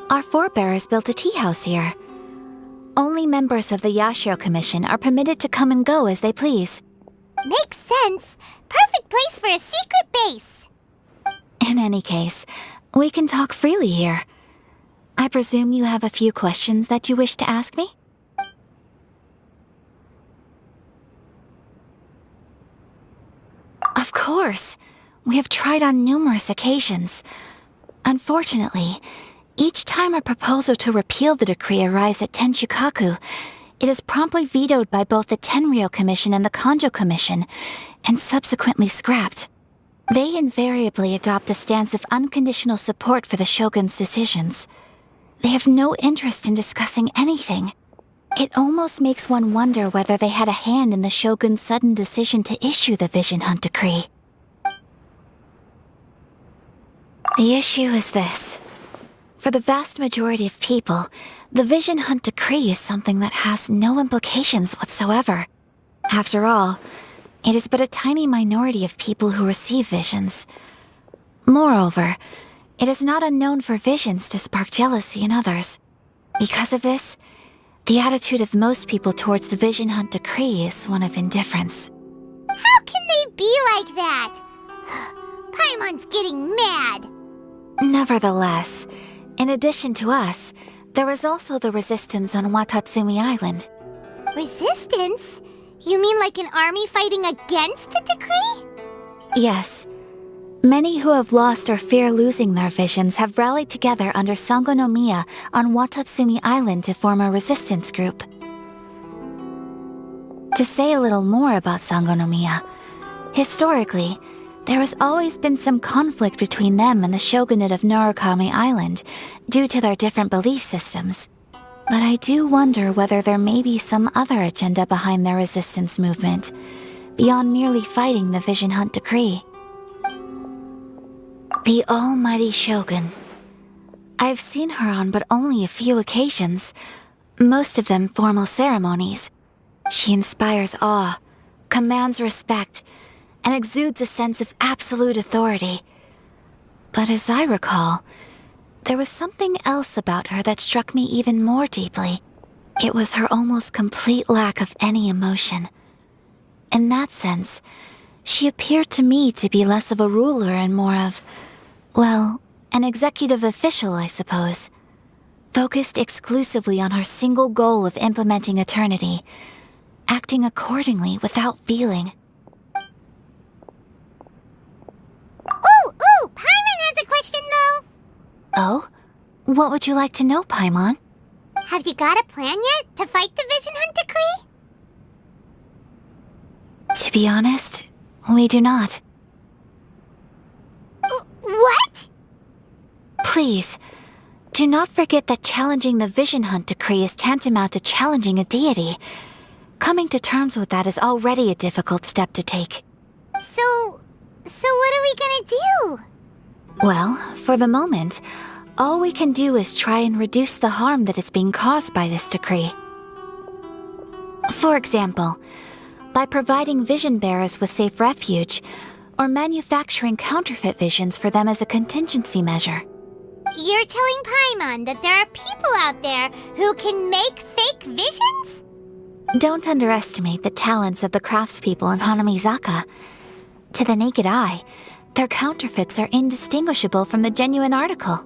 Speaker 1: our forebears built a tea house here. Only members of the Yashiro Commission are permitted to come and go as they please.
Speaker 3: Makes sense. Perfect place for a secret base.
Speaker 1: In any case, we can talk freely here. I presume you have a few questions that you wish to ask me? Of course. We have tried on numerous occasions. Unfortunately, each time a proposal to repeal the decree arrives at Tenshukaku, it is promptly vetoed by both the Tenryou Commission and the Kanjo Commission, and subsequently scrapped. They invariably adopt a stance of unconditional support for the Shogun's decisions. They have no interest in discussing anything. It almost makes one wonder whether they had a hand in the Shogun's sudden decision to issue the Vision Hunt Decree. The issue is this. For the vast majority of people, the Vision Hunt Decree is something that has no implications whatsoever. After all, it is but a tiny minority of people who receive visions. Moreover, it is not unknown for visions to spark jealousy in others. Because of this, the attitude of most people towards the Vision Hunt Decree is one of indifference.
Speaker 3: How can they be like that? Paimon's getting mad.
Speaker 1: Nevertheless, in addition to us, there was also the resistance on Watatsumi Island.
Speaker 3: Resistance? You mean like an army fighting against the decree?
Speaker 1: Yes. Many who have lost or fear losing their visions have rallied together under Sangonomiya on Watatsumi Island to form a resistance group. To say a little more about Sangonomiya, historically, there has always been some conflict between them and the shogunate of Narukami Island due to their different belief systems. But I do wonder whether there may be some other agenda behind their resistance movement, beyond merely fighting the Vision Hunt decree. The almighty shogun. I've seen her on but only a few occasions, most of them formal ceremonies. She inspires awe, commands respect, and exudes a sense of absolute authority. But as I recall, there was something else about her that struck me even more deeply. It was her almost complete lack of any emotion. In that sense, she appeared to me to be less of a ruler and more of, well, an executive official, I suppose. Focused exclusively on her single goal of implementing eternity, acting accordingly without feeling.
Speaker 3: Ooh, Paimon has a question though!
Speaker 1: Oh? What would you like to know, Paimon?
Speaker 3: Have you got a plan yet to fight the Vision Hunt decree?
Speaker 1: To be honest, we do not.
Speaker 3: What?
Speaker 1: Please, do not forget that challenging the Vision Hunt decree is tantamount to challenging a deity. Coming to terms with that is already a difficult step to take.
Speaker 3: So what are we gonna do?
Speaker 1: Well, for the moment, all we can do is try and reduce the harm that is being caused by this decree. For example, by providing vision bearers with safe refuge, or manufacturing counterfeit visions for them as a contingency measure.
Speaker 3: You're telling Paimon that there are people out there who can make fake visions?
Speaker 1: Don't underestimate the talents of the craftspeople in Hanamizaka. To the naked eye, their counterfeits are indistinguishable from the genuine article.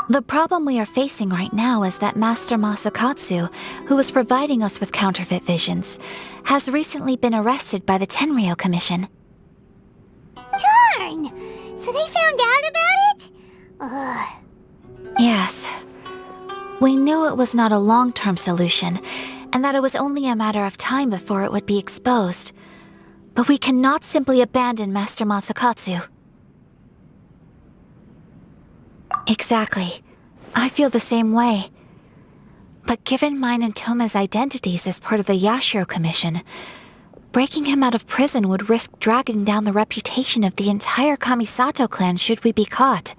Speaker 1: The problem we are facing right now is that Master Masakatsu, who was providing us with counterfeit visions, has recently been arrested by the Tenryou Commission.
Speaker 3: Darn! So they found out about it? Ugh.
Speaker 1: Yes. We knew it was not a long-term solution, and that it was only a matter of time before it would be exposed. But we cannot simply abandon Master Masakatsu. Exactly. I feel the same way. But given mine and Toma's identities as part of the Yashiro Commission, breaking him out of prison would risk dragging down the reputation of the entire Kamisato clan should we be caught.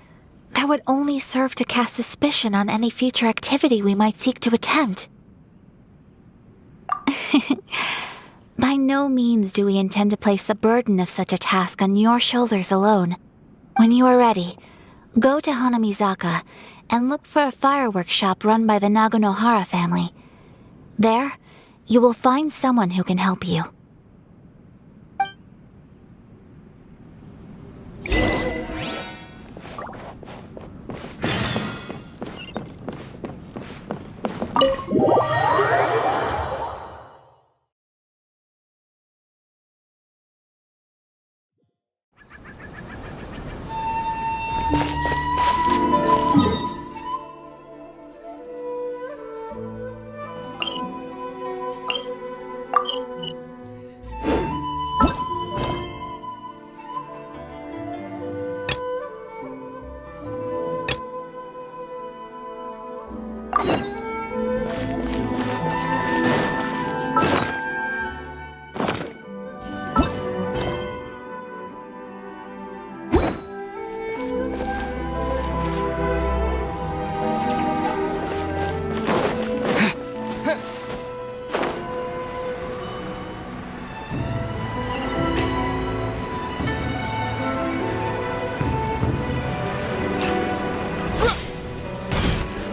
Speaker 1: That would only serve to cast suspicion on any future activity we might seek to attempt. By no means do we intend to place the burden of such a task on your shoulders alone. When you are ready, go to Hanamizaka and look for a fireworks shop run by the Naganohara family. There, you will find someone who can help you.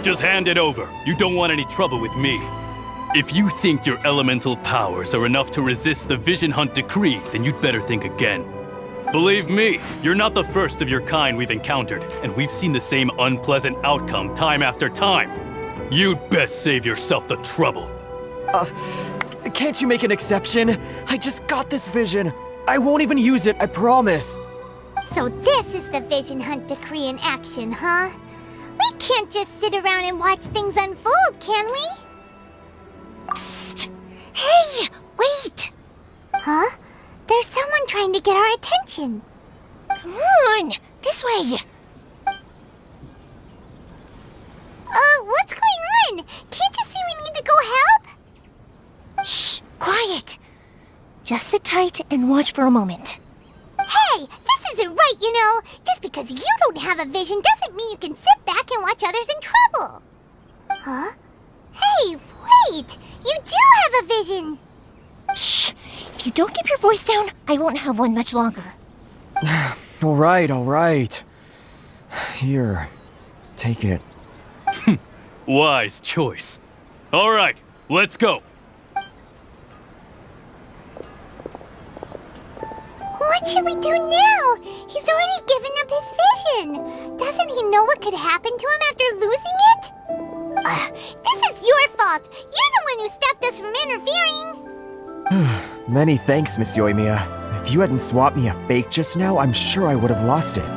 Speaker 18: Just hand it over. You don't want any trouble with me. If you think your elemental powers are enough to resist the Vision Hunt decree, then you'd better think again. Believe me, you're not the first of your kind we've encountered, and we've seen the same unpleasant outcome time after time. You'd best save yourself the trouble.
Speaker 8: Can't you make an exception? I just got this vision. I won't even use it, I promise.
Speaker 3: So this is the vision hunt decree in action, huh? We can't just sit around and watch things unfold, can we? Psst! Hey, wait! Huh? There's someone trying to get our attention. Come on, this way. What's going on? Can't you see we need to go help?
Speaker 15: Shh, quiet. Just sit tight and watch for a moment.
Speaker 3: Hey, this isn't right, you know. Just because you don't have a vision doesn't mean you can sit back and watch others in trouble. Huh? Hey, wait! You do have a vision!
Speaker 15: Shh! If you don't keep your voice down, I won't have one much longer.
Speaker 8: All right. Here, take it.
Speaker 18: Wise choice. All right, let's go.
Speaker 3: What should we do now? He's already given up his vision. Doesn't he know what could happen to him after losing it? This is your fault. You're the one who stopped us from interfering.
Speaker 8: Many thanks, Miss Euthymia. If you hadn't swapped me a fake just now, I'm sure I would have lost it.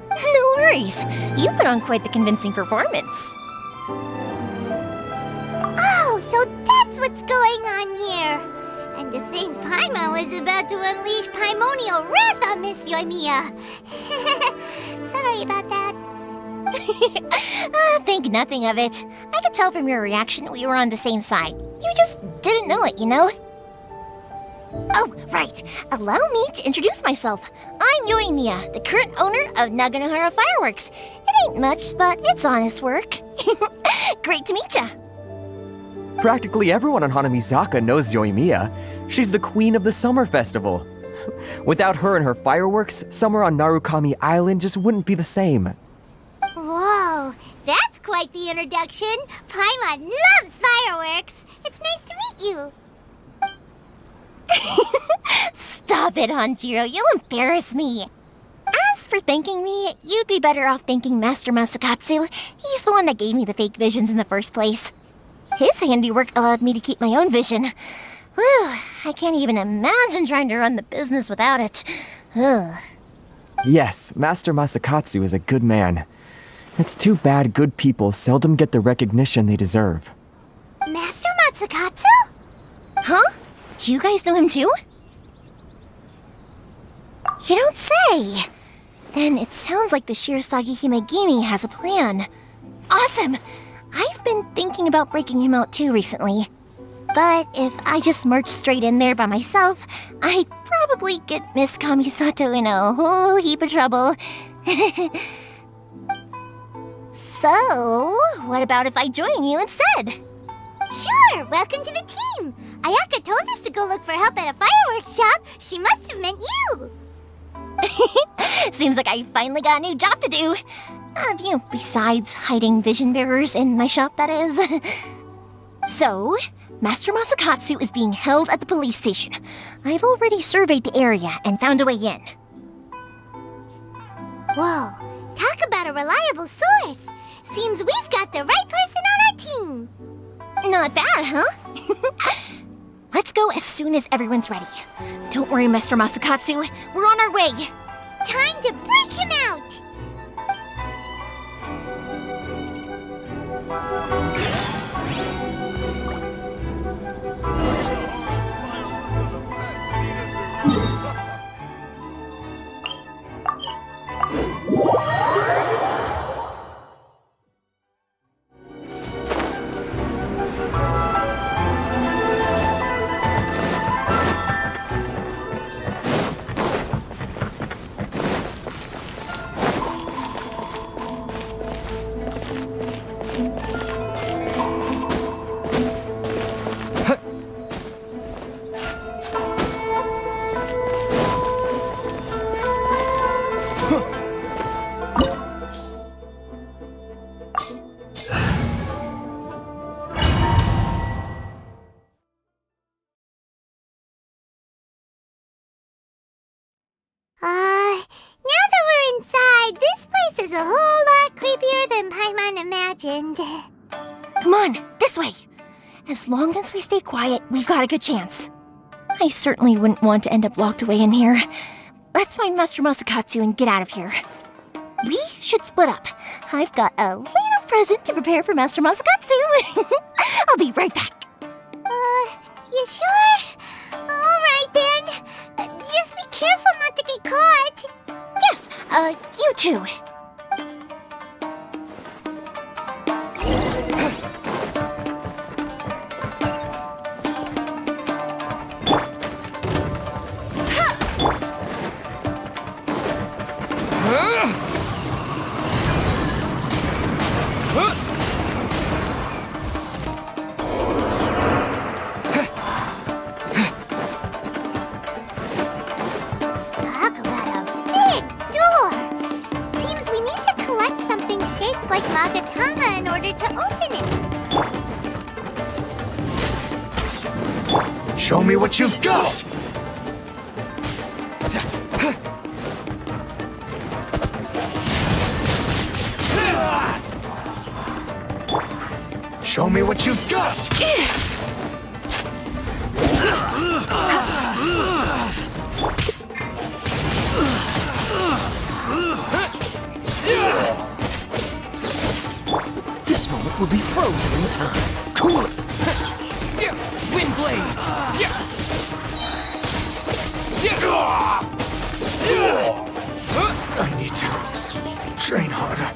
Speaker 15: No worries. You put on quite the convincing performance.
Speaker 3: Oh, so that's what's going on here. And to think Paimon was about to unleash Paimonial wrath on Miss Euthymia. Sorry about that.
Speaker 15: Think nothing of it. I could tell from your reaction we were on the same side. You just didn't know it, you know? Oh, right. Allow me to introduce myself. I'm Euthymia, the current owner of Naganohara Fireworks. It ain't much, but it's honest work. Great to meet ya.
Speaker 8: Practically everyone on Hanamizaka knows Euthymia. She's the queen of the summer festival. Without her and her fireworks, summer on Narukami Island just wouldn't be the same.
Speaker 3: Whoa, that's quite the introduction. Paimon loves fireworks. It's nice to meet you.
Speaker 15: Stop it, Hanjiro. You'll embarrass me. As for thanking me, you'd be better off thanking Master Masakatsu. He's the one that gave me the fake visions in the first place. His handiwork allowed me to keep my own vision. Whew, I can't even imagine trying to run the business without it. Ugh.
Speaker 8: Yes, Master Masakatsu is a good man. It's too bad good people seldom get the recognition they deserve.
Speaker 3: Master Masakatsu?
Speaker 15: Huh? Do you guys know him too? You don't say! Then it sounds like the Shirasagi Himegimi has a plan. Awesome! I've been thinking about breaking him out too recently. But if I just march straight in there by myself, I'd probably get Miss Kamisato in a whole heap of trouble. So, what about if I join you instead?
Speaker 3: Sure, welcome to the team. Ayaka told us to go look for help at a fireworks shop. She must have meant you.
Speaker 15: Seems like I finally got a new job to do. Besides hiding vision bearers in my shop, that is. So, Master Masakatsu is being held at the police station. I've already surveyed the area and found a way in.
Speaker 3: Whoa, talk about a reliable source. Seems we've got the right person on our team.
Speaker 15: Not bad, huh? Let's go as soon as everyone's ready. Don't worry, Master Masakatsu. We're on our way.
Speaker 3: Time to break him out! legend.
Speaker 15: Come on, this way. As long as we stay quiet, we've got a good chance. I certainly wouldn't want to end up locked away in here. Let's find Master Masakatsu and get out of here. We should split up. I've got a little present to prepare for Master Masakatsu. I'll be right back.
Speaker 3: You sure? Alright then. Just be careful not to get caught.
Speaker 15: Yes, you too.
Speaker 3: Talk about a big door. It seems we need to collect something shaped like Magatama in order to open it.
Speaker 9: Show me what you've got! Show me what you've got!
Speaker 16: This moment will be frozen in time. Cool it!
Speaker 7: Wind blade!
Speaker 9: I need to train harder.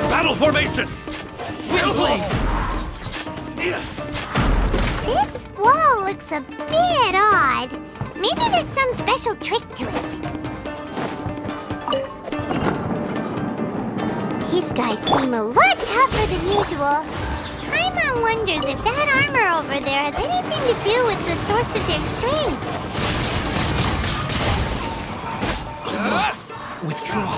Speaker 7: Battle formation! Wind blade!
Speaker 3: This wall looks a bit odd. Maybe there's some special trick to it. These guys seem a lot tougher than usual. Paimon wonders if that armor over there has anything to do with the source of their strength.
Speaker 16: Withdraw.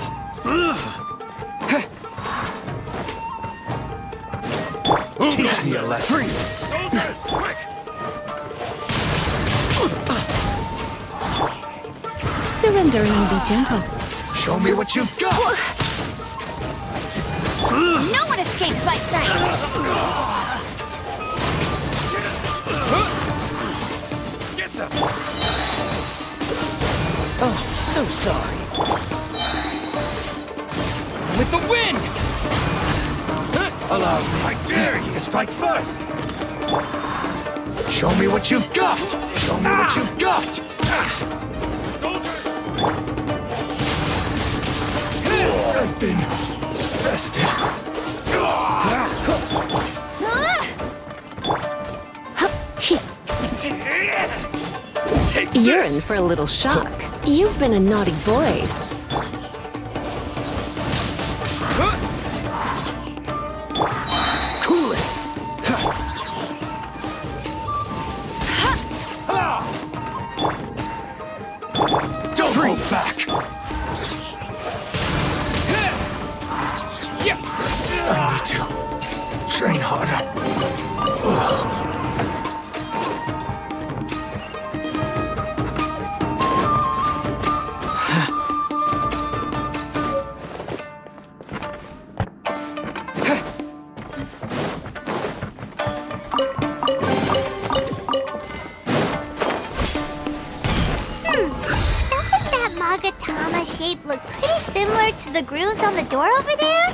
Speaker 9: Teach me a lesson.
Speaker 16: Freeze!
Speaker 7: Soldiers, quick!
Speaker 19: Surrendering and be gentle.
Speaker 9: Show me what you've got!
Speaker 15: No one escapes my sight.
Speaker 7: Get them!
Speaker 16: Oh, so sorry.
Speaker 7: With the wind!
Speaker 9: Allow me, I dare you to strike first! Show me what you've got! Show me what you've got! I've been bested.
Speaker 20: You're in for a little shock. You've been a naughty boy.
Speaker 16: Cool it!
Speaker 9: Don't hold back! I need to train harder.
Speaker 3: Doesn't that Magatama shape look pretty similar to the grooves on the door over there?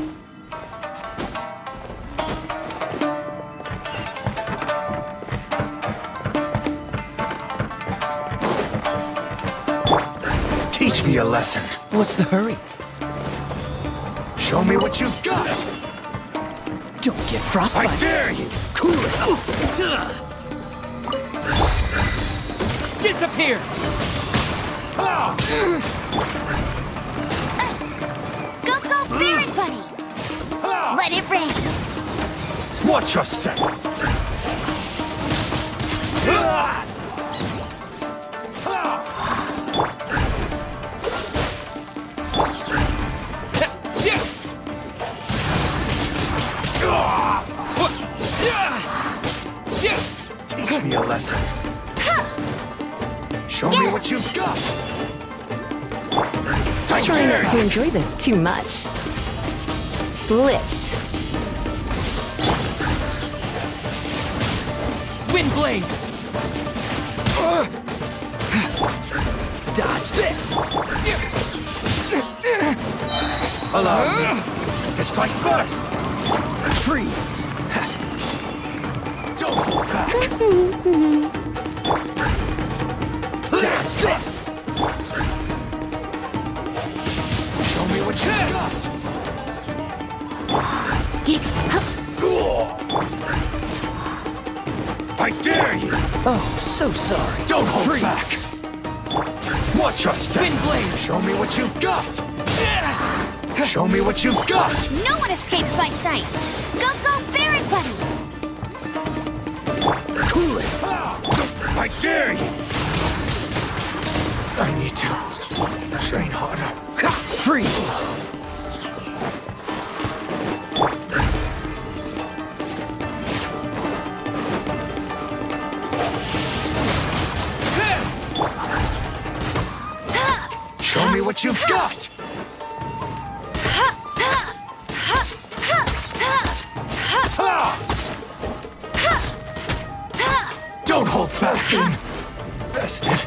Speaker 9: Teach me a lesson.
Speaker 16: What's the hurry?
Speaker 9: Show me what you've got!
Speaker 16: Don't get frostbite.
Speaker 9: I dare you!
Speaker 16: Cool it!
Speaker 7: Disappear!
Speaker 15: Go, go, Baron Bunny! Let it rain!
Speaker 9: Watch your step! Teach me a lesson. Show me what you've got.
Speaker 20: Try not to enjoy this too much. Blitz.
Speaker 16: Wind blade. Dodge this.
Speaker 9: Allow me to strike first.
Speaker 16: Freeze.
Speaker 9: Don't hold back.
Speaker 16: Dodge this.
Speaker 9: Show me what you got. I dare you.
Speaker 16: Oh, so sorry.
Speaker 9: Don't hold
Speaker 16: Freeze.
Speaker 9: back. Watch your step.
Speaker 16: Wind blade.
Speaker 9: Show me what you've got. Show me what you've got.
Speaker 15: No one escapes my sights. Go, very buddy.
Speaker 9: Cool it. I dare you. I need to train harder.
Speaker 16: Freeze.
Speaker 9: Show me what you've got. Don't hold back. Bested.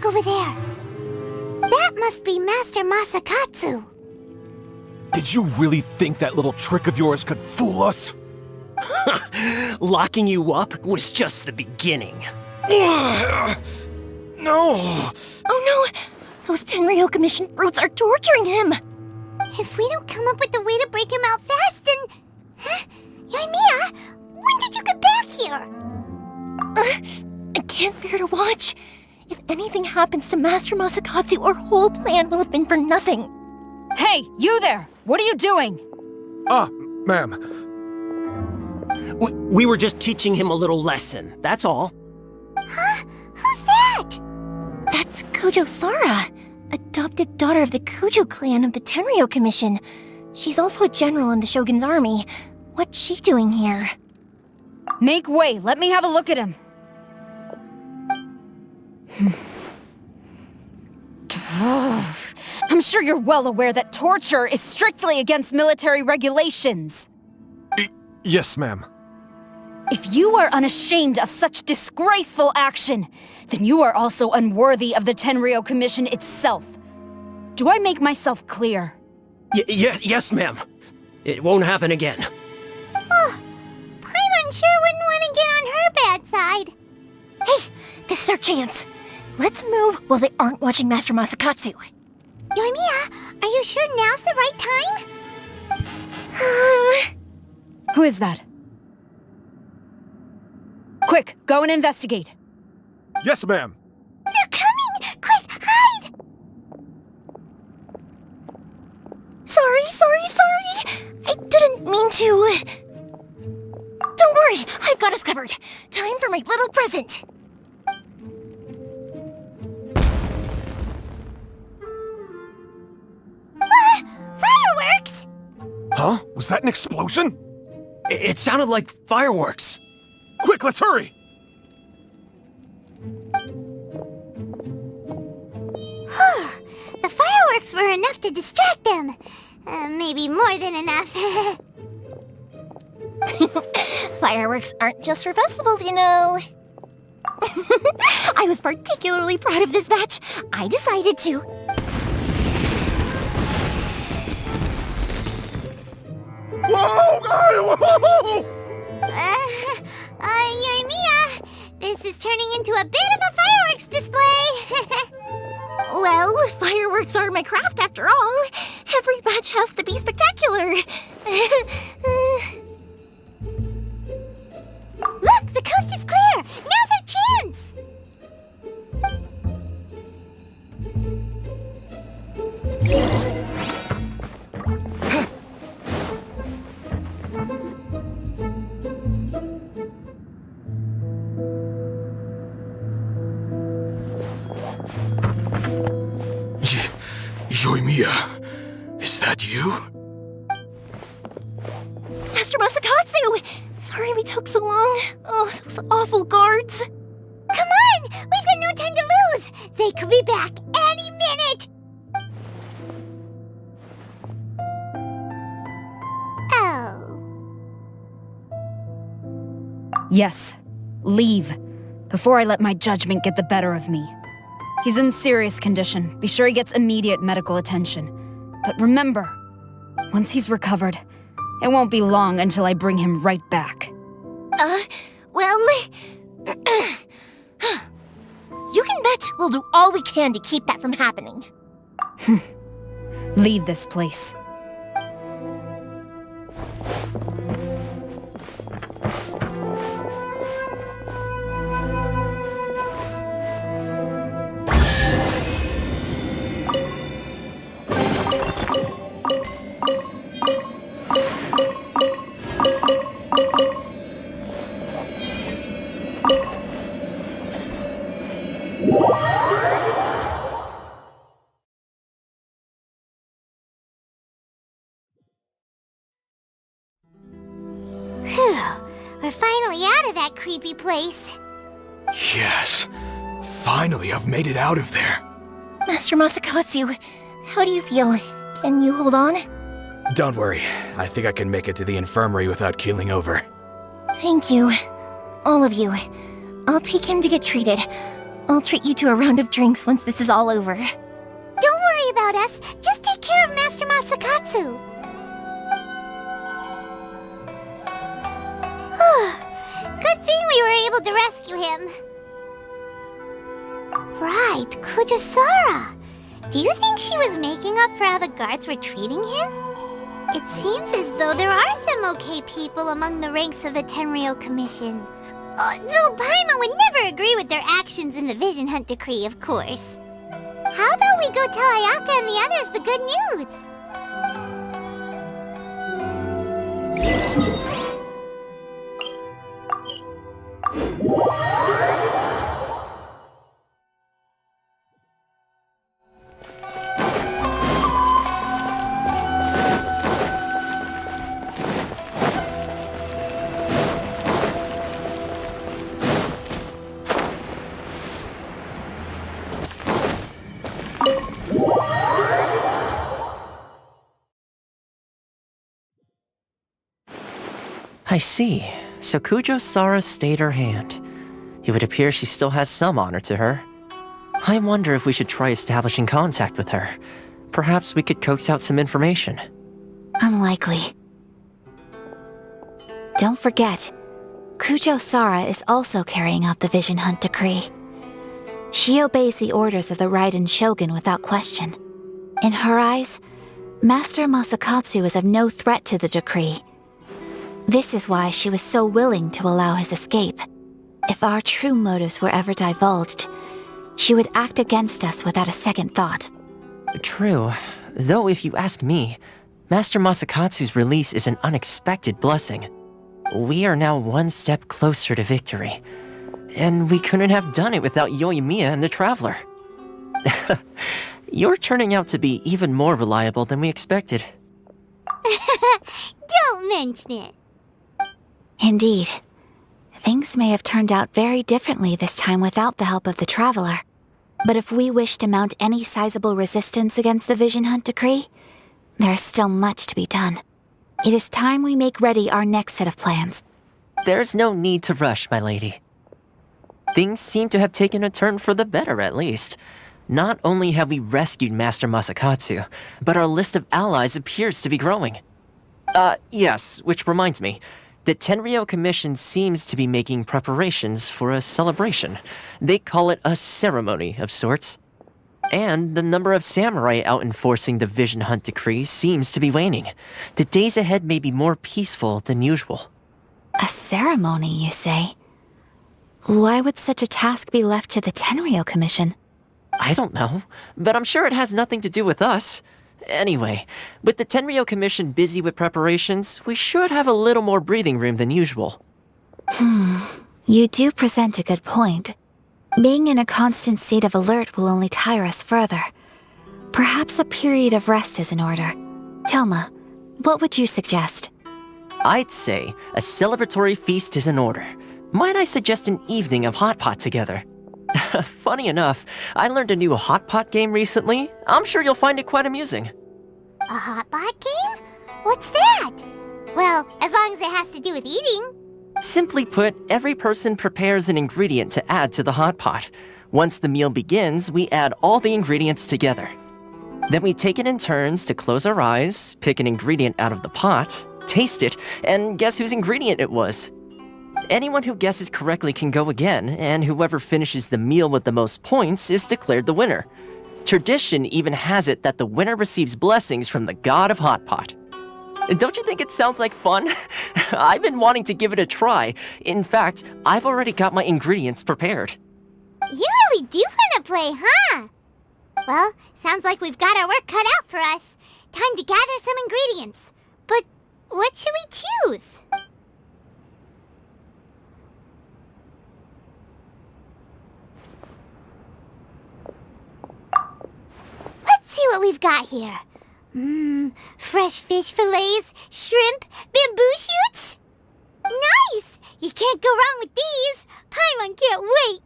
Speaker 3: Over there. That must be Master Masakatsu.
Speaker 2: Did you really think that little trick of yours could fool us?
Speaker 16: Locking you up was just the beginning.
Speaker 2: No!
Speaker 15: Oh no! Those Tenryou Commission brutes are torturing him!
Speaker 3: If we don't come up with a way to break him out fast, then... Huh? Yoimiya, when did you get back here?
Speaker 15: I can't bear to watch. If anything happens to Master Masakatsu, our whole plan will have been for nothing.
Speaker 12: Hey, you there! What are you doing?
Speaker 2: Ma'am.
Speaker 16: We were just teaching him a little lesson, that's all.
Speaker 3: Huh? Who's that?
Speaker 15: That's Kujo Sara, adopted daughter of the Kujo clan of the Tenryou Commission. She's also a general in the Shogun's army. What's she doing here?
Speaker 12: Make way, let me have a look at him. I'm sure you're well aware that torture is strictly against military regulations.
Speaker 2: Yes, ma'am.
Speaker 12: If you are unashamed of such disgraceful action, then you are also unworthy of the Tenryou Commission itself. Do I make myself clear?
Speaker 16: Yes, ma'am. It won't happen again.
Speaker 3: Oh, Paimon sure wouldn't want to get on her bad side.
Speaker 15: Hey, this is our chance. Let's move while they aren't watching Master Masakatsu.
Speaker 3: Yoimiya, are you sure now's the right time?
Speaker 12: Who is that? Quick, go and investigate.
Speaker 2: Yes, ma'am.
Speaker 3: They're coming! Quick, hide!
Speaker 15: Sorry. I didn't mean to. Don't worry, I've got us covered. Time for my little present.
Speaker 3: Fireworks!
Speaker 2: Huh? Was that an explosion?
Speaker 16: It sounded like fireworks.
Speaker 2: Quick, let's hurry!
Speaker 3: The fireworks were enough to distract them. Maybe more than enough.
Speaker 15: Fireworks aren't just for festivals, you know. I was particularly proud of this batch. I decided to.
Speaker 2: Whoa! Whoa!
Speaker 3: Yoimiya, this is turning into a bit of a fireworks display.
Speaker 15: Well, fireworks are my craft after all. Every batch has to be spectacular.
Speaker 3: Look, the coast is clear. Now's our chance.
Speaker 2: Yoimiya, is that you?
Speaker 15: Master Masakatsu! Sorry we took so long. Oh, those awful guards.
Speaker 3: Come on! We've got no time to lose! They could be back any minute! Oh.
Speaker 12: Yes, leave. Before I let my judgment get the better of me. He's in serious condition. Be sure he gets immediate medical attention. But remember, once he's recovered, it won't be long until I bring him right back.
Speaker 15: Well... You can bet we'll do all we can to keep that from happening.
Speaker 12: Leave this place.
Speaker 3: We're finally out of that creepy place.
Speaker 2: Yes. Finally, I've made it out of there.
Speaker 15: Master Masakatsu, how do you feel? Can you hold on?
Speaker 2: Don't worry. I think I can make it to the infirmary without keeling over.
Speaker 15: Thank you. All of you. I'll take him to get treated. I'll treat you to a round of drinks once this is all over.
Speaker 3: Don't worry about us. Just take care of Master Masakatsu. Good thing we were able to rescue him. Right, Kujosara. Do you think she was making up for how the guards were treating him? It seems as though there are some okay people among the ranks of the Tenryou Commission. Though Paimon would never agree with their actions in the Vision Hunt Decree, of course. How about we go tell Ayaka and the others the good news?
Speaker 5: I see. So Kujosara stayed her hand. It would appear she still has some honor to her. I wonder if we should try establishing contact with her. Perhaps we could coax out some information.
Speaker 1: Unlikely. Don't forget, Kujosara is also carrying out the Vision Hunt Decree. She obeys the orders of the Raiden Shogun without question. In her eyes, Master Masakatsu is of no threat to the decree. This is why she was so willing to allow his escape. If our true motives were ever divulged, she would act against us without a second thought.
Speaker 5: True. Though if you ask me, Master Masakatsu's release is an unexpected blessing. We are now one step closer to victory. And we couldn't have done it without Euthymia and the Traveler. You're turning out to be even more reliable than we expected.
Speaker 3: Don't mention it.
Speaker 1: Indeed. Things may have turned out very differently this time without the help of the Traveler. But if we wish to mount any sizable resistance against the Vision Hunt decree, there is still much to be done. It is time we make ready our next set of plans.
Speaker 5: There's no need to rush, my lady. Things seem to have taken a turn for the better, at least. Not only have we rescued Master Masakatsu, but our list of allies appears to be growing. Yes, which reminds me. The Tenryou Commission seems to be making preparations for a celebration. They call it a ceremony of sorts. And the number of samurai out enforcing the Vision Hunt decree seems to be waning. The days ahead may be more peaceful than usual.
Speaker 1: A ceremony, you say? Why would such a task be left to the Tenryou Commission?
Speaker 5: I don't know, but I'm sure it has nothing to do with us. Anyway, with the Tenryou Commission busy with preparations, we should have a little more breathing room than usual.
Speaker 1: You do present a good point. Being in a constant state of alert will only tire us further. Perhaps a period of rest is in order. Toma, what would you suggest?
Speaker 5: I'd say a celebratory feast is in order. Might I suggest an evening of hot pot together? Funny enough, I learned a new hot pot game recently. I'm sure you'll find it quite amusing.
Speaker 3: A hot pot game? What's that? Well, as long as it has to do with eating.
Speaker 5: Simply put, every person prepares an ingredient to add to the hot pot. Once the meal begins, we add all the ingredients together. Then we take it in turns to close our eyes, pick an ingredient out of the pot, taste it, and guess whose ingredient it was. Anyone who guesses correctly can go again, and whoever finishes the meal with the most points is declared the winner. Tradition even has it that the winner receives blessings from the god of hot pot. Don't you think it sounds like fun? I've been wanting to give it a try. In fact, I've already got my ingredients prepared.
Speaker 3: You really do want to play, huh? Well, sounds like we've got our work cut out for us. Time to gather some ingredients. But what should we choose? Let's see what we've got here. Fresh fish fillets, shrimp, bamboo shoots. Nice! You can't go wrong with these. Paimon can't wait.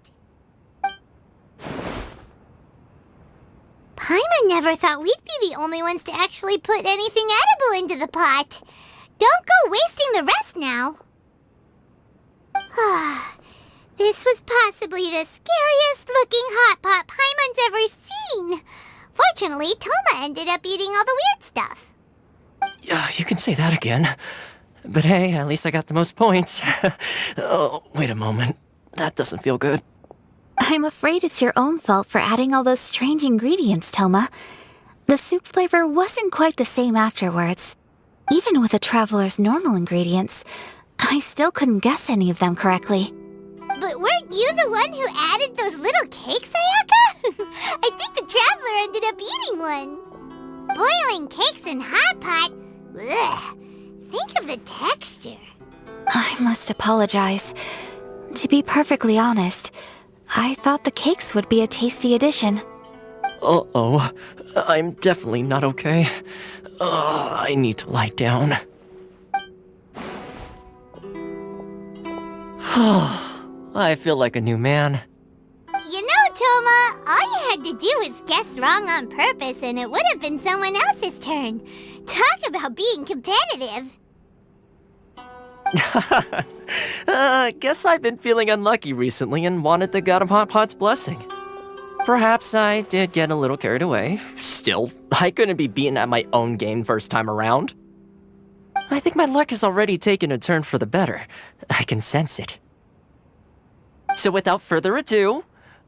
Speaker 3: Paimon never thought we'd be the only ones to actually put anything edible into the pot. Don't go wasting the rest now. This was possibly the scariest looking hot pot Paimon's ever seen. Fortunately, Toma ended up eating all the weird stuff.
Speaker 5: Yeah, you can say that again. But hey, at least I got the most points. Oh, wait a moment. That doesn't feel good.
Speaker 1: I'm afraid it's your own fault for adding all those strange ingredients, Toma. The soup flavor wasn't quite the same afterwards. Even with the Traveler's normal ingredients, I still couldn't guess any of them correctly.
Speaker 3: But weren't you the one who added those little cakes, Ayaka? I think the Traveler ended up eating one. Boiling cakes in hot pot? Ugh. Think of the texture.
Speaker 1: I must apologize. To be perfectly honest, I thought the cakes would be a tasty addition.
Speaker 5: Uh-oh. I'm definitely not okay. I need to lie down. I feel like a new man.
Speaker 3: You know, Toma, all you had to do was guess wrong on purpose and it would have been someone else's turn. Talk about being competitive.
Speaker 5: Guess I've been feeling unlucky recently and wanted the God of Hot Pot's blessing. Perhaps I did get a little carried away. Still, I couldn't be beaten at my own game first time around. I think my luck has already taken a turn for the better. I can sense it. So without further ado,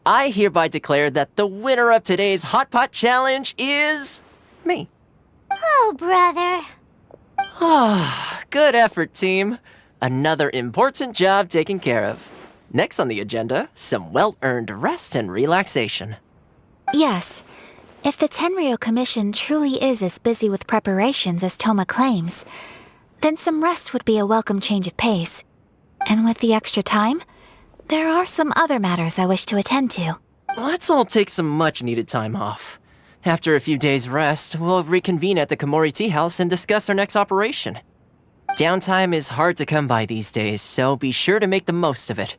Speaker 5: I hereby declare that the winner of today's Hot Pot Challenge is... me.
Speaker 3: Oh, brother.
Speaker 5: Ah, good effort, team. Another important job taken care of. Next on the agenda, some well-earned rest and relaxation.
Speaker 1: Yes. If the Tenryou Commission truly is as busy with preparations as Toma claims, then some rest would be a welcome change of pace. And with the extra time, there are some other matters I wish to attend to.
Speaker 5: Let's all take some much-needed time off. After a few days' rest, we'll reconvene at the Komori Tea House and discuss our next operation. Downtime is hard to come by these days, so be sure to make the most of it.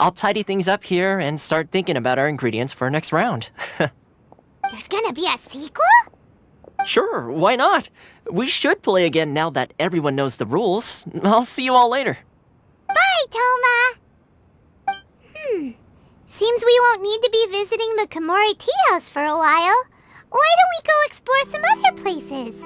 Speaker 5: I'll tidy things up here and start thinking about our ingredients for our next round.
Speaker 3: There's gonna be a sequel?
Speaker 5: Sure, why not? We should play again now that everyone knows the rules. I'll see you all later.
Speaker 3: Bye, Toma! Seems we won't need to be visiting the Komori Tea House for a while. Why don't we go explore some other places?